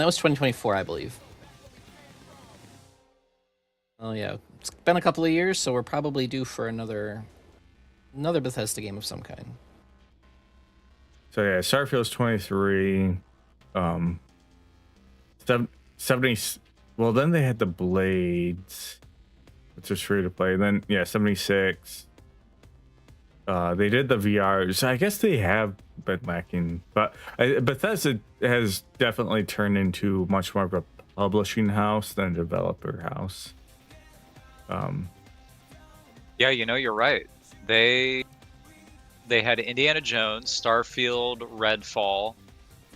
that was 2024, I believe. Oh yeah, it's been a couple of years, so we're probably due for another Bethesda game of some kind. So yeah, Starfield's 23. 70. Well, then they had the Blades, which was free to play. Then yeah, 76. They did the VR, so I guess they have been lacking. But Bethesda has definitely turned into much more of a publishing house than a developer house. Yeah, you're right. They had Indiana Jones, Starfield, Redfall,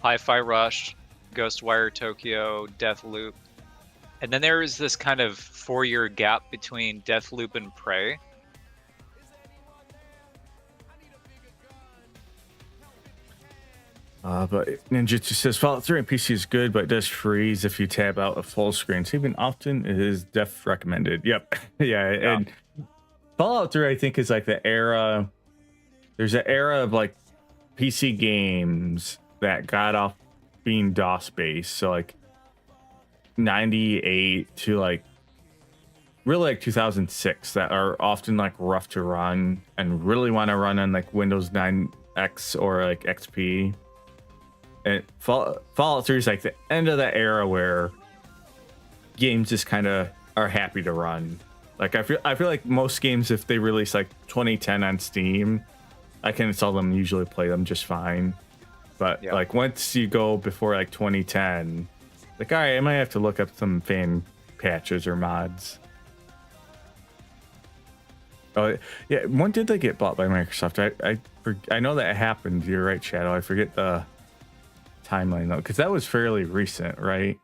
Hi-Fi Rush, Ghostwire Tokyo, Deathloop. And then there is this kind of 4-year gap between Deathloop and Prey. But Ninjutsu says Fallout 3 on PC is good, but it does freeze if you tab out a full screen. Saving often is def recommended. Yep. yeah. And Fallout 3, I think, is like the era. There's an era of like PC games that got off being DOS based. So like 98 to like really like 2006 that are often like rough to run and really want to run on like Windows 9X or like XP. And Fallout 3 is like the end of that era where games just kind of are happy to run. Like I feel like most games, if they release like 2010 on Steam, I can install them and usually play them just fine. But like once you go before like 2010, like all right, I might have to look up some fan patches or mods. Oh yeah, when did they get bought by Microsoft? I know that happened. You're right, Shadow. I forget the timeline though, because that was fairly recent, right?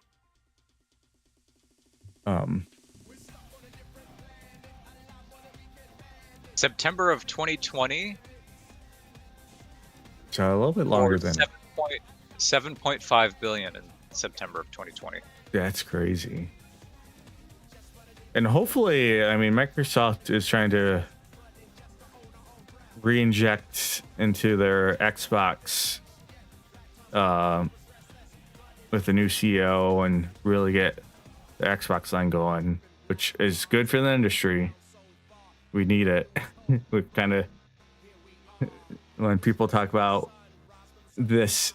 September of 2020. So a little bit longer than 7.5 billion in September of 2020. That's crazy. And hopefully, I mean, Microsoft is trying to re-inject into their Xbox with the new CEO and really get the Xbox line going, which is good for the industry. We need it. We kind of, when people talk about this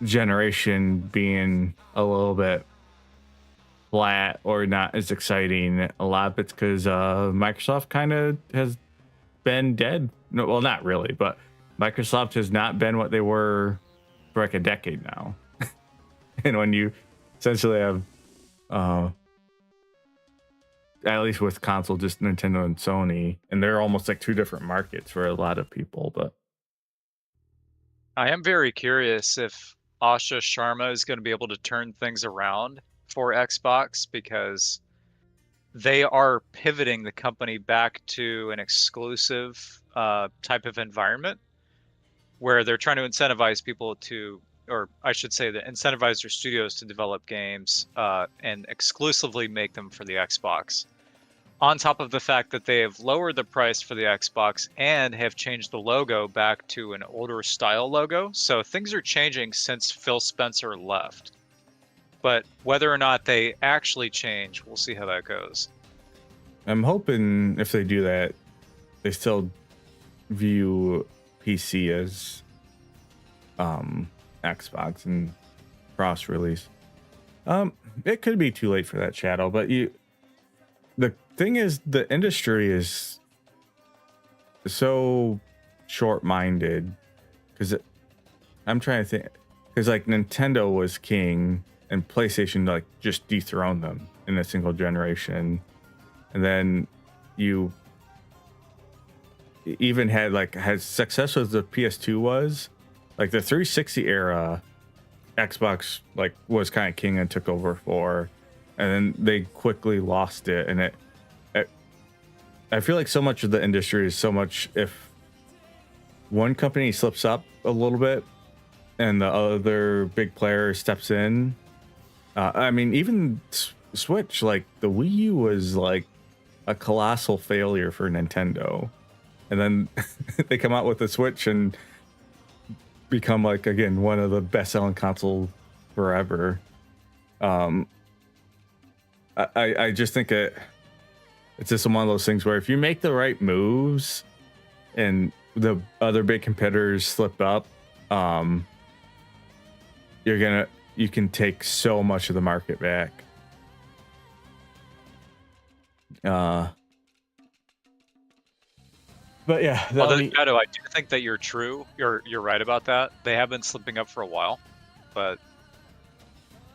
generation being a little bit flat or not as exciting, a lot of it's because Microsoft kind of has been dead. No, well, not really, but Microsoft has not been what they were for like a decade now. And when you essentially have at least with console, just Nintendo and Sony, and they're almost like 2 different markets for a lot of people. But I am very curious if Asha Sharma is going to be able to turn things around for Xbox, because they are pivoting the company back to an exclusive type of environment where they're trying to incentivize people to, or I should say that incentivize their studios to develop games and exclusively make them for the Xbox. on top of the fact that they have lowered the price for the Xbox and have changed the logo back to an older style logo. So things are changing since Phil Spencer left. But whether or not they actually change, we'll see how that goes. I'm hoping if they do that, they still view PC as Xbox and cross release. It could be too late for that, Shadow, but the thing is, the industry is so short-minded, because I'm trying to think, because like Nintendo was king and PlayStation like just dethroned them in a single generation, and then you even had success as the PS2 was, like the 360 era, Xbox like was kind of king and took over for, and then they quickly lost it. And I feel like so much of the industry is so much, if one company slips up a little bit and the other big player steps in. I mean, even Switch, like the Wii U was like a colossal failure for Nintendo, and then they come out with the Switch and become like, again, one of the best selling consoles forever. I just think it's just one of those things where if you make the right moves and the other big competitors slip up, you can take so much of the market back. But yeah, Shadow, I do think that you're true. You're right about that. They have been slipping up for a while, but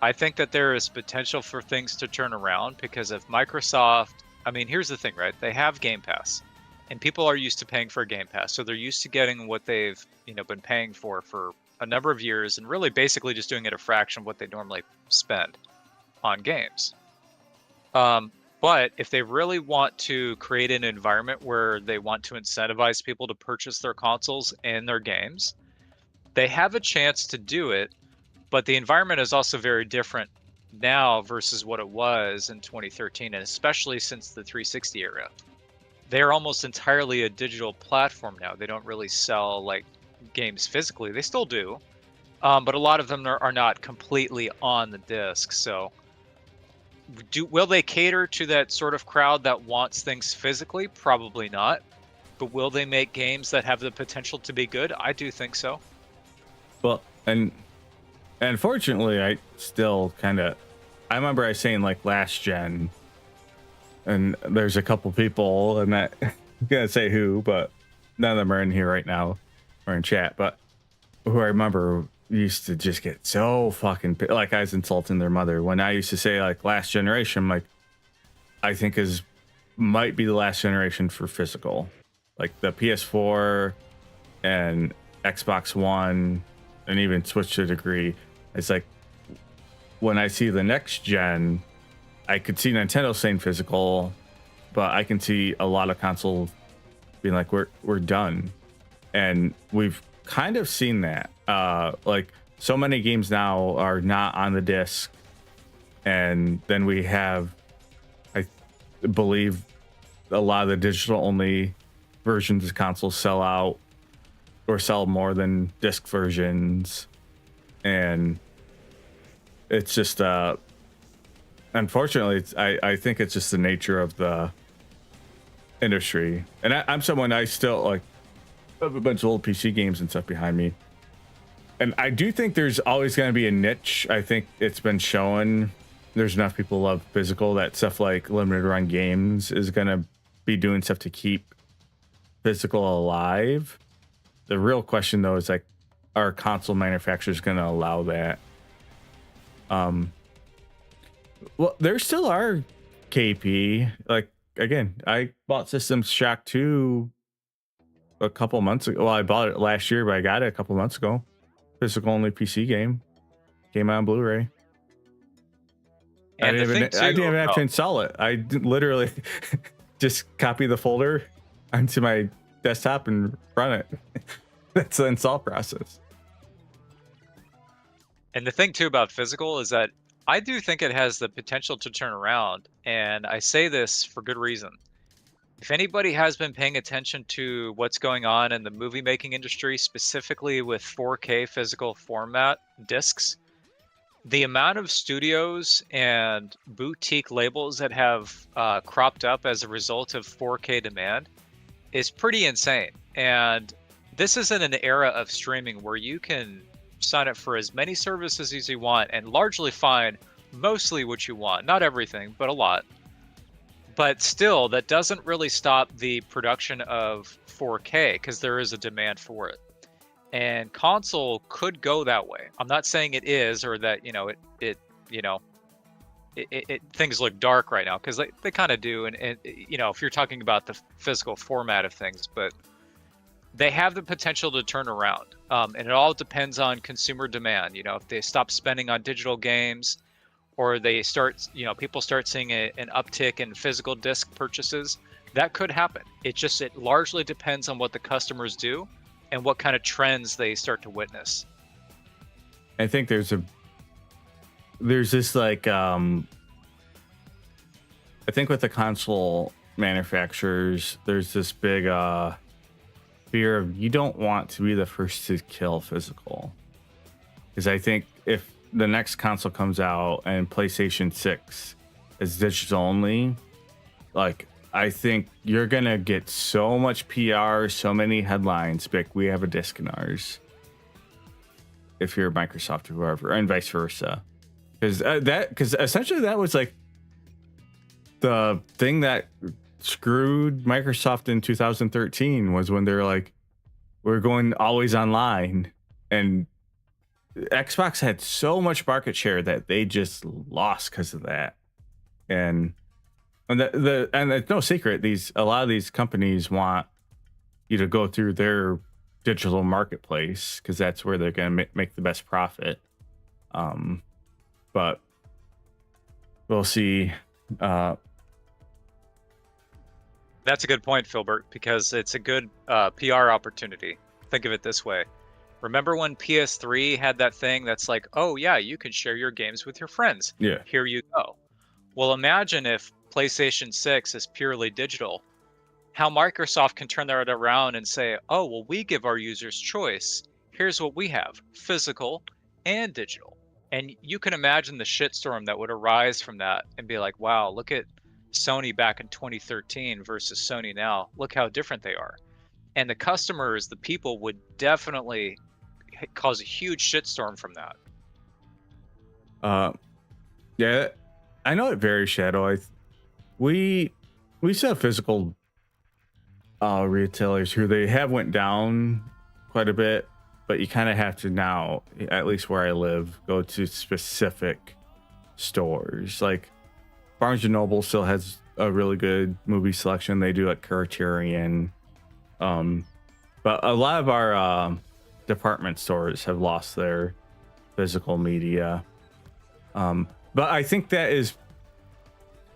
I think that there is potential for things to turn around, because if Microsoft, I mean, here's the thing, right? They have Game Pass, and people are used to paying for a Game Pass, so they're used to getting what they've been paying for a number of years, and really basically just doing it a fraction of what they normally spend on games. But if they really want to create an environment where they want to incentivize people to purchase their consoles and their games, they have a chance to do it. But the environment is also very different now versus what it was in 2013, and especially since the 360 era. They're almost entirely a digital platform now. They don't really sell like games physically. They still do, but a lot of them are not completely on the disc. So will they cater to that sort of crowd that wants things physically? Probably not. But will they make games that have the potential to be good? I do think so. Well, and unfortunately, I still I remember I saying like last gen, and there's a couple people, and I'm gonna say who, but none of them are in here right now or in chat, but who I remember used to just get so fucking like I was insulting their mother when I used to say like last generation. Like, I think might be the last generation for physical, like the PS4 and Xbox One and even Switch to a degree. It's like when I see the next gen, I could see Nintendo saying physical, but I can see a lot of consoles being like, we're done. And we've kind of seen that. Like so many games now are not on the disc, and then we have, I believe, a lot of the digital only versions of consoles sell out or sell more than disc versions, and it's just unfortunately I think it's just the nature of the industry. And I'm someone, I still like have a bunch of old PC games and stuff behind me, and I do think there's always going to be a niche. I think it's been shown there's enough people who love physical that stuff like limited run games is going to be doing stuff to keep physical alive. The real question though is like, are console manufacturers going to allow that? Well, there still are KP. Like, again, I bought System Shock 2 a couple months ago. Well, I bought it last year, but I got it a couple months ago. Physical only PC game. Came out on Blu-ray. I didn't even have to install it. I literally just copy the folder onto my desktop and run it. That's the install process. And the thing too about physical is that I do think it has the potential to turn around, and I say this for good reason. If anybody has been paying attention to what's going on in the movie making industry, specifically with 4K physical format discs, the amount of studios and boutique labels that have cropped up as a result of 4K demand is pretty insane. And this is in an era of streaming where you can sign up for as many services as you want and largely find mostly what you want. Not everything, but a lot. But still, that doesn't really stop the production of 4K because there is a demand for it. And console could go that way. I'm not saying it is, or that things look dark right now, because they kind of do. And if you're talking about the physical format of things, but they have the potential to turn around. And it all depends on consumer demand. If they stop spending on digital games, or they start, people start seeing an uptick in physical disc purchases, that could happen. It largely depends on what the customers do and what kind of trends they start to witness. I think there's this like I think with the console manufacturers, there's this big fear of you don't want to be the first to kill physical. Because I think if the next console comes out and PlayStation 6 is digital only, like I think you're gonna get so much PR, so many headlines, like we have a disc in ours. If you're Microsoft or whoever, and vice versa, because essentially that was like the thing that screwed Microsoft in 2013 was when they're like, we're going always online, and Xbox had so much market share that they just lost because of that. And it's no secret, a lot of these companies want you to go through their digital marketplace because that's where they're going to make the best profit. But we'll see. That's a good point, Filbert, because it's a good PR opportunity. Think of it this way. Remember when PS3 had that thing that's like, oh yeah, you can share your games with your friends. Yeah. Here you go. Well, imagine if PlayStation 6 is purely digital, how Microsoft can turn that around and say, oh, well, we give our users choice. Here's what we have, physical and digital. And you can imagine the shitstorm that would arise from that and be like, wow, look at Sony back in 2013 versus Sony now. Look how different they are. And the customers, the people, would definitely cause a huge shitstorm from that. Yeah, I know it varies, Shadow. We still have physical retailers who they have went down quite a bit, but you kind of have to now, at least where I live, go to specific stores. Like Barnes and Noble still has a really good movie selection. They do like Criterion, but a lot of our department stores have lost their physical media. But I think that is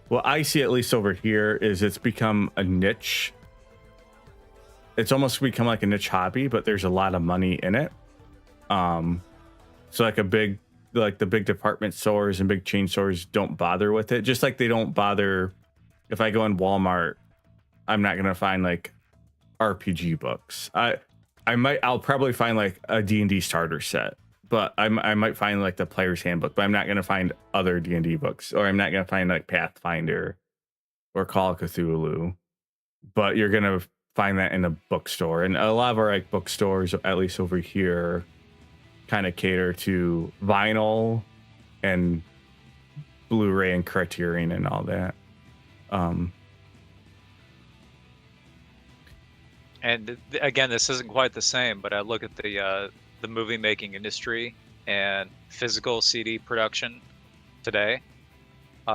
what I see, at least over here, is it's become a niche. It's almost become like a niche hobby, but there's a lot of money in it. So like the big department stores and big chain stores don't bother with it. Just like they don't bother. If I go in Walmart, I'm not gonna find like RPG books. I'll probably find like a D&D starter set, but I might find like the player's handbook, but I'm not gonna find other D&D books, or I'm not gonna find like Pathfinder or Call of Cthulhu. But you're gonna find that in a bookstore, and a lot of our like bookstores, at least over here, kind of cater to vinyl and Blu-ray and Criterion and all that. And again, this isn't quite the same, but I look at the movie making industry and physical CD production today.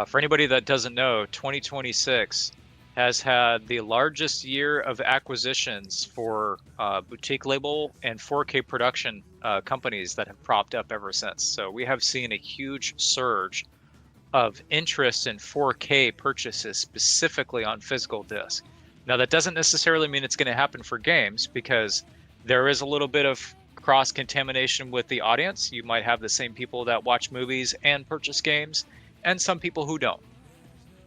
For anybody that doesn't know, 2026 has had the largest year of acquisitions for boutique label and 4K production companies that have propped up ever since. So we have seen a huge surge of interest in 4K purchases, specifically on physical disc. Now, that doesn't necessarily mean it's going to happen for games, because there is a little bit of cross contamination with the audience. You might have the same people that watch movies and purchase games, and some people who don't.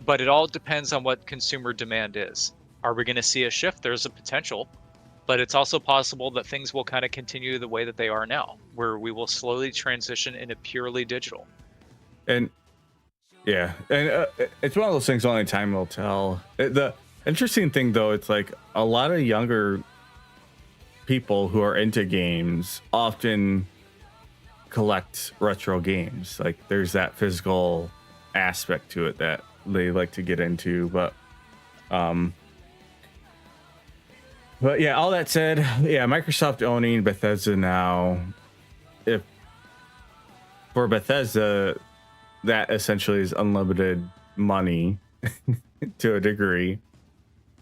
But it all depends on what consumer demand is. Are we going to see a shift? There's a potential, but it's also possible that things will kind of continue the way that they are now, where we will slowly transition into purely digital. And yeah, and it's one of those things only time will tell. The interesting thing though, it's like a lot of younger people who are into games often collect retro games. Like there's that physical aspect to it that they like to get into. But yeah, all that said, yeah, Microsoft owning Bethesda now, if for Bethesda, that essentially is unlimited money to a degree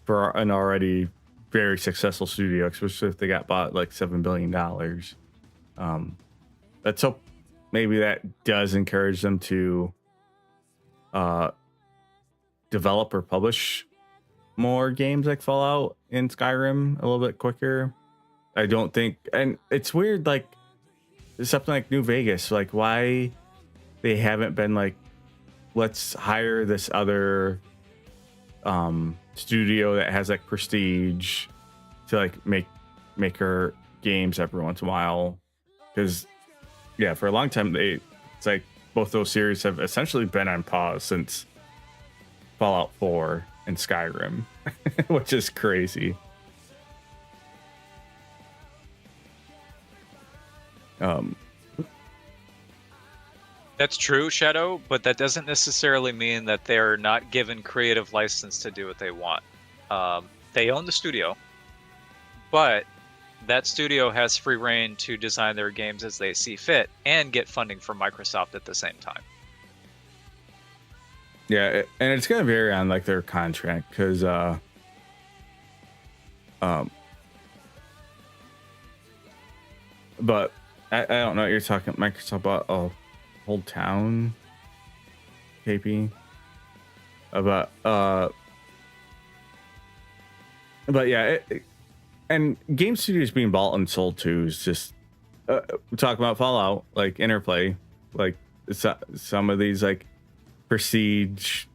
for an already very successful studio, especially if they got bought like $7 billion. Let's hope maybe that does encourage them to develop or publish more games like Fallout and Skyrim a little bit quicker. I don't think, and it's weird, like something like New Vegas, like why they haven't been like, let's hire this other studio that has like prestige to like make her games every once in a while. Because yeah, for a long time it's like both those series have essentially been on pause since Fallout 4 and Skyrim, which is crazy. That's true, Shadow, but that doesn't necessarily mean that they're not given creative license to do what they want. They own the studio, but that studio has free reign to design their games as they see fit and get funding from Microsoft at the same time. Yeah, and it's gonna vary on like their contract because but I don't know what you're talking. Microsoft bought a whole town, KP. But yeah, and game studios being bought and sold too is just we're talking about Fallout, like Interplay, like some of these like prestige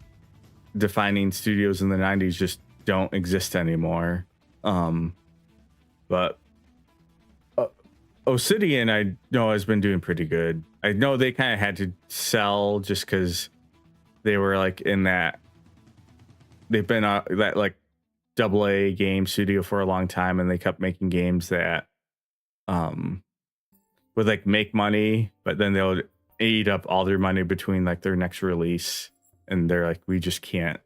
defining studios in the 90s just don't exist anymore. But Obsidian, I know, has been doing pretty good. I know they kind of had to sell just because they were like in that, they've been that like AA game studio for a long time, and they kept making games that would like make money, but then they would eat up all their money between like their next release, and they're like, we just can't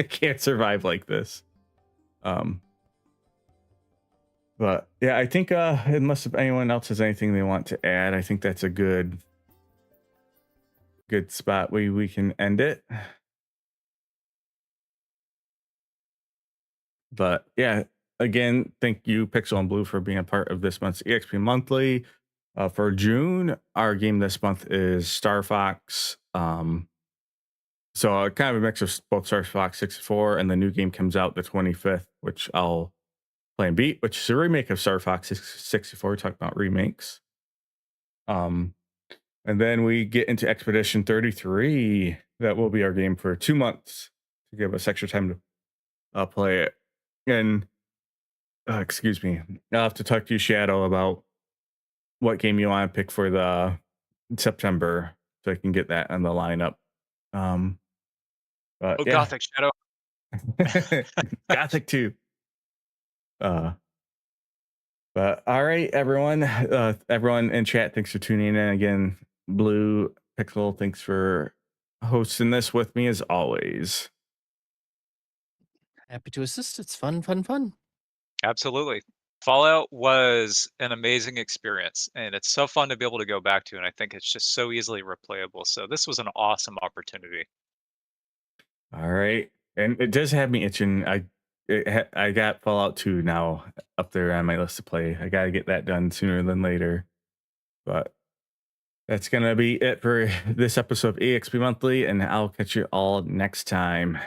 can't survive like this. But yeah, I think unless if anyone else has anything they want to add, I think that's a good spot we can end it. But yeah, again, thank you, Pixel and Blue, for being a part of this month's EXP Monthly. For June, our game this month is Star Fox. So kind of a mix of both Star Fox 64, and the new game comes out the 25th, which I'll play and beat, which is a remake of Star Fox 64. Talk about remakes. And then we get into Expedition 33. That will be our game for 2 months to give us extra time to play it. And excuse me, I'll have to talk to you, Shadow, about what game you want to pick for the September, so I can get that on the lineup. But yeah. Gothic, Shadow. Gothic 2. But all right, everyone. Everyone in chat, thanks for tuning in. Again, Blue, Pixel, thanks for hosting this with me as always. Happy to assist. It's fun. Absolutely. Fallout was an amazing experience, and it's so fun to be able to go back to, and I think it's just so easily replayable. So this was an awesome opportunity. All right, and it does have me itching. I got Fallout 2 now up there on my list to play. I got to get that done sooner than later. But that's going to be it for this episode of EXP Monthly, and I'll catch you all next time.